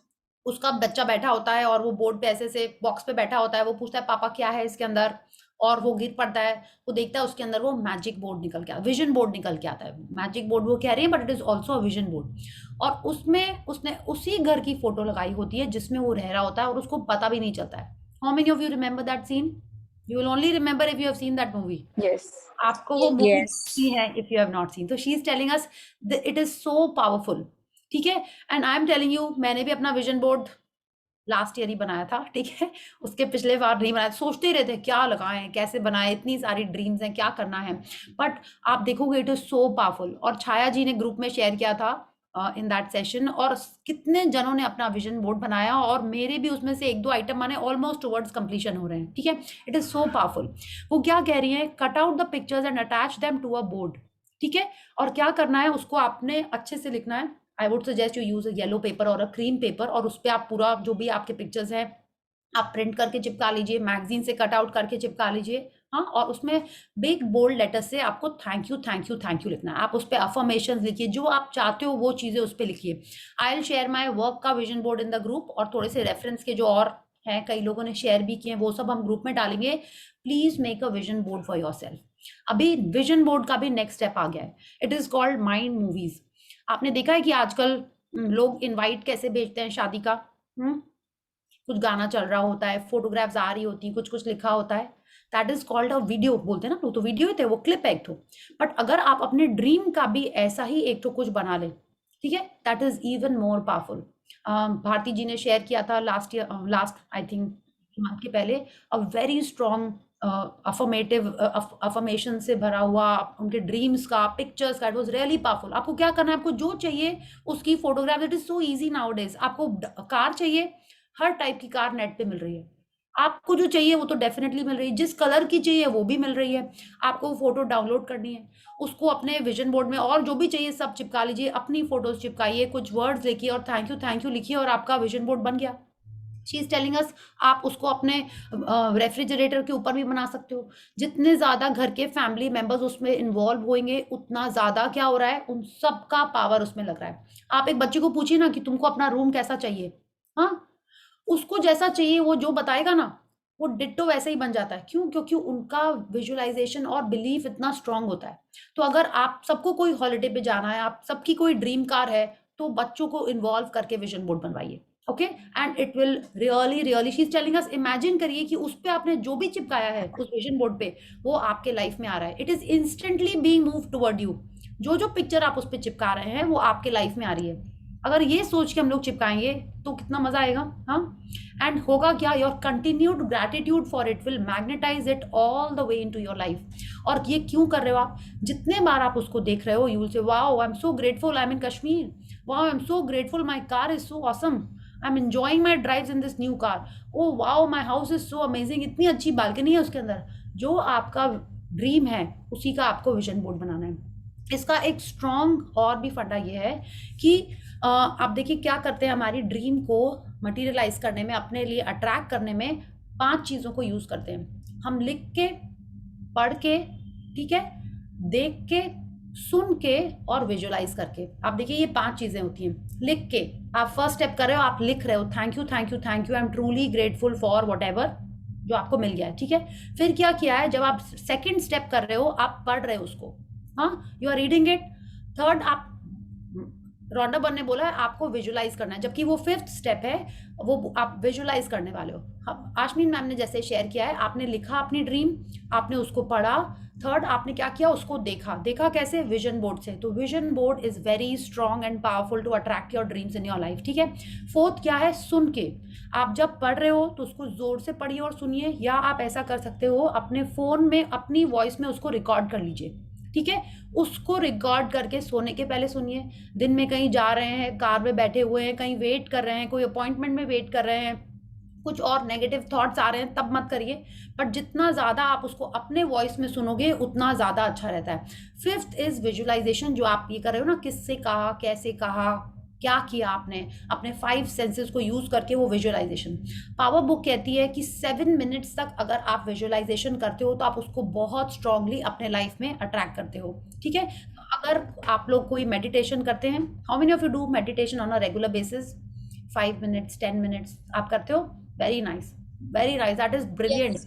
उसका बच्चा बैठा होता है और वो बोर्ड पे ऐसे से बॉक्स पे बैठा होता है, वो पूछता है पापा क्या है इसके अंदर, और वो गिर पड़ता है, वो देखता है उसके अंदर वो मैजिक बोर्ड निकल के आता, विजन बोर्ड निकल के आता है। मैजिक बोर्ड वो कह रही है but it is also a vision board, और उसमें उसने उसी घर की फोटो लगाई होती है जिसमें वो रह रहा होता है और उसको पता भी नहीं चलता है। How many of you remember that scene? You will only remember if you have seen that movie. Yes. आपको वो मूवी Yes. देखनी है if you have not seen. तो she is telling us it is so powerful. ठीक है, and I am telling you, मैंने भी अपना विजन बोर्ड लास्ट ईयर ही बनाया था। ठीक है, उसके पिछले बार नहीं बनाया, सोचते ही रहते क्या लगाएं, कैसे बनाएं, इतनी सारी ड्रीम्स हैं, क्या करना है, बट आप देखोगे इट इज सो पावरफुल। और छाया जी ने ग्रुप में शेयर किया था इन दैट सेशन, और कितने जनों ने अपना विजन बोर्ड बनाया, और मेरे भी उसमें से 1-2 आइटम माने ऑलमोस्ट टुवर्ड्स कंप्लीशन हो रहे हैं। ठीक है, इट इज सो पावरफुल। वो क्या कह रही है, cut out the pictures and attach them to a board. ठीक है, और क्या करना है, उसको आपने अच्छे से लिखना है। I would suggest you use a yellow paper और अ क्रीम पेपर, और उस पर आप पूरा जो भी आपके पिक्चर्स हैं आप प्रिंट करके चिपका लीजिए, मैगजीन से कट आउट करके चिपका लीजिए, हाँ, और उसमें बिग बोल्ड लेटर से आपको थैंक यू लिखना है। आप उस पर अफर्मेशन लिखिए, जो आप चाहते हो वो चीज़ें उस पर लिखिए। I will share my work का vision board in the group, और थोड़े से रेफरेंस के जो और हैं, कई लोगों ने शेयर भी किए हैं, वो सब हम ग्रुप में डालेंगे। Please make a vision board for your self. अभी विजन बोर्ड का भी नेक्स्ट स्टेप आ गया है, it is called mind movies. आपने देखा है कि आजकल लोग इनवाइट कैसे भेजते हैं शादी का, कुछ गाना चल रहा होता है, फोटोग्राफ्स आ रही होती हैं, कुछ कुछ लिखा होता है, that is called a video बोलते हैं ना, तो वीडियो ही थे, वो क्लिप है एक तो। बट अगर आप अपने ड्रीम का भी ऐसा ही एक तो कुछ बना ले, ठीक है, that is even more powerful. Bharti ji ने शेयर किया था लास्ट आई थिंक मंथ के पहले, अ वेरी स्ट्रॉन्ग अफर्मेशन से भरा हुआ उनके ड्रीम्स का, पिक्चर्स का, इट वाज रियली पावरफुल। आपको क्या करना है, आपको जो चाहिए उसकी photograph, it is so easy now days. आपको कार चाहिए, हर टाइप की कार नेट पे मिल रही है, आपको जो चाहिए वो तो डेफिनेटली मिल रही है, जिस कलर की चाहिए वो भी मिल रही है। आपको फोटो डाउनलोड करनी है, उसको अपने विजन बोर्ड में, और जो भी चाहिए सब चिपका लीजिए, अपनी फोटोज चिपकाइए, कुछ वर्ड्स लिखिए और थैंक यू लिखिए, और आपका विजन बोर्ड बन गया। शी इज टेलिंग अस, आप उसको अपने रेफ्रिजरेटर के ऊपर भी बना सकते हो। जितने ज्यादा घर के फैमिली मेंबर्स उसमें इन्वॉल्व होंगे, उतना ज्यादा क्या हो रहा है, उन सबका पावर उसमें लग रहा है। आप एक बच्चे को पूछिए ना कि तुमको अपना रूम कैसा चाहिए, हाँ, उसको जैसा चाहिए वो जो बताएगा ना, वो डिट्टो वैसे ही बन जाता है। क्यों? क्योंकि उनका विजुअलाइजेशन और बिलीफ इतना स्ट्रांग होता है। तो अगर आप सबको कोई हॉलिडे पे जाना है, आप सबकी कोई ड्रीम कार है, तो बच्चों को इन्वॉल्व करके विजन बोर्ड बनवाइए, okay, and it will really she is telling us, imagine करिए कि उस पे आपने जो भी चिपकाया है उस विजन बोर्ड पे, वो आपके लाइफ में आ रहा है, it is instantly being move toward you. जो पिक्चर आप उस पे चिपका रहे हैं वो आपके लाइफ में आ रही है। अगर ये सोच के हम लोग चिपकाएंगे तो कितना मजा आएगा, हाँ। एंड होगा क्या, your continued gratitude for it will magnetise it all the way into your life. और ये क्यों कर रहे हो आप, जितने बार आप उसको देख रहे हो, you will say wow I am so grateful, I am in Kashmir, wow I am so grateful, my car is so awesome, I am enjoying my drives in this new car, oh wow my house is so amazing, इतनी अच्छी balcony है उसके अंदर। जो आपका dream है उसी का आपको विजन बोर्ड बनाना है। इसका एक स्ट्रॉन्ग और भी फंडा ये है कि आप देखिए क्या करते हैं, हमारी ड्रीम को मटेरियलाइज करने में, अपने लिए अट्रैक्ट करने में 5 चीज़ों को यूज़ करते हैं हम। लिख के, पढ़ के, ठीक है, देख के, सुन के और विजुअलाइज करके। आप देखिए ये 5 चीज़ें होती हैं। लिख के, आप फर्स्ट स्टेप कर रहे हो, आप लिख रहे हो, thank you I am truly grateful for what ever जो आपको मिल गया है, ठीक है। फिर क्या किया है, जब आप सेकेंड स्टेप कर रहे हो, आप पढ़ रहे हो उसको, हाँ, you are reading it. Third, आप रॉन्डा बर्न ने बोला है आपको विजुअलाइज करना है, जबकि वो 5th स्टेप है, वो आप विजुअलाइज करने वाले हो। हम आशमीन मैम ने जैसे शेयर किया है, आपने लिखा अपनी ड्रीम, आपने उसको पढ़ा। थर्ड, आपने क्या किया, उसको देखा कैसे, विजन बोर्ड से। तो vision board is very strong and powerful to attract your dreams in your life, ठीक है। फोर्थ क्या है, सुन के। आप जब पढ़ रहे हो तो उसको जोर से पढ़िए और सुनिए, या आप ऐसा कर सकते हो अपने फोन में अपनी वॉइस में उसको रिकॉर्ड कर लीजिए, ठीक है। उसको रिकॉर्ड करके सोने के पहले सुनिए। दिन में कहीं जा रहे हैं, कार में बैठे हुए हैं, कहीं वेट कर रहे हैं, कोई अपॉइंटमेंट में वेट कर रहे हैं, कुछ और नेगेटिव थॉट्स आ रहे हैं, तब मत करिए। बट जितना ज़्यादा आप उसको अपने वॉइस में सुनोगे उतना ज़्यादा अच्छा रहता है। 5th इज विजुअलाइजेशन, जो आप ये कर रहे हो ना, किससे कहा, कैसे कहा, क्या किया आपने, अपने 5 सेंसेस को यूज करके, वो विजुअलाइजेशन। पावर बुक कहती है कि 7 मिनट्स तक अगर आप विजुअलाइजेशन करते हो तो आप उसको बहुत स्ट्रांगली अपने लाइफ में अट्रैक्ट करते हो, ठीक है। अगर आप लोग कोई मेडिटेशन करते हैं, how many of you do meditation on a regular basis, 5 minutes 10 minutes आप करते हो, very nice, that is brilliant.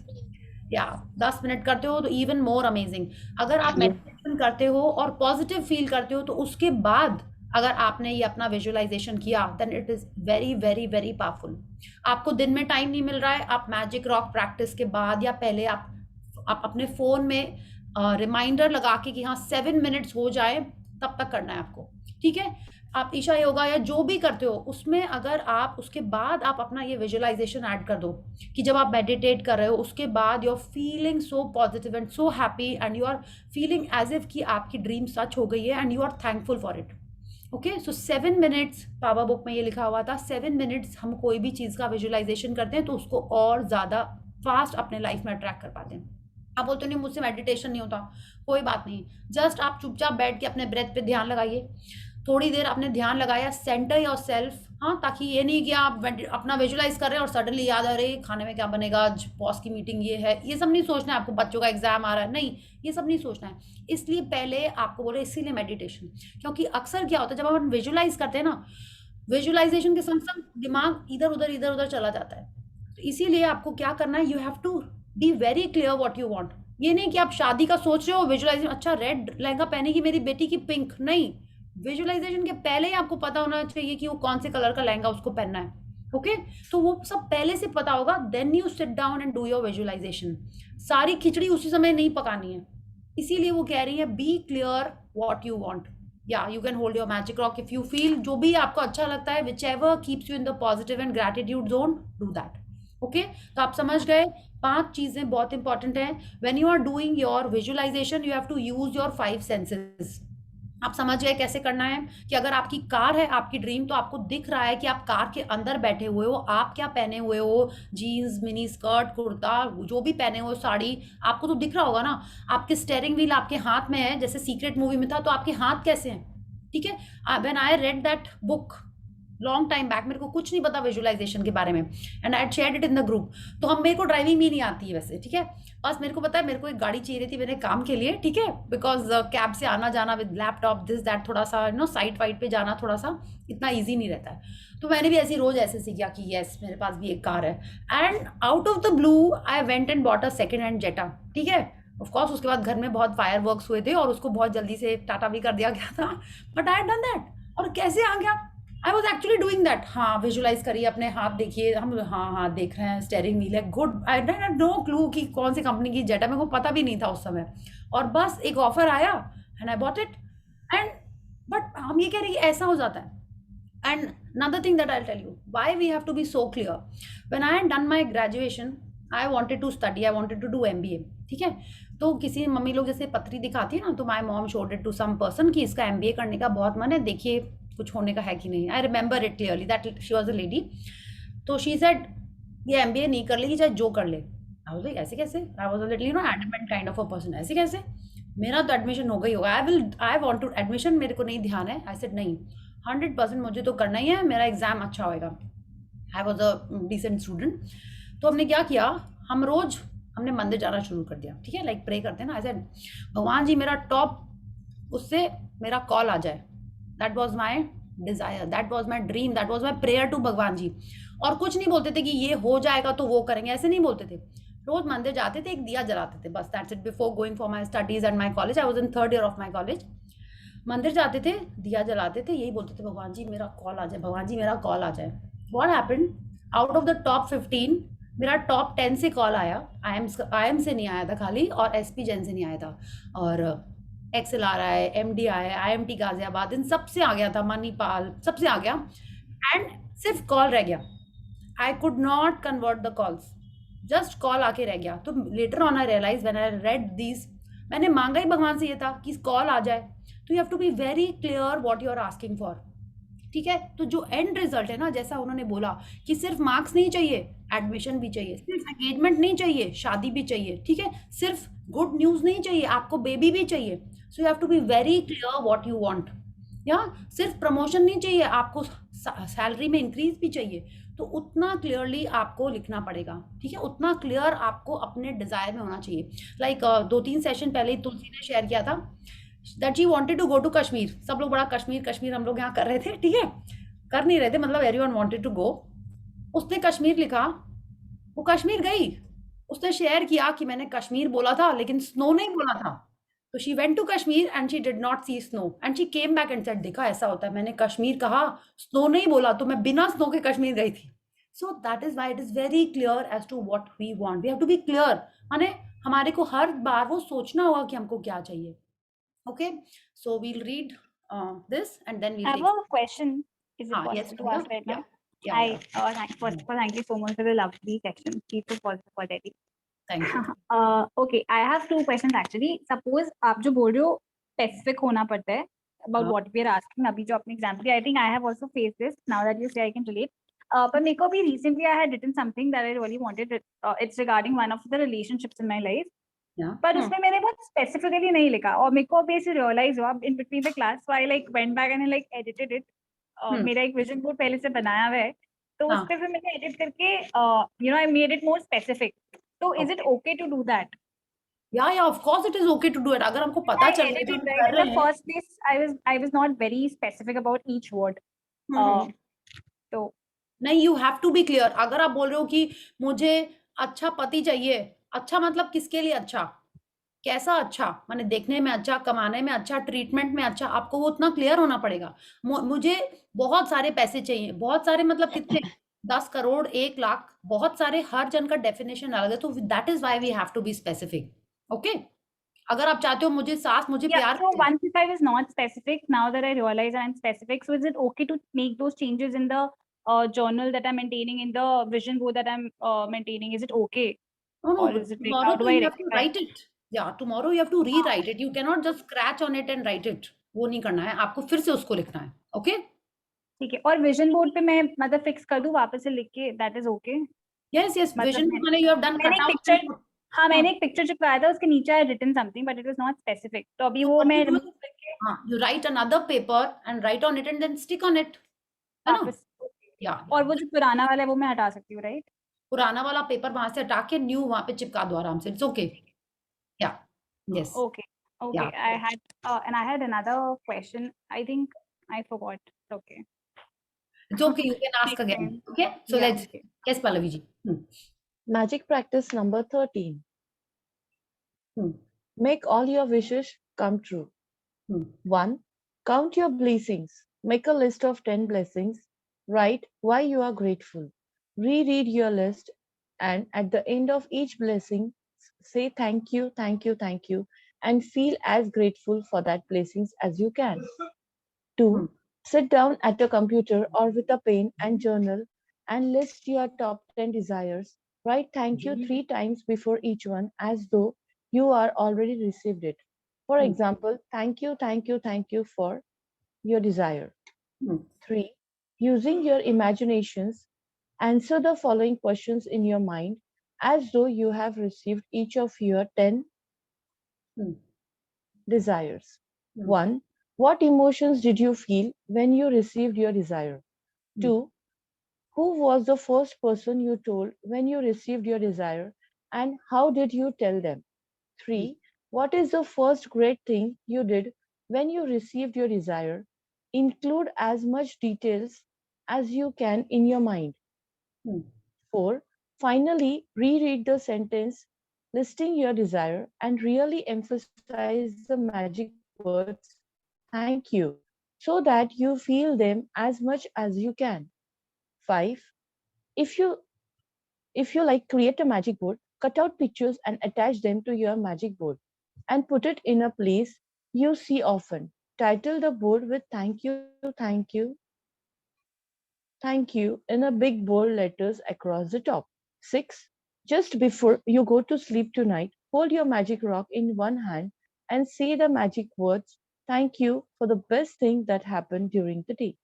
या 10 मिनट करते हो तो इवन मोर अमेजिंग। अगर आप मेडिटेशन करते हो और पॉजिटिव फील करते हो, तो उसके बाद अगर आपने ये अपना विजुअलाइजेशन किया, then it is very very very powerful. आपको दिन में टाइम नहीं मिल रहा है, आप मैजिक रॉक प्रैक्टिस के बाद या पहले आप अपने फोन में रिमाइंडर लगा के कि हाँ 7 मिनट्स हो जाए, तब तक करना है आपको, ठीक है। आप ईशा योगा या जो भी करते हो उसमें अगर आप उसके बाद आप अपना ये विजुअलाइजेशन ऐड कर दो कि जब आप मेडिटेट कर रहे हो उसके बाद you are feeling so positive and so happy and you are feeling as if कि आपकी ड्रीम सच हो गई है and you are thankful for it, okay. So 7 minutes power book में ये लिखा हुआ था, 7 मिनट्स हम कोई भी चीज़ का विजुअलाइजेशन करते हैं तो उसको और ज़्यादा फास्ट अपने लाइफ में अट्रैक्ट कर पाते हैं। आप बोलते नहीं मुझसे मेडिटेशन नहीं होता, कोई बात नहीं, जस्ट आप चुपचाप बैठ के अपने ब्रेथ पे ध्यान लगाइए। थोड़ी देर आपने ध्यान लगाया, सेंटर योर सेल्फ, हाँ, ताकि ये नहीं कि आप अपना विजुअलाइज कर रहे हैं और सडनली याद आ रही खाने में क्या बनेगा आज, बॉस की मीटिंग ये है, ये सब नहीं सोचना है आपको, बच्चों का एग्जाम आ रहा है, नहीं, ये सब नहीं सोचना है। इसलिए पहले आपको बोले, इसीलिए मेडिटेशन, क्योंकि अक्सर क्या होता है जब हम विजुअलाइज करते हैं ना, विजुअलाइजेशन के संग संग दिमाग इधर उधर चला जाता है। तो इसीलिए आपको क्या करना है, you have to be very clear what you want. ये नहीं कि आप शादी का सोच रहे हो, विजुअलाइजेशन, अच्छा रेड लहंगा पहनेगी मेरी बेटी की पिंक, नहीं, विजुअलाइजेशन के पहले ही आपको पता होना चाहिए कि वो कौन से कलर का लहंगा उसको पहनना है। ओके, तो वो सब पहले से पता होगा, then you sit down and do your visualization. सारी खिचड़ी उसी समय नहीं पकानी है, इसीलिए वो कह रही है be clear what you want. Yeah you can hold your magic rock if you feel, जो भी आपको अच्छा लगता है, whichever keeps you in the positive and gratitude zone, do that. Okay, तो आप समझ गए 5 चीजें बहुत इंपॉर्टेंट हैं। When you are doing your visualization you have to use your 5 senses. आप समझ गए कैसे करना है, कि अगर आपकी कार है, आपकी ड्रीम, तो आपको दिख रहा है कि आप कार के अंदर बैठे हुए हो, आप क्या पहने हुए हो, जीन्स, मिनी स्कर्ट, कुर्ता, जो भी पहने हो, साड़ी, आपको तो दिख रहा होगा ना। आपके स्टेयरिंग व्हील आपके हाथ में है, जैसे सीक्रेट मूवी में था, तो आपके हाथ कैसे हैं, ठीक है। When I read that book long time back, मेरे को कुछ नहीं पता विजुअलाइजेशन के बारे में, and I shared it in the group. तो हम, मेरे को ड्राइविंग भी नहीं आती है वैसे, ठीक है, बस मेरे को पता है मेरे को एक गाड़ी चाहिए थी मेरे काम के लिए, ठीक है, बिकॉज कैब से आना जाना विद लैपटॉप दिस दैट, थोड़ा सा यू नो साइट वाइट पे जाना थोड़ा सा इतना ईजी नहीं रहता है। तो मैंने भी ऐसे रोज ऐसे सीखा कि येस मेरे पास भी एक कार है, and out of the blue I went and bought a second hand Jetta, ठीक है। ऑफ कोर्स उसके बाद घर में बहुत फायर वर्क्स हुए थे और उसको बहुत जल्दी से टाटा भी कर दिया गया था, बट आई डन दैट। और कैसे आ गया, I was actually doing that. हाँ, विजुअलाइज करिए, अपने हाथ देखिए, हम हाँ देख रहे हैं, स्टेयरिंग व्हील है, good. I don't have no clue कि कौन सी कंपनी की जेट है, मेरे को पता भी नहीं था उस समय, और बस एक ऑफर आया and I bought it. And but हम ये कह रहे हैं कि ऐसा हो जाता है। And another thing that I'll tell you why we have to be so clear, when I had done my graduation I wanted to study, I wanted to do MBA, ठीक है। तो किसी मम्मी लोग जैसे पत्री दिखाती है ना, तो my mom showed it to some person कि इसका MBA करने का बहुत मन है, देखिए कुछ होने का है कि नहीं। I remember it clearly that she was a lady. तो शी सेड ये MBA नहीं कर लेगी चाहे जो कर ले। आई वाज लाइक ऐसे कैसे, I was a little you know adamant kind of a person, ऐसे कैसे, मेरा तो एडमिशन हो गई होगा, आई वांट टू एडमिशन, मेरे को नहीं ध्यान है। आई सेड नहीं, 100% मुझे तो करना ही है, मेरा एग्जाम अच्छा होएगा। I was a decent student. तो हमने क्या किया, हमने मंदिर जाना शुरू कर दिया, ठीक है, लाइक प्रे करते हैं ना। आई सेड भगवान जी मेरा टॉप उससे मेरा कॉल आ जाए, that was my desire, that was my dream, that was my prayer to भगवान जी। और कुछ नहीं बोलते थे कि ये हो जाएगा तो वो करेंगे, ऐसे नहीं बोलते थे। रोज मंदिर जाते थे, एक दिया जलाते थे, बस that's it, before going for my studies and my college. I was in 3rd year of my college. मंदिर जाते थे, दिया जलाते थे, यही बोलते थे भगवान जी मेरा कॉल आ जाए, भगवान जी मेरा कॉल आ जाए। What happened, out of the top 15 मेरा टॉप 10 से कॉल आया। आई एम से नहीं आया था खाली, और SP जैन से नहीं आया था, और XLR आया, MD आया, IMT गाजियाबाद, इन सबसे आ गया था, मणिपाल सबसे आ गया, एंड सिर्फ कॉल रह गया। I could not convert the calls, just call आके रह गया। तो later on I realize when I read these, मैंने मांगा ही भगवान से ये था कि कॉल आ जाए। तो you have to be very clear what you are asking for, ठीक है। तो जो एंड रिजल्ट है ना, जैसा उन्होंने बोला कि सिर्फ मार्क्स नहीं चाहिए, एडमिशन भी चाहिए, सिर्फ एंगेजमेंट नहीं चाहिए, शादी भी चाहिए, ठीक है, सिर्फ गुड न्यूज नहीं चाहिए, आपको बेबी भी चाहिए। So you have to be very clear what you want. या सिर्फ प्रमोशन नहीं चाहिए, आपको सैलरी में इंक्रीज भी चाहिए। तो उतना क्लियरली आपको लिखना पड़ेगा, ठीक है, उतना क्लियर आपको अपने डिजायर में होना चाहिए। लाइक 2-3 सेशन पहले ही तुलसी ने शेयर किया था that she wanted to go to Kashmir. सब लोग बड़ा कश्मीर कश्मीर हम लोग यहाँ कर रहे थे, ठीक है, कर नहीं रहे थे, मतलब एवरीवन वांटेड टू गो। उसने कश्मीर लिखा, वो कश्मीर गई, उसने शेयर किया कि मैंने कश्मीर बोला था लेकिन स्नो नहीं बोला था। तो she went to Kashmir and she did not see snow and she came back and said देखा ऐसा होता है, मैंने कश्मीर कहा, स्नो नहीं बोला, तो मैं बिना स्नो के कश्मीर गई थी। So that is why it is very clear as to what we want. We have to be clear, माने हमारे को हर बार वो सोचना होगा कि हमको क्या चाहिए। Okay, so we'll read this and then we'll I have a question. Is it possible yes, to ask right now? Yeah. First of all, thank you so much for the lovely section. Keep it positive for that. Thank you. Okay, I have 2 questions actually. Suppose आप जो बोल रहे हो specific होना पड़ता है about what we are asking. अभी जो आपने example दिया, I think I have also faced this. Now that you say, I can relate. पर मेरे को भी recently I had written something that I really wanted. It's regarding one of the relationships in my life. पर उसमें मैंने बहुत specifically नहीं लिखा, और मेरे को अभी ऐसे रियलाइज हुआ in between the class, so I like went back and like edited it. मेरा एक विजन बोर्ड पहले से बनाया हुआ है, तो उस पे फिर मैंने एडिट करके you know I made it more specific. तो is it okay to do that? Yeah, of course it is okay to do it. अगर हमको पता चल रहा है तो right in the first place I was not very specific about each word. तो नहीं, you have to be clear. अगर आप बोल रहे हो कि मुझे अच्छा पति चाहिए, अच्छा मतलब किसके लिए अच्छा, कैसा अच्छा, माने देखने में अच्छा, कमाने में अच्छा, ट्रीटमेंट में अच्छा, आपको वो उतना क्लियर होना पड़ेगा। मुझे बहुत सारे पैसे चाहिए, बहुत सारे मतलब कितने, 10 करोड़, 1 लाख, बहुत सारे, हर जन का डेफिनेशन अलग है, तो that is why we have to be specific. Okay, अगर आप चाहते हो मुझे सास मुझे Yeah, प्यार so करे, 135 is not specific. Now that I realize I'm specific, so is it okay to make those changes in the journal that I'm maintaining, in the vision board that I'm maintaining? Is it okay, no or no, is it like tomorrow how do तो I you have to rectify? write it, yeah, tomorrow you have to rewrite it, you cannot just scratch on it and write it, वो नहीं करना है आपको, फिर से उसको लिखना है। ओके, ठीक है, और विजन बोर्ड पे मैं मतलब फिक्स कर दूं वापस से लिख के, that is okay? Yes yes, मतलब विजन मैंने यू हैव डन मैंने कट एक आउट। पिक्चर, हाँ मैंने एक पिक्चर चिपकाया था, उसके नीचे I written something but it was not specific, तो अभी So वो what मैं you do रिमूव is, करके you write another paper and write on it and then stick on it, है ना? वापस, या और वो जो पुराना वाला है वो मैं हटा सकती हूँ, राइट? पुराना वाला पेपर वहां से हटा के न्यू वहां पे चिपका दो आराम से, इट्स ओके। या यस, Okay, या okay. I had another question. I think I forgot. Okay. It's okay, you can ask Next again. time. Okay, so Yeah, let's, okay. Yes Pallavi ji. Magic practice number 13. Hmm, Make all your wishes come true. Hmm, 1. Count your blessings. Make a list of 10 blessings. Write why you are grateful. Reread your list, and at the end of each blessing, say thank you, thank you, thank you, and feel as grateful for that blessings as you can. 2. Hmm, Sit down at a computer or with a pen and journal and list your top 10 desires. Write thank you 3 times before each one as though you are already received it. For hmm, example, thank you, thank you, thank you for your desire. Hmm, 3. Using your imaginations, answer the following questions in your mind as though you have received each of your 10 hmm, desires. Hmm, 1. What emotions did you feel when you received your desire? 2. Who was the first person you told when you received your desire, and how did you tell them? 3. What is the first great thing you did when you received your desire? Include as much details as you can in your mind. Hmm, 4. Finally, reread the sentence listing your desire and really emphasize the magic words thank you so that you feel them as much as you can. 5. If you like, create a magic board, cut out pictures and attach them to your magic board and put it in a place you see often. Title the board with thank you, thank you, thank you in a big bold letters across the top. 6. Just before you go to sleep tonight, hold your magic rock in one hand and say the magic words thank you for the best thing that happened during the day.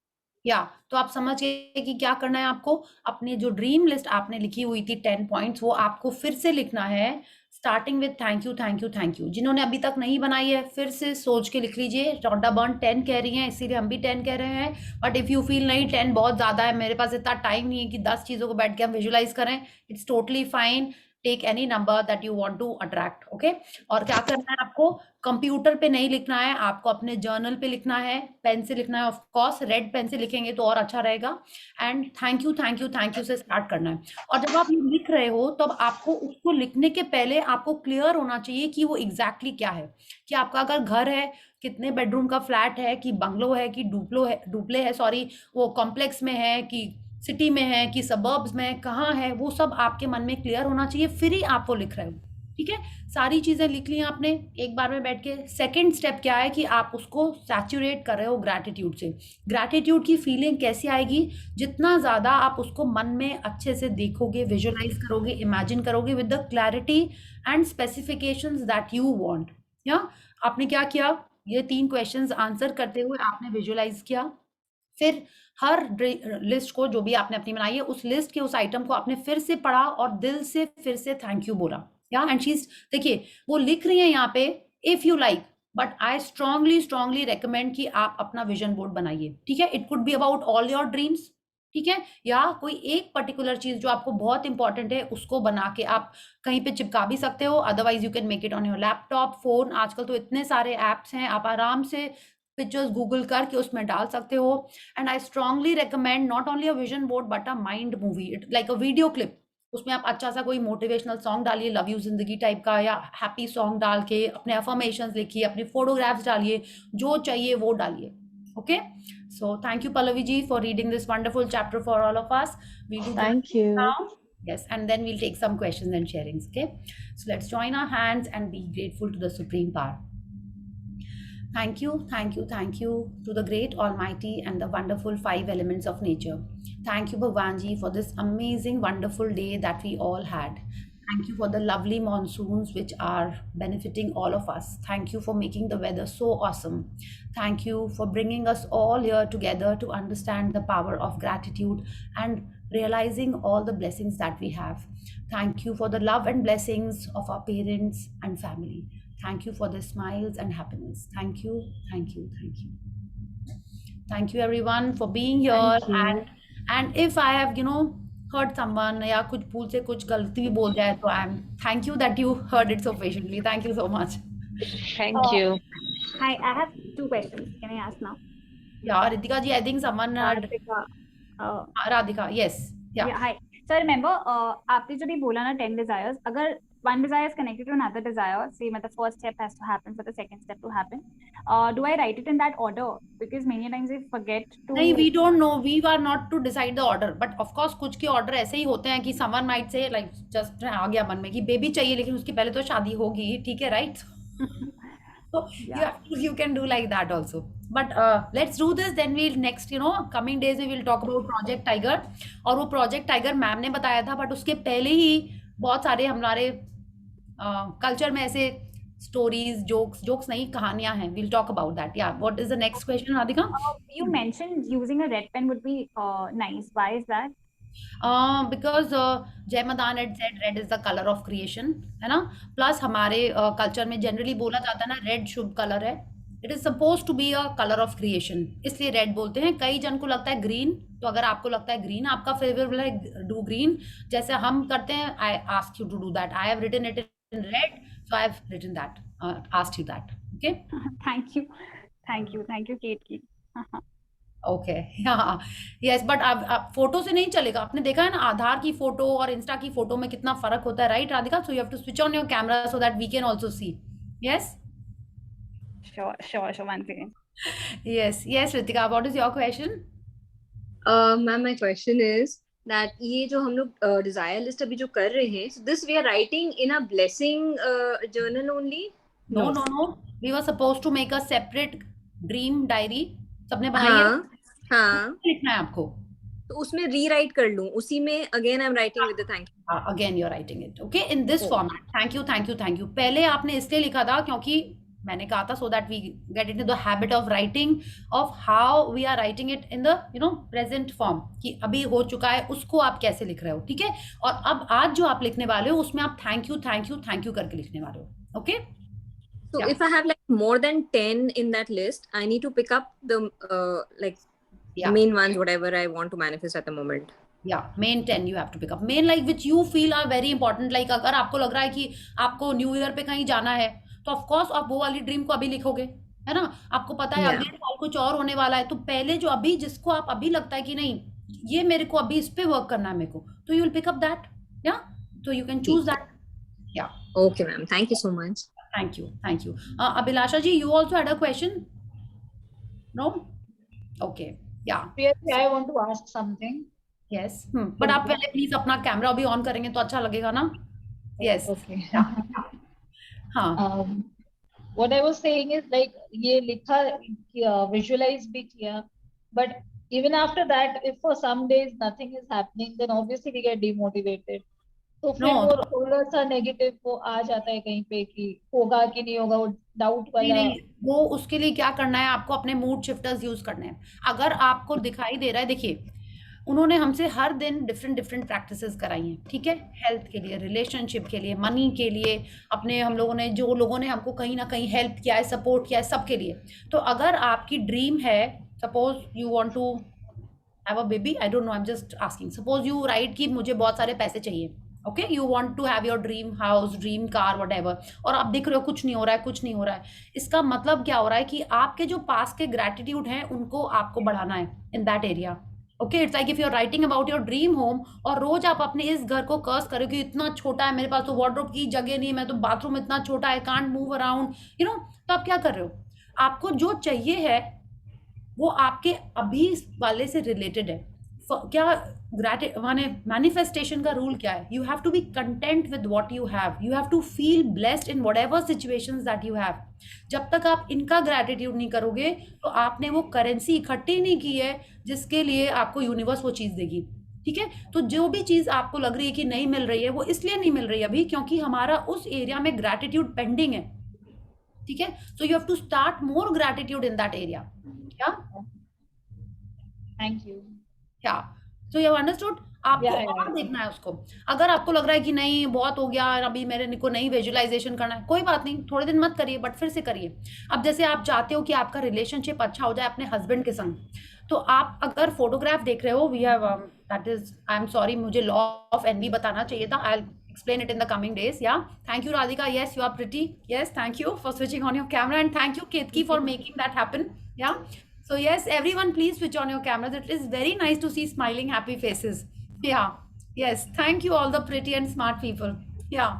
या तो आप समझ गए कि क्या करना है आपको, अपनी जो ड्रीम लिस्ट आपने लिखी हुई थी 10 पॉइंट्स, वो आपको फिर से लिखना है, starting with thank you thank you thank you. जिन्होंने अभी तक नहीं बनाई है फिर से सोच के लिख लीजिए। रॉन्डा बर्न 10 कह रही हैं, इसीलिए हम भी 10 कह रहे हैं, बट इफ़ यू फील नहीं 10 बहुत ज़्यादा है, मेरे पास इतना टाइम नहीं है कि 10 चीज़ों को बैठ के हम विजुलाइज करें, it's totally fine, take any number that you want to attract. Okay, और क्या करना है आपको, कंप्यूटर पे नहीं लिखना है, आपको अपने जर्नल पे लिखना है, पेन से लिखना है, ऑफ कोर्स रेड पेन से लिखेंगे तो और अच्छा रहेगा। And thank you thank you thank you से स्टार्ट करना है। और जब आप ये लिख रहे हो तब आपको उसको लिखने के पहले आपको क्लियर होना चाहिए कि वो एग्जैक्टली क्या है, कि आपका अगर घर है, कितने बेडरूम का फ्लैट है, कि बंगलो है, कि डुप्ले है सॉरी, वो कॉम्प्लेक्स में है, कि सिटी में है, कि सबर्ब्स में, कहाँ है, वो सब आपके मन में क्लियर होना चाहिए, फिर ही आप वो लिख रहे हो। ठीक है, सारी चीज़ें लिख ली आपने एक बार में बैठ के। सेकंड स्टेप क्या है कि आप उसको सैचुरेट कर रहे हो ग्रैटिट्यूड से। ग्रैटिट्यूड की फीलिंग कैसी आएगी, जितना ज़्यादा आप उसको मन में अच्छे से देखोगे, विजुअलाइज करोगे, इमेजिन करोगे with the clarity and specifications that you want. या आपने क्या किया, ये 3 क्वेश्चंस आंसर करते हुए आपने विजुअलाइज किया, फिर हर लिस्ट को जो भी आपने अपनी बनाई है उस लिस्ट के उस आइटम को आपने फिर से पढ़ा और दिल से फिर से थैंक यू बोला। या एंड शीज, देखिए वो लिख रही है यहाँ पे if you like, but I strongly recommend कि आप अपना विजन बोर्ड बनाइए। ठीक है, it could be about all your dreams, ठीक है, या कोई एक पर्टिकुलर चीज जो आपको बहुत इंपॉर्टेंट है उसको बना के आप कहीं पे चिपका भी सकते हो, otherwise you can make it on your laptop, phone, आजकल तो इतने सारे एप्स हैं, आप आराम से पिक्चर्स गूगल करके उसमें डाल सकते हो. And I strongly recommend not only a vision board but a mind movie, it like a video clip. उसमें आप अच्छा सा कोई मोटिवेशनल सॉन्ग डालिए, लव यू जिंदगी टाइप का, या हैप्पी सॉन्ग डाल के अपने अफर्मेशंस लिखिए, अपनी फोटोग्राफ्स डालिए, जो चाहिए वो डालिए. Okay, so thank you Pallavi ji for reading this wonderful chapter for all of us. We do Thank you. now. Yes, and then we'll take some questions and sharings. Okay, so let's join our hands and be grateful to the supreme power. Thank you, thank you, thank you to the great almighty and the wonderful 5 elements of nature. Thank you Bhagwan ji for this amazing wonderful day that we all had. Thank you for the lovely monsoons which are benefiting all of us. Thank you for making the weather so awesome. Thank you for bringing us all here together to understand the power of gratitude and realizing all the blessings that we have. Thank you for the love and blessings of our parents and family. Thank you for the smiles and happiness. Thank you, thank you, thank you. Thank you everyone for being here. Thank you. And if I have hurt someone या कुछ भूल से कुछ गलती भी बोल जाए तो thank you that you heard it so patiently. Thank you so much. Thank you. Hi, I have 2 questions. Can I ask now? Yeah, Ritika ji, I think someone had Radhika, Radhika, yes. Yeah. Yeah, hi. So remember, आपने जो भी बोला ना 10 desires, अगर one desire is connected to another desire, say the first step has to happen for the second step to happen. Do I write it in that order? Because many times I forget to. नहीं, we don't know. We are not to decide the order. But of course कुछ के order ऐसे ही होते हैं कि someone might say like just आ गया मन में कि बेबी चाहिए लेकिन उसके पहले तो शादी होगी, ठीक है, right? So you can do like that also. But let's do this. Then we'll next coming days we will talk about Project Tiger. और वो Project Tiger मैम ने बताया था, but उसके पहले ही बहुत सारे हमारे कल्चर में ऐसे stories, jokes नहीं, कहानियां हैं. We'll talk about that. Yeah. What is the next question, Radhika? You mentioned using a red pen would be nice. Why is that? Because Jay Madan had said red is the color of creation, है ना. Plus हमारे culture में generally बोला जाता है ना, red शुभ colour है. It is suppose to be a colour of creation, इसलिए रेड बोलते हैं. कई जन को लगता है ग्रीन, तो अगर आपको लगता है ग्रीन आपका फेवरेबल है, डू ग्रीन. जैसे हम करते हैं, I ask you to do that. I have written it in red, so I have written that, asked you that. Okay, Thank you, Kate. Okay. हाँ, यस, बट अब photo से नहीं चलेगा. आपने देखा है ना, आधार की फोटो और इंस्टा की फोटो में कितना फर्क होता है, right Radhika? So you have to switch on your camera so that we can also see. Yes, Sure. Once again. yes, Ritika, what is your question? Ma'am, my question is that ये जो हम लोग desire list अभी जो कर रहे हैं, so this we are writing in a blessing journal only? No. We were supposed to make a separate dream diary. सबने बनाई है? हाँ. लिखना है आपको. तो उसमें rewrite कर लूँ, उसी में again I'm writing with the thank you. Again you're writing it, okay, in this format. Thank you. पहले आपने इसलिए लिखा था क्योंकि मैंने कहा था so that we get into the habit of writing, of how we are writing it in the present form, कि अभी हो चुका है उसको आप कैसे लिख रहे हो, ठीक है. और अब आज जो आप लिखने वाले हो उसमें आप thank you करके लिखने वाले हो. Okay. So if I have like more than 10 in that list, I need to pick up the main ones, whatever I want to manifest at the moment. Yeah, main 10 you have to pick up. Main like which you feel are very important. Like अगर आपको लग रहा है कि आपको new year पे कहीं जाना है, तो ऑफ कोर्स आप वो वाली ड्रीम को अभी लिखोगे, है ना. आपको पता है अगले साल कुछ और होने वाला है, तो पहले जो अभी जिसको आप अभी लगता है कि नहीं ये मेरे को अभी इस पे वर्क करना है मेरे को, तो you will pick up that. या so you can choose that. Yeah. Okay, ma'am. Thank you so much. Thank you. Abhilasha ji, you also had a question? No? Okay. Yeah. Yes, I want to ask something. Yes. But आप पहले please अपना camera भी on करेंगे तो अच्छा लगेगा ना. Yes. Okay. हाँ. What I was saying is like ये लिखा visualize भी किया, but even after that, if for some days nothing is happening, then obviously we get demotivated. तो फिर वो थोड़ा सा नेगेटिव वो आ जाता है कहीं पे कि होगा कि नहीं होगा, वो डाउट वाला. नहीं, वो उसके लिए क्या करना है, आपको अपने मूड शिफ्टर्स यूज करने हैं. अगर आपको दिखाई दे रहा है, देखिए उन्होंने हमसे हर दिन डिफरेंट प्रैक्टिसेस कराई हैं, ठीक है, हेल्थ के लिए, रिलेशनशिप के लिए, मनी के लिए, अपने हम लोगों ने जो लोगों ने हमको कहीं ना कहीं हेल्प किया है, सपोर्ट किया है, सबके लिए. तो अगर आपकी ड्रीम है, suppose you want to have a baby, I don't know, I am just asking, suppose you write कि मुझे बहुत सारे पैसे चाहिए, okay, you want to have your dream house, dream car, whatever, और आप देख रहे हो कुछ नहीं हो रहा है, कुछ नहीं हो रहा है। इसका मतलब क्या हो रहा है कि आपके जो पास के ग्रेटिट्यूड हैं उनको आपको बढ़ाना है in that area. Okay, it's like if you are writing about your dream home और रोज आप अपने इस घर को कर्स करो कि इतना छोटा है, मेरे पास तो वार्डरोब की जगह नहीं है, मैं तो बाथरूम इतना छोटा है, can't move around, you know, तो आप क्या कर रहे हो? आपको जो चाहिए है वो आपके अभी वाले से रिलेटेड है। क्या माने मैनिफेस्टेशन का रूल क्या है? You have to be content with what you have, you have to feel blessed in whatever situations that you have. जब तक आप इनका ग्रैटिट्यूड नहीं करोगे तो आपने वो करेंसी इकट्ठी नहीं की है जिसके लिए आपको यूनिवर्स वो चीज़ देगी। ठीक है, तो जो भी चीज़ आपको लग रही है कि नहीं मिल रही है, वो इसलिए नहीं मिल रही है अभी क्योंकि हमारा उस एरिया में ग्रैटिट्यूड पेंडिंग है। ठीक है, so you have to start more gratitude in that area. क्या? Thank you. क्या? So you understood? आपको और देखना है उसको। अगर आपको लग रहा है कि नहीं बहुत हो गया, अभी मेरे को नहीं विजुअलाइजेशन करना है, कोई बात नहीं, थोड़े दिन मत करिए बट फिर से करिए। अब जैसे आप चाहते हो कि आपका रिलेशनशिप अच्छा हो जाए अपने हस्बैंड के संग, तो आप अगर फोटोग्राफ देख रहे हो, we have that is, I am sorry, मुझे लॉ ऑफ एनवी बताना चाहिए था, आई explain it in the coming days. Yeah, thank you Radhika, yes you are pretty, yes thank you for switching on your camera, and thank you Ketki for making that happen. Yeah, so yes everyone please switch on your cameras, it is very nice to see smiling happy faces. Yeah, yes, thank you all the pretty and smart people. Yeah,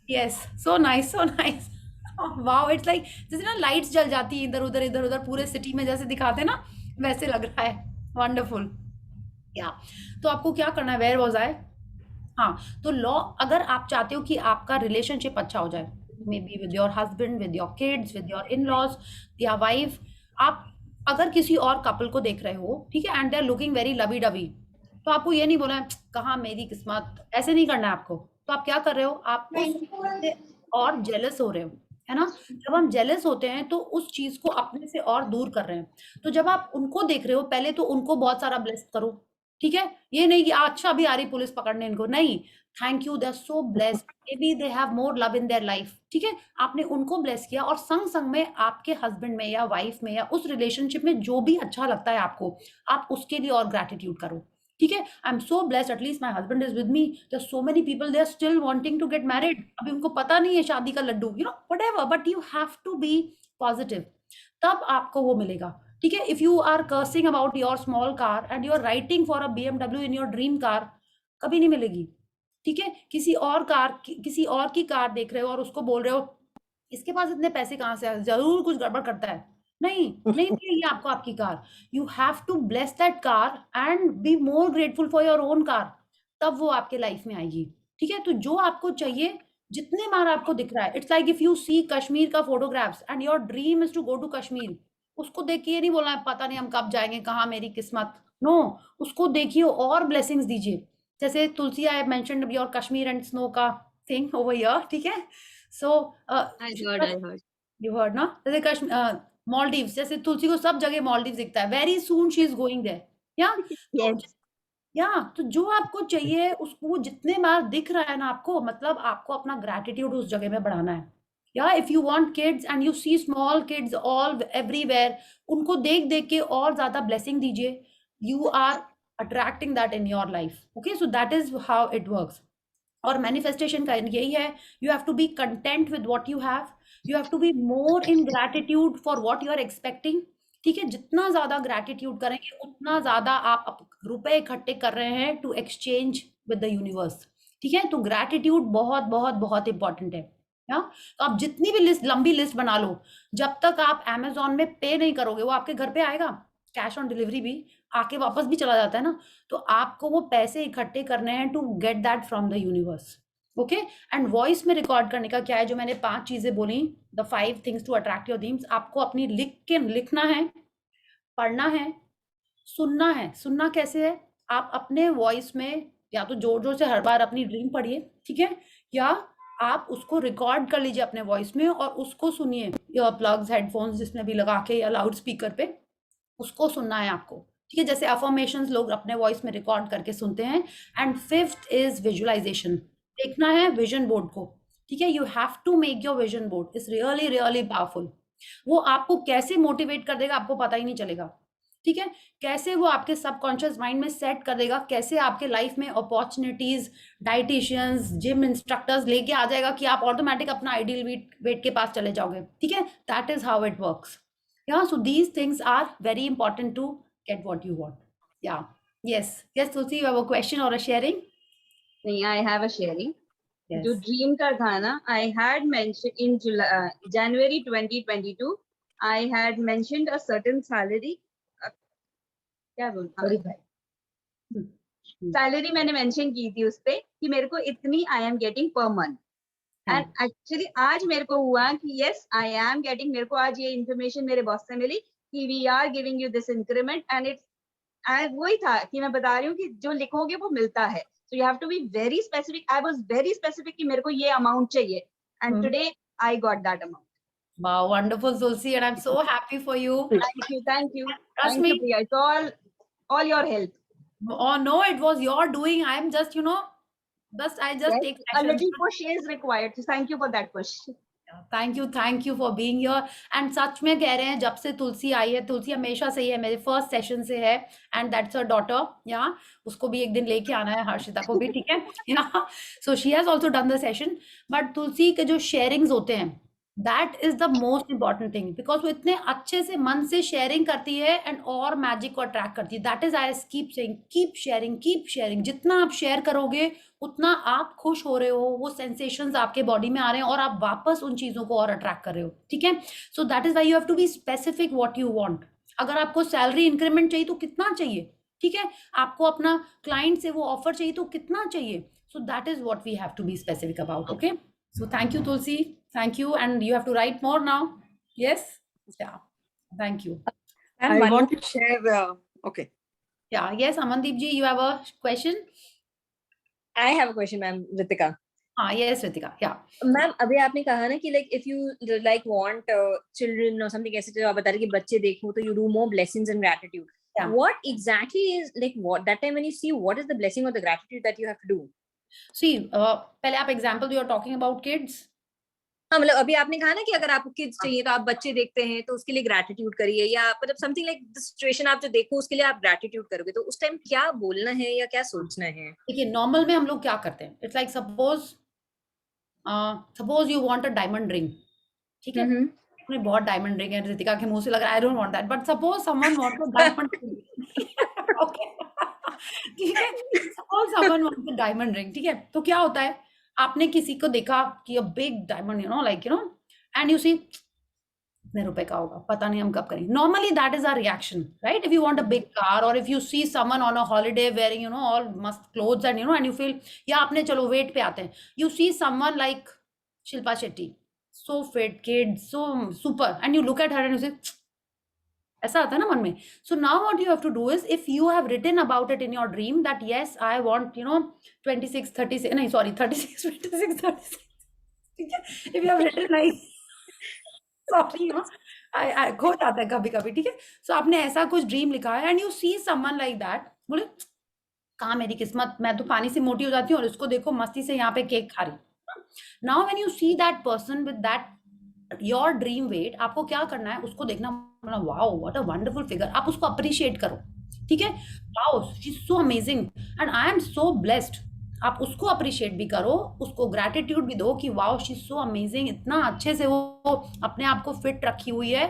yes, so nice, so nice. Oh, wow, it's like जैसे ना lights जल जाती है इधर उधर पूरे city में जैसे दिखाते हैं ना, वैसे लग रहा है। वंडरफुल। या तो आपको क्या करना है, वेयर वाज आई? हाँ, तो लॉ, अगर आप चाहते हो कि आपका रिलेशनशिप अच्छा हो जाए, maybe with your husband, with your kids, with your in laws या वाइफ, आप अगर किसी और कपल को देख रहे हो, ठीक है, and they are looking very lovey dovey, तो आपको ये नहीं बोलना है कहाँ मेरी किस्मत, ऐसे नहीं करना है आपको। तो आप क्या कर रहे हो, आप उससे और जेलस हो रहे हो, है ना? जब हम जेलस होते हैं तो उस चीज को अपने से और दूर कर रहे हैं। तो जब आप उनको देख रहे हो, पहले तो उनको बहुत सारा ब्लेस करो। ठीक है, ये नहीं कि अच्छा अभी आ रही पुलिस पकड़ने इनको, नहीं, thank you, they are so blessed, maybe they have more love in their life. ठीक है, आपने उनको ब्लेस किया और संग संग में आपके हस्बैंड में या वाइफ में या उस रिलेशनशिप में जो भी अच्छा लगता है आपको, आप उसके लिए और ग्रैटिट्यूड करो। ठीक है, I am so blessed, at least my husband is with me, there so many people they are still wanting to get married, अभी उनको पता नहीं है शादी का लड्डू, you know, whatever, but you have to be positive, तब आपको वो मिलेगा। ठीक है, if you are cursing about your small car and you are writing for a BMW in your dream car, कभी नहीं मिलेगी। ठीक है, किसी और की कार देख रहे हो और उसको बोल रहे हो इसके पास इतने पैसे कहाँ से आए, जरूर कुछ गड़बड़ करता है, नहीं मिलेगी आपको आपकी car. You have to bless that car and be more grateful for your own car, तब वो आपके लाइफ में आएगी। ठीक है, तो जो आपको चाहिए, जितने बार आपको दिख रहा है, it's like if you see Kashmir का photographs and your dream is to go to Kashmir, उसको देख के ये नहीं बोलना है पता नहीं हम कब जाएंगे, कहाँ मेरी किस्मत, नो, उसको देखिए और ब्लेसिंग्स दीजिए। जैसे Tulsi, I mentioned your Kashmir and snow का थिंग ओवर हियर। ठीक है, सो यू हर्ड ना, जैसे कश्मीर, मालदीव्स, जैसे तुलसी को सब जगह मालदीव्स दिखता है, very soon she is going there. या तो जो आपको चाहिए उसको जितने बार दिख रहा है ना आपको, मतलब आपको अपना ग्रैटिट्यूड उस जगह में बढ़ाना है। या if you want kids and you see small kids all everywhere, उनको देख देख के और ज्यादा ब्लेसिंग दीजिए, you are attracting that in your life. Okay, so that is how it works. और मैनिफेस्टेशन का यही है, you have to be content with what you have, you have to be more in gratitude for what you are expecting. ठीक है, जितना ज्यादा gratitude करेंगे उतना ज्यादा आप रुपए इकट्ठे कर रहे हैं to exchange with the universe. ठीक है, तो ग्रैटिट्यूड बहुत बहुत बहुत इंपॉर्टेंट है। तो आप जितनी भी लंबी लिस्ट बना लो, जब तक आप Amazon में पे नहीं करोगे, वो आपके घर पे आएगा, कैश ऑन डिलीवरी भी आके वापस भी चला जाता है ना, तो आपको वो पैसे इकट्ठे करने हैं to get that from the universe. Okay, and voice में रिकॉर्ड करने का क्या है, जो मैंने 5 चीजें बोली, the 5 things to attract your dreams, आपको अपनी लिखना है, पढ़ना है, सुनना है। सुनना कैसे है, आप अपने वॉइस में या तो जोर जोर से हर बार अपनी ड्रीम पढ़िए, ठीक है, या आप उसको रिकॉर्ड कर लीजिए अपने वॉइस में और उसको सुनिए, ईयर प्लग्स, हेडफोन्स जिसमें भी लगा के या लाउड स्पीकर पे, उसको सुनना है आपको। ठीक है, जैसे अफर्मेशंस लोग अपने वॉइस में रिकॉर्ड करके सुनते हैं। एंड 5th इज विजुअलाइजेशन, देखना है विजन बोर्ड को। ठीक है, you have to make your vision board, is really really powerful. वो आपको कैसे मोटिवेट कर देगा आपको पता ही नहीं चलेगा। ठीक है, कैसे वो आपके सबकॉन्शियस माइंड में सेट कर देगा, कैसे आपके लाइफ में अपॉर्चुनिटीज, डाइटिशियंस, जिम इंस्ट्रक्टर्स लेके आ जाएगा कि आप ऑटोमेटिक अपना आइडियल वेट के पास चले जाओगे, ठीक है, that is how it works. Yeah so these things are very important to get what you want. Yeah yes Tulsi, you have a question or a sharing? नहीं, I have a sharing. Yes. जो dream का था ना, I had mention in January 2022 I had mentioned a certain salary, क्या बोलूं, salary मैंने mention की थी उस पे कि मेरे को इतनी आई am getting per month, and actually आज मेरे को हुआ कि यस आई एम गेटिंग, मेरे को आज ये इन्फॉर्मेशन मेरे बॉस से मिली कि we are giving you this increment, and it's वही था कि मैं बता रही हूँ कि जो लिखोगे वो मिलता है, so you have to be very specific. I was very specific कि मेरे को ये amount चाहिए, and today I got that amount. Wow, wonderful, Tulsi, and I'm so happy for you. Thank you. Trust me. Priya. It's all your help. Oh no, it was your doing. I'm just, I just yes, take a little push is required. So thank you for that push. Thank you for being here. And such में कह रहे हैं, जब से तुलसी आई है, तुलसी हमेशा से ही है, मेरे फर्स्ट सेशन से है, एंड दैट्स अ डॉटर। या उसको भी एक दिन लेके आना है, हर्षिता को भी, ठीक है। Yeah so she has also done the session, but Tulsi के जो शेयरिंग्स होते हैं, that is the most important thing, because वो इतने अच्छे से मन से शेयरिंग करती है एंड और मैजिक को अट्रैक्ट करती है। That is I keep saying, keep sharing. जितना आप शेयर करोगे उतना आप खुश हो रहे हो, वो सेंसेशंस आपके बॉडी में आ रहे हैं और आप वापस उन चीजों को और अट्रैक्ट कर रहे हो, ठीक है। So that is why you have to be specific what you want. अगर आपको सैलरी इंक्रीमेंट चाहिए तो कितना चाहिए, ठीक है। आपको अपना क्लाइंट से वो ऑफर चाहिए तो कितना चाहिए। So that is what we have to be specific about. Okay, so thank you Tulsi, thank you, and you have to write more now. Yes, yeah, thank you. I want to share okay, yeah, yes, Amandeep ji, you have a question? I have a question, ma'am. Ritika. Yes, Ritika, yeah. Ma'am, अभी आपने कहा ना कि like if you like want children or something, ऐसे जो आप बता रहे कि बच्चे देखो तो you do more blessings and gratitude. Yeah. What exactly is like what that time when you see what is the blessing or the gratitude that you have to do? See, पहले आप example you are talking about kids. हाँ, मतलब अभी आपने कहा ना कि अगर आपको किड्स चाहिए तो आप बच्चे देखते हैं तो उसके लिए ग्रैटिट्यूड करिए, या मतलब समथिंग लाइक द सिचुएशन आप जो देखो उसके लिए आप ग्रैटिट्यूड करोगे, तो उस टाइम क्या बोलना है या क्या सोचना है? देखिए, नॉर्मल में हम लोग क्या करते हैं, it's like suppose you want a diamond ring, ठीक है। अपने बहुत डायमंड रिंग है, रितिका के मुंह से लग रहा है आई don't want that, but suppose someone wants a diamond ring, okay, ठीक है। Suppose someone wants a diamond ring, ठीक है। तो क्या होता है, आपने किसी को देखा कि a big diamond, and you see कितने रुपए का होगा, पता नहीं हम कब करेंगे। Normally that is our reaction, right? If you want a big car or if you see someone on a holiday wearing all मस्त clothes and and you feel, yeah आपने, चलो वेट पे आते हैं, you see someone like Shilpa Shetty, so fit, kids, so super, and you look at her and you say, ऐसा आता है ना मन में। So now what you have to do is, if you have written about it in your dream that yes I want 26, 36, नहीं sorry 36, 26, 36, ठीक है। If you have रिटन लाइक, सॉरी आई खो जाता है कभी कभी, ठीक है। सो आपने ऐसा कुछ ड्रीम लिखा है and you see someone like that, बोले कहाँ मेरी किस्मत, मैं तो पानी से मोटी हो जाती हूँ और इसको देखो मस्ती से यहाँ पे केक खा रही। Now when you see that person with that your dream weight, आपको क्या करना है, उसको देखना, wow what a wonderful figure, आप उसको अप्रिशिएट करो, ठीक है। Wow she is so amazing and I am so blessed, आप उसको अप्रिशिएट भी करो, उसको ग्रैटिट्यूड भी दो कि wow she is so amazing, इतना अच्छे से वो अपने आप को फिट रखी हुई है,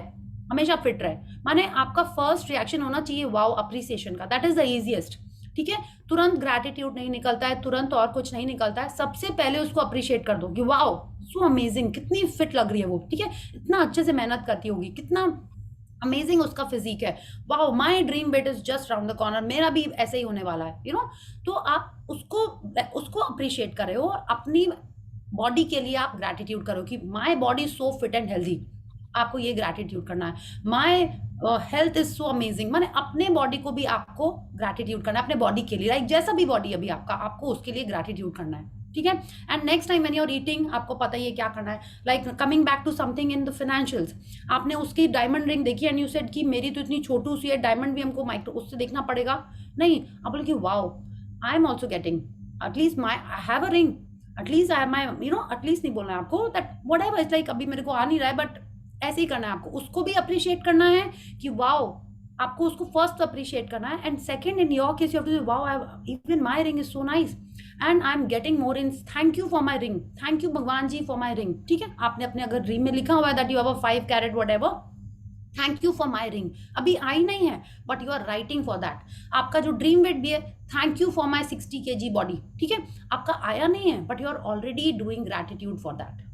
हमेशा फिट रहे। माने आपका फर्स्ट रिएक्शन होना चाहिए वाओ अप्रिसिएशन का, दैट इज द इजीएस्ट, ठीक है। तुरंत ग्रैटिट्यूड नहीं निकलता है, तुरंत और कुछ नहीं निकलता है, सबसे पहले उसको अप्रिशिएट कर दो कि वाओ सो अमेजिंग, कितनी फिट लग रही है वो, ठीक है, इतना अच्छे से मेहनत करती होगी, कितना अमेजिंग उसका फिजिक है, wow my dream weight is just round the corner, मेरा भी ऐसे ही होने वाला है, तो आप उसको अप्रिशिएट कर रहे हो, और अपनी बॉडी के लिए आप ग्रैटिट्यूड करो कि my body is so fit and healthy, आपको ये ग्रैटिट्यूड करना है। My health is so amazing, माने अपने बॉडी को भी आपको ग्रैटिट्यूड करना है, अपने बॉडी के लिए, लाइक जैसा भी बॉडी अभी आपका, आपको उसके लिए ग्रैटिट्यूड करना है, ठीक है। And next time when you are eating, आपको पता ही है क्या करना है, like coming back to something in the financials, आपने उसकी डायमंड रिंग देखी एंड यू सेड कि मेरी तो इतनी छोटू सी है, डायमंड भी हमको माइक्रो उससे देखना पड़ेगा, नहीं, आप बोले कि wow I am also getting at least my, I have a ring, at least I my at least नहीं बोलना है आपको that what ever is, like अभी मेरे को आ नहीं रहा है बट ऐसे ही करना है आपको, उसको भी अप्रिशिएट करना है कि वाओ आपको उसको फर्स्ट अप्रिशिएट करना है, and second in your case you have to say wow even my ring is so nice and I am getting more in, thank you for my ring, thank you भगवान जी for my ring. ठीक है, आपने अपने अगर dream में लिखा हुआ है that you have a 5 carat whatever, thank you for my ring, अभी आई नहीं है but you are writing for that. आपका जो ड्रीम वेट भी है, thank you for my 60 kg body. ठीक है, आपका आया नहीं है but you are already doing gratitude for that.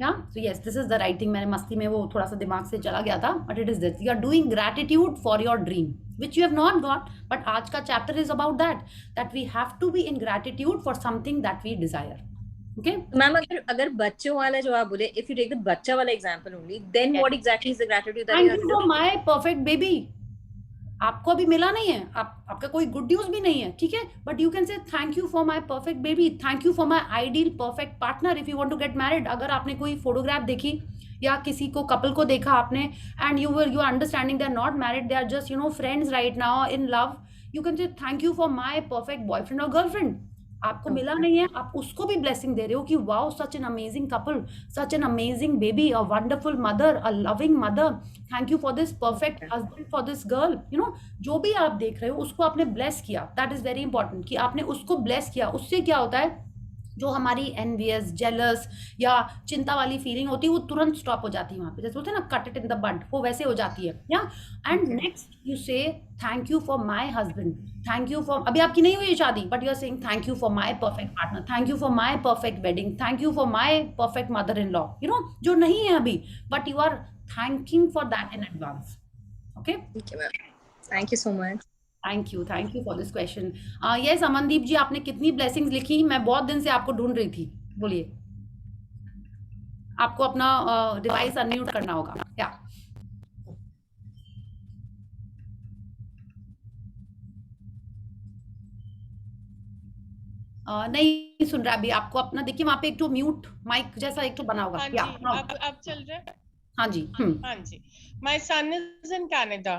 Yeah so yes, this is the writing. मैंने मस्ती में वो थोड़ा सा दिमाग से चला गया था, but it is this, you are doing gratitude for your dream which you have not got, but आज का chapter is about that we have to be in gratitude for something that we desire. Okay, ma'am अगर बच्चों वाला जो आप बोले, if you take the बच्चा वाला example only, then what exactly is the gratitude that you have to do? Thank you for my perfect baby. आपको अभी मिला नहीं है, आपका कोई गुड न्यूज भी नहीं है, ठीक है, but you can say thank you for my perfect baby, thank you for my ideal perfect partner if you want to get married. अगर आपने कोई फोटोग्राफ देखी या किसी को कपल को देखा आपने and you are understanding they are not married, they are just you know friends right now in love, you can say thank you for my perfect boyfriend और गर्लफ्रेंड। आपको मिला नहीं है, आप उसको भी ब्लेसिंग दे रहे हो कि wow such an amazing couple, such an amazing baby, a wonderful mother, a loving mother, thank you for this perfect husband, for this girl. You know, जो भी आप देख रहे हो उसको आपने ब्लेस किया, दैट इज वेरी इंपॉर्टेंट कि आपने उसको ब्लेस किया। उससे क्या होता है, जो हमारी एनवियस, जेलस या चिंता वाली फीलिंग होती है वो तुरंत स्टॉप हो जाती है वहाँ पे, जैसे बोलते हैं ना cut it in the bud, वो वैसे हो जाती है। या and next you say thank you for my husband, thank you for, अभी आपकी नहीं हुई है शादी but you are saying thank you for my perfect partner, thank you for my perfect wedding, thank you for my perfect mother in law, you know, जो नहीं है अभी but you are thanking for that in advance. Okay, thank you so much. Thank you for this question. Yes Amandeep ji, आपने कितनी blessings लिखी? मैं बहुत दिन से आपको ढूंढ रही थी, बोलिए। आपको अपना डिवाइस अनम्यूट करना होगा। या नहीं सुन रहा अभी, आपको अपना देखिए वहां पे एक तो म्यूट माइक जैसा एक तो बना होगा। हाँ जी, अब चल रहा है। हाँ जी, हाँ जी। My son is in Canada,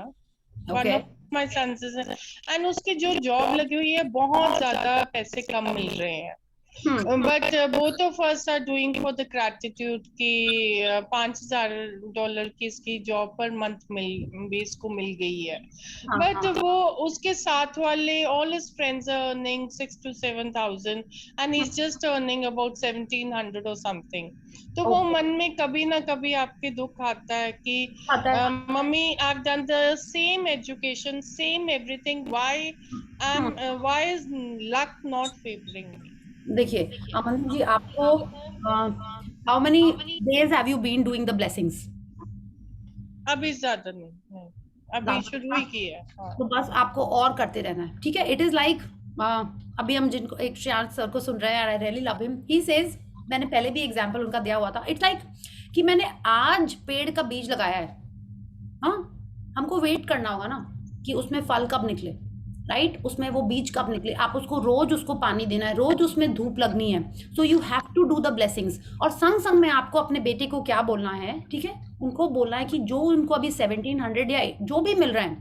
one of my sons is, and उसकी जो जॉब लगी हुई है बहुत ज्यादा पैसे कम मिल रहे हैं, but both of us are doing for the gratitude कि $5,000 की इसकी जॉब पर मंथ भी इसको मिल गई है, बट वो उसके साथ वाले all his friends are earning 6,000 to 7,000 and he is just earning about 1,700 और समथिंग। तो वो मन में कभी ना कभी आपके दुख आता है कि mummy I have done the same education, same everything, why is luck not favouring me? देखिए अमन जी, आपको how many days have you been doing the blessings? अभी ज्यादा नहीं, अभी शुरू ही किया है। तो बस आपको और करते रहना है, ठीक है। इट इज लाइक अभी हम जिनको एक श्रेयांश सर को सुन रहे हैं, I really love him, he says, मैंने पहले भी एग्जांपल उनका दिया हुआ था, इट्स लाइक कि मैंने आज पेड़ का बीज लगाया है, हाँ, हमको वेट करना होगा ना कि उसमें फल कब निकले, राइट, उसमें वो बीज कब निकले, आप उसको रोज उसको पानी देना है, रोज उसमें धूप लगनी है, so you have to do the blessings. और संग संग में आपको अपने बेटे को क्या बोलना है, ठीक है, उनको बोलना है कि जो उनको अभी 1,700 या जो भी मिल रहा है,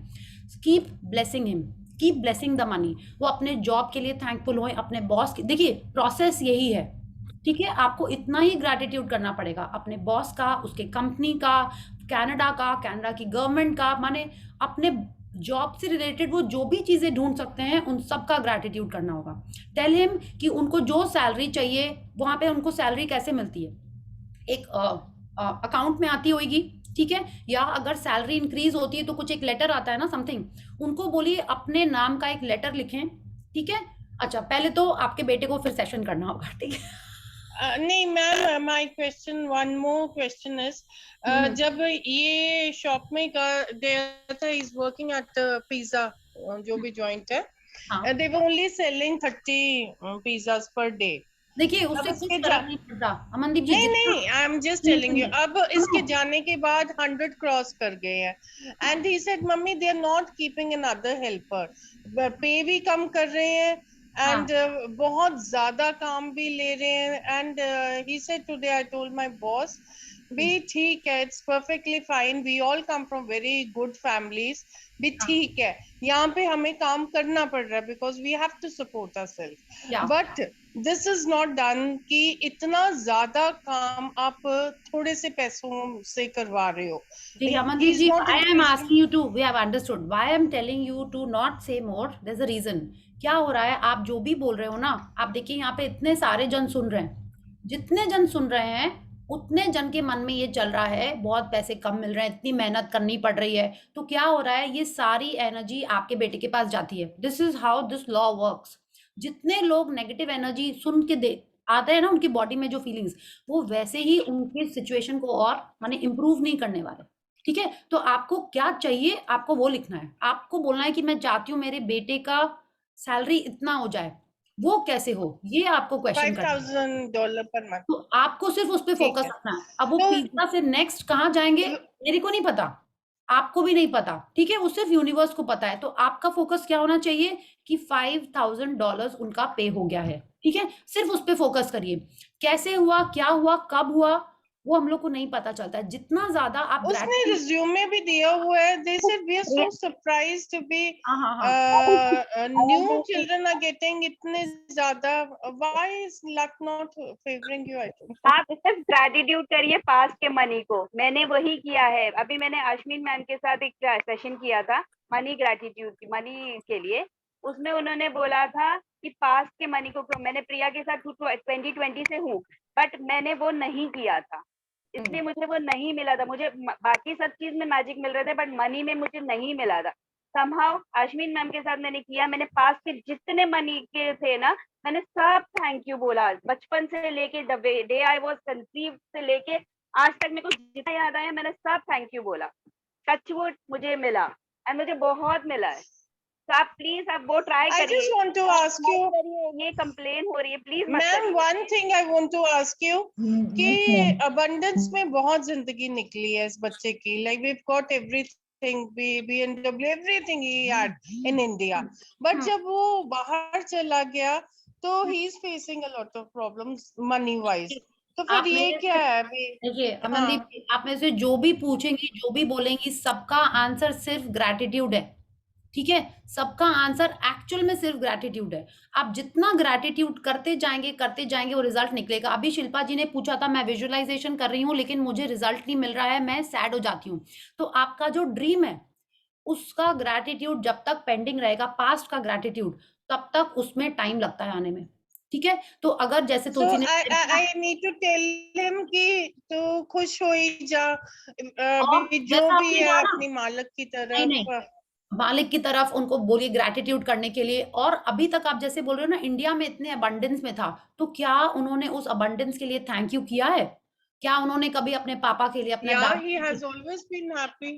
keep blessing him, keep blessing the money. वो अपने जॉब के लिए थैंकफुल हो, अपने बॉस के, देखिए प्रोसेस यही है, ठीक है, आपको इतना ही ग्रैटिट्यूड करना पड़ेगा अपने बॉस का, उसके कंपनी का, कनाडा की गवर्नमेंट का, माने अपने जॉब से रिलेटेड वो जो भी चीजें ढूंढ सकते हैं उन सब का ग्रैटिट्यूड करना होगा। टेल हिम कि उनको जो सैलरी चाहिए वहां पे उनको सैलरी कैसे मिलती है, एक अकाउंट में आती होगी, ठीक है, या अगर सैलरी इंक्रीज होती है तो कुछ एक लेटर आता है ना, समथिंग, उनको बोलिए अपने नाम का एक लेटर लिखें, ठीक है। अच्छा, पहले तो आपके बेटे को फिर सेशन करना होगा, ठीक है। नहीं ma'am, my question, one more question is, जब ये शॉप में गया था, इज वर्किंग एट पिज्जा, जो भी जॉइंट है, they were only selling 30 pizzas per day. देखिए उससे कुछ फर्क नहीं पड़ता अमनदीप जी, नहीं, I am just telling you, अब इसके जाने के बाद 100 क्रॉस कर गए हैं, and he said mummy they are not keeping another helper, pay भी कम कर रहे हैं एंड बहुत ज्यादा काम भी ले रहे हैं, and he said today I told my boss भी ठीक है, it's perfectly fine, we all come from very good families, भी ठीक है, यहाँ पे हमें काम करना पड़ रहा है because we have to support ourselves, but this is not done कि इतना ज्यादा काम आप थोड़े से पैसों से करवा रहे हो. जी, He Amandeep is ji, not why I'm increasing. asking you to, we have understood. Why I'm telling you to not say more, there's a reason. क्या हो रहा है, आप जो भी बोल रहे हो ना, आप देखिए यहाँ पे इतने सारे जन सुन रहे हैं. जितने जन सुन रहे हैं, उतने जन के मन में ये चल रहा है, बहुत पैसे कम मिल रहे हैं, इतनी मेहनत करनी पड़ रही है. तो क्या हो रहा है, ये सारी एनर्जी आपके बेटे के पास जाती है. This is how this law works. जितने लोग नेगेटिव एनर्जी सुन के दे आते हैं ना उनकी बॉडी में जो फीलिंग्स, वो वैसे ही उनकी सिचुएशन को और माने इम्प्रूव नहीं करने वाले. ठीक है, तो आपको क्या चाहिए, आपको वो लिखना है. आपको बोलना है कि मैं चाहती हूँ मेरे बेटे का सैलरी इतना हो जाए. वो कैसे हो, ये आपको क्वेश्चन करना है. $5,000 पर मंथ. तो आपको सिर्फ उस पर ठीक फोकस है. रखना है. अब वो तो पिज्जा से नेक्स्ट कहाँ जाएंगे मेरे को नहीं पता, आपको भी नहीं पता. ठीक है, वो सिर्फ यूनिवर्स को पता है. तो आपका फोकस क्या होना चाहिए कि $5,000 उनका पे हो गया है. ठीक है, सिर्फ उस पे फोकस करिए. कैसे हुआ, क्या हुआ, कब हुआ, वो हम लोग को नहीं पता चलता है. जितना ज्यादा आप उसने रिज्यूमे भी दिया हुआ है. They said we are so surprised to be new children are getting इतने ज्यादा. Why is luck not favoring you? I think आप सिर्फ ग्रेटिट्यूड करिए पास्ट के मनी को. मैंने वही किया है. अभी मैंने अश्विन मैम के साथ एक सेशन किया था मनी ग्रेटिट्यूड की, मनी के लिए. उसमें उन्होंने बोला था कि पास्ट के मनी को, मैंने प्रिया के साथ 2020 से हूँ, बट मैंने वो नहीं किया था, इसलिए मुझे वो नहीं मिला था. मुझे बाकी सब चीज में मैजिक मिल रहे थे, बट मनी में मुझे नहीं मिला था. समहाउ अश्विन मैम के साथ मैंने किया. मैंने पास्ट के जितने मनी के थे ना, मैंने सब थैंक यू बोला. बचपन से लेके डे आई वाज कंसीव से लेके आज तक मेरे को जितना याद आया मैंने सब थैंक यू बोला. टचवुड मुझे मिला, एंड मुझे बहुत मिला है. तो आप प्लीज आप वो ट्राई करिए. I just want to ask you, ये कंप्लेन हो रही है, प्लीज मत मैम. करिए. One thing I want to ask you कि abundance में बहुत जिंदगी निकली है इस बच्चे की. Like we've got everything, BMW, everything he had in India. But जब वो बाहर चला गया तो he is facing a lot of problems money wise. तो फिर ये क्या है अभी? देखिए अमनदीप, आप में से जो भी पूछेंगी, जो भी बोलेंगी, सबका आंसर सिर्फ ग्रैटिट्यूड है. ठीक है, सबका आंसर एक्चुअल में सिर्फ ग्रैटिट्यूड है. आप जितना ग्रैटिट्यूड करते जाएंगे वो रिजल्ट निकलेगा. अभी शिल्पा जी ने पूछा था, मैं विजुअलाइजेशन कर रही हूँ लेकिन मुझे रिजल्ट नहीं मिल रहा है, मैं सैड हो जाती हूँ. तो आपका जो ड्रीम है उसका ग्रैटिट्यूड जब तक पेंडिंग रहेगा, पास्ट का ग्रैटिट्यूड, तब तक उसमें टाइम लगता है आने में. ठीक है, तो अगर जैसे तुलसी ने I need to tell him कि तू खुश हो ही जा, जो भी है अपनी मालिक की तरफ. मालिक की तरफ उनको बोलिए ग्रैटिट्यूड करने के लिए. और अभी तक आप जैसे बोल रहे हो ना, इंडिया में इतने अबंडेंस में था, तो क्या उन्होंने उस अबंडेंस के लिए थैंक यू किया है? क्या उन्होंने कभी अपने पापा के लिए अपने he has always been happy.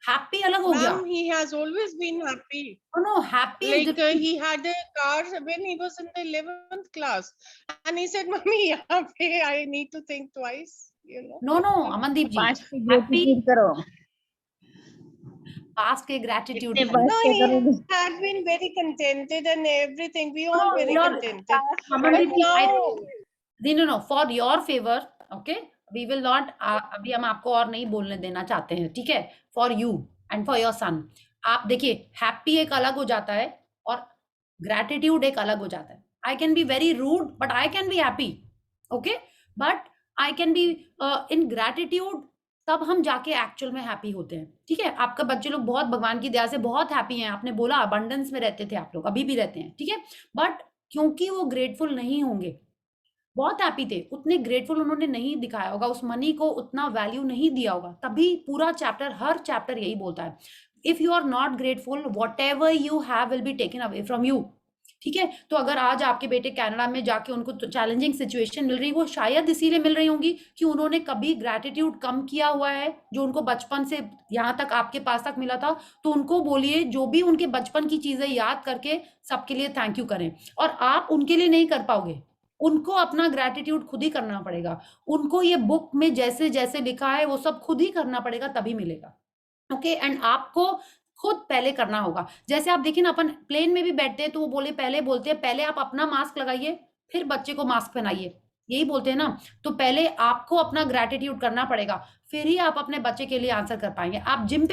Happy अलग हो गया. He has always been happy. No, happy like he had a car when he was in the 11th class and he said, "Mommy, यहाँ पे I need to think twice." You know. No, Amandeep ji, happy करो. Past के gratitude. No, he had been very contented and everything. We all very contented. But now, no, for your favor, okay? We will not. अभी हम आपको और नहीं बोलने देना चाहते हैं, ठीक है? For you and for your son. आप देखिए, happy एक अलग हो जाता है और gratitude एक अलग हो जाता है. I can be very rude, but I can be happy, okay? But I can be in gratitude. तब हम जाके एक्चुअल में हैप्पी होते हैं. ठीक है, आपका बच्चे लोग बहुत भगवान की दया से बहुत हैप्पी हैं. आपने बोला अबंडेंस में रहते थे आप लोग, अभी भी रहते हैं. ठीक है, बट क्योंकि वो ग्रेटफुल नहीं होंगे, बहुत हैप्पी थे, उतने ग्रेटफुल उन्होंने नहीं दिखाया होगा, उस मनी को उतना वैल्यू नहीं दिया होगा. तभी पूरा चैप्टर, हर चैप्टर यही बोलता है, if you are not grateful, whatever you have will be taken away from you. ठीक है, तो अगर आज आपके बेटे कनाडा में जाके उनको चैलेंजिंग सिचुएशन मिल रही, वो शायद इसीलिए मिल रही होंगी कि उन्होंने कभी ग्रैटिट्यूड कम किया हुआ है, जो उनको बचपन से यहाँ तक आपके पास तक मिला था. तो उनको बोलिए जो भी उनके बचपन की चीजें याद करके सबके लिए थैंक यू करें. और आप उनके लिए नहीं कर पाओगे, उनको अपना ग्रैटिट्यूड खुद ही करना पड़ेगा. उनको ये बुक में जैसे जैसे लिखा है वो सब खुद ही करना पड़ेगा, तभी मिलेगा. ओके, एंड आपको खुद पहले करना होगा. जैसे आप देखिए ना, अपन प्लेन में भी बैठते हैं तो वो पहले बोलते हैं पहले आप अपना मास्क लगाइए, फिर बच्चे को मास्क पहनाइए, यही बोलते हैं ना. तो पहले आपको अपना ग्रैटिट्यूड करना पड़ेगा, फिर ही आप अपने बच्चे के लिए आंसर कर पाएंगे. आप जिम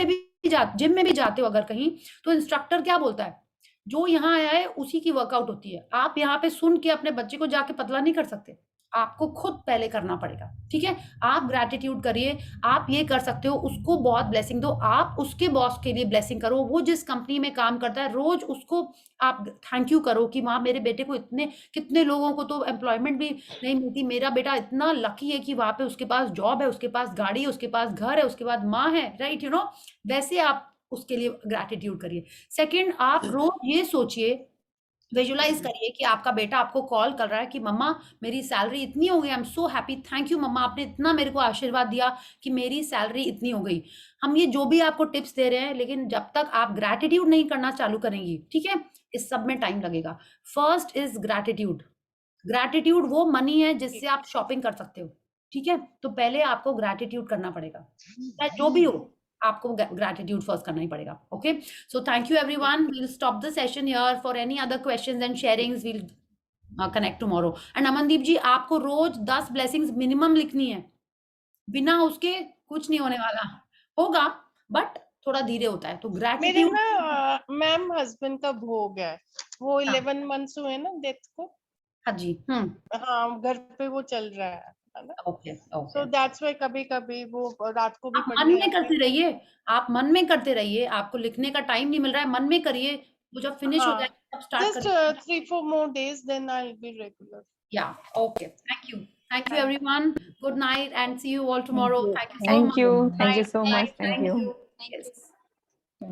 में भी जाते हो अगर कहीं, तो इंस्ट्रक्टर क्या बोलता है जो यहाँ आया है उसी की वर्कआउट होती है। आप यहाँ पे सुन के अपने बच्चे को जाके पतला नहीं कर सकते, आपको खुद पहले करना पड़ेगा, ठीक है? आप ग्रैटिट्यूड करिए, आप ये कर सकते हो, उसको बहुत ब्लेसिंग दो, आप उसके बॉस के लिए ब्लेसिंग करो, वो जिस कंपनी में काम करता है रोज उसको आप थैंक यू करो कि माँ मेरे बेटे को इतने, कितने लोगों को तो एम्प्लॉयमेंट भी नहीं मिलती, मेरा बेटा इतना लकी है कि वहां पे उसके पास जॉब है, उसके पास गाड़ी है, उसके पास घर है, उसके बाद माँ है, राइट? यू नो, वैसे आप उसके लिए ग्रैटिट्यूड करिए। सेकंड, आप रोज ये सोचिए, विजुलाइज करिए कि आपका बेटा आपको कॉल कर रहा है कि मम्मा मेरी सैलरी इतनी हो गई, I am so happy, thank you mamma, आपने इतना मेरे को आशीर्वाद दिया कि मेरी सैलरी इतनी हो गई। हम ये जो भी आपको टिप्स दे रहे हैं, लेकिन जब तक आप ग्रैटिट्यूड नहीं करना चालू करेंगी, ठीक है, इस सब में टाइम लगेगा। First is gratitude. ग्रैटिट्यूड वो मनी है जिससे आप शॉपिंग कर सकते हो, ठीक है? तो पहले आपको ग्रैटिट्यूड करना पड़ेगा, चाहे जो भी हो, आपको ग्रैटिट्यूड फर्स्ट करना ही पड़ेगा। Okay, so thank you everyone, we will stop the session here. For any other questions and sharings we'll connect tomorrow. And Amandeep ji, आपको रोज 10 ब्लेसिंग्स मिनिमम लिखनी है, बिना उसके कुछ नहीं होने वाला, होगा बट थोड़ा धीरे होता है। तो मेरे ग्रैटिट्यूड ना मैम हस्बैंड का भोग है, वो 11 मंथ्स हुए ना डेथ को। हाँ जी, हाँ, घर पे वो चल रहा है ना। ओके सो दैट्स व्हाई कभी कभी वो रात को भी आप मन पढ़ने में आते करते हैं। रहिए, आप मन में करते रहिए, आपको लिखने का टाइम नहीं मिल रहा है, मन में करिए, वो जब फिनिश हो हाँ, जाए तब स्टार्ट just करिए। 3-4 more days, then I'll be regular. Yeah, okay, thank you everyone, good night and see you all tomorrow. Thank you so Thank much. you. Good Thank you night. so much. Thank Thank you. you. Yes.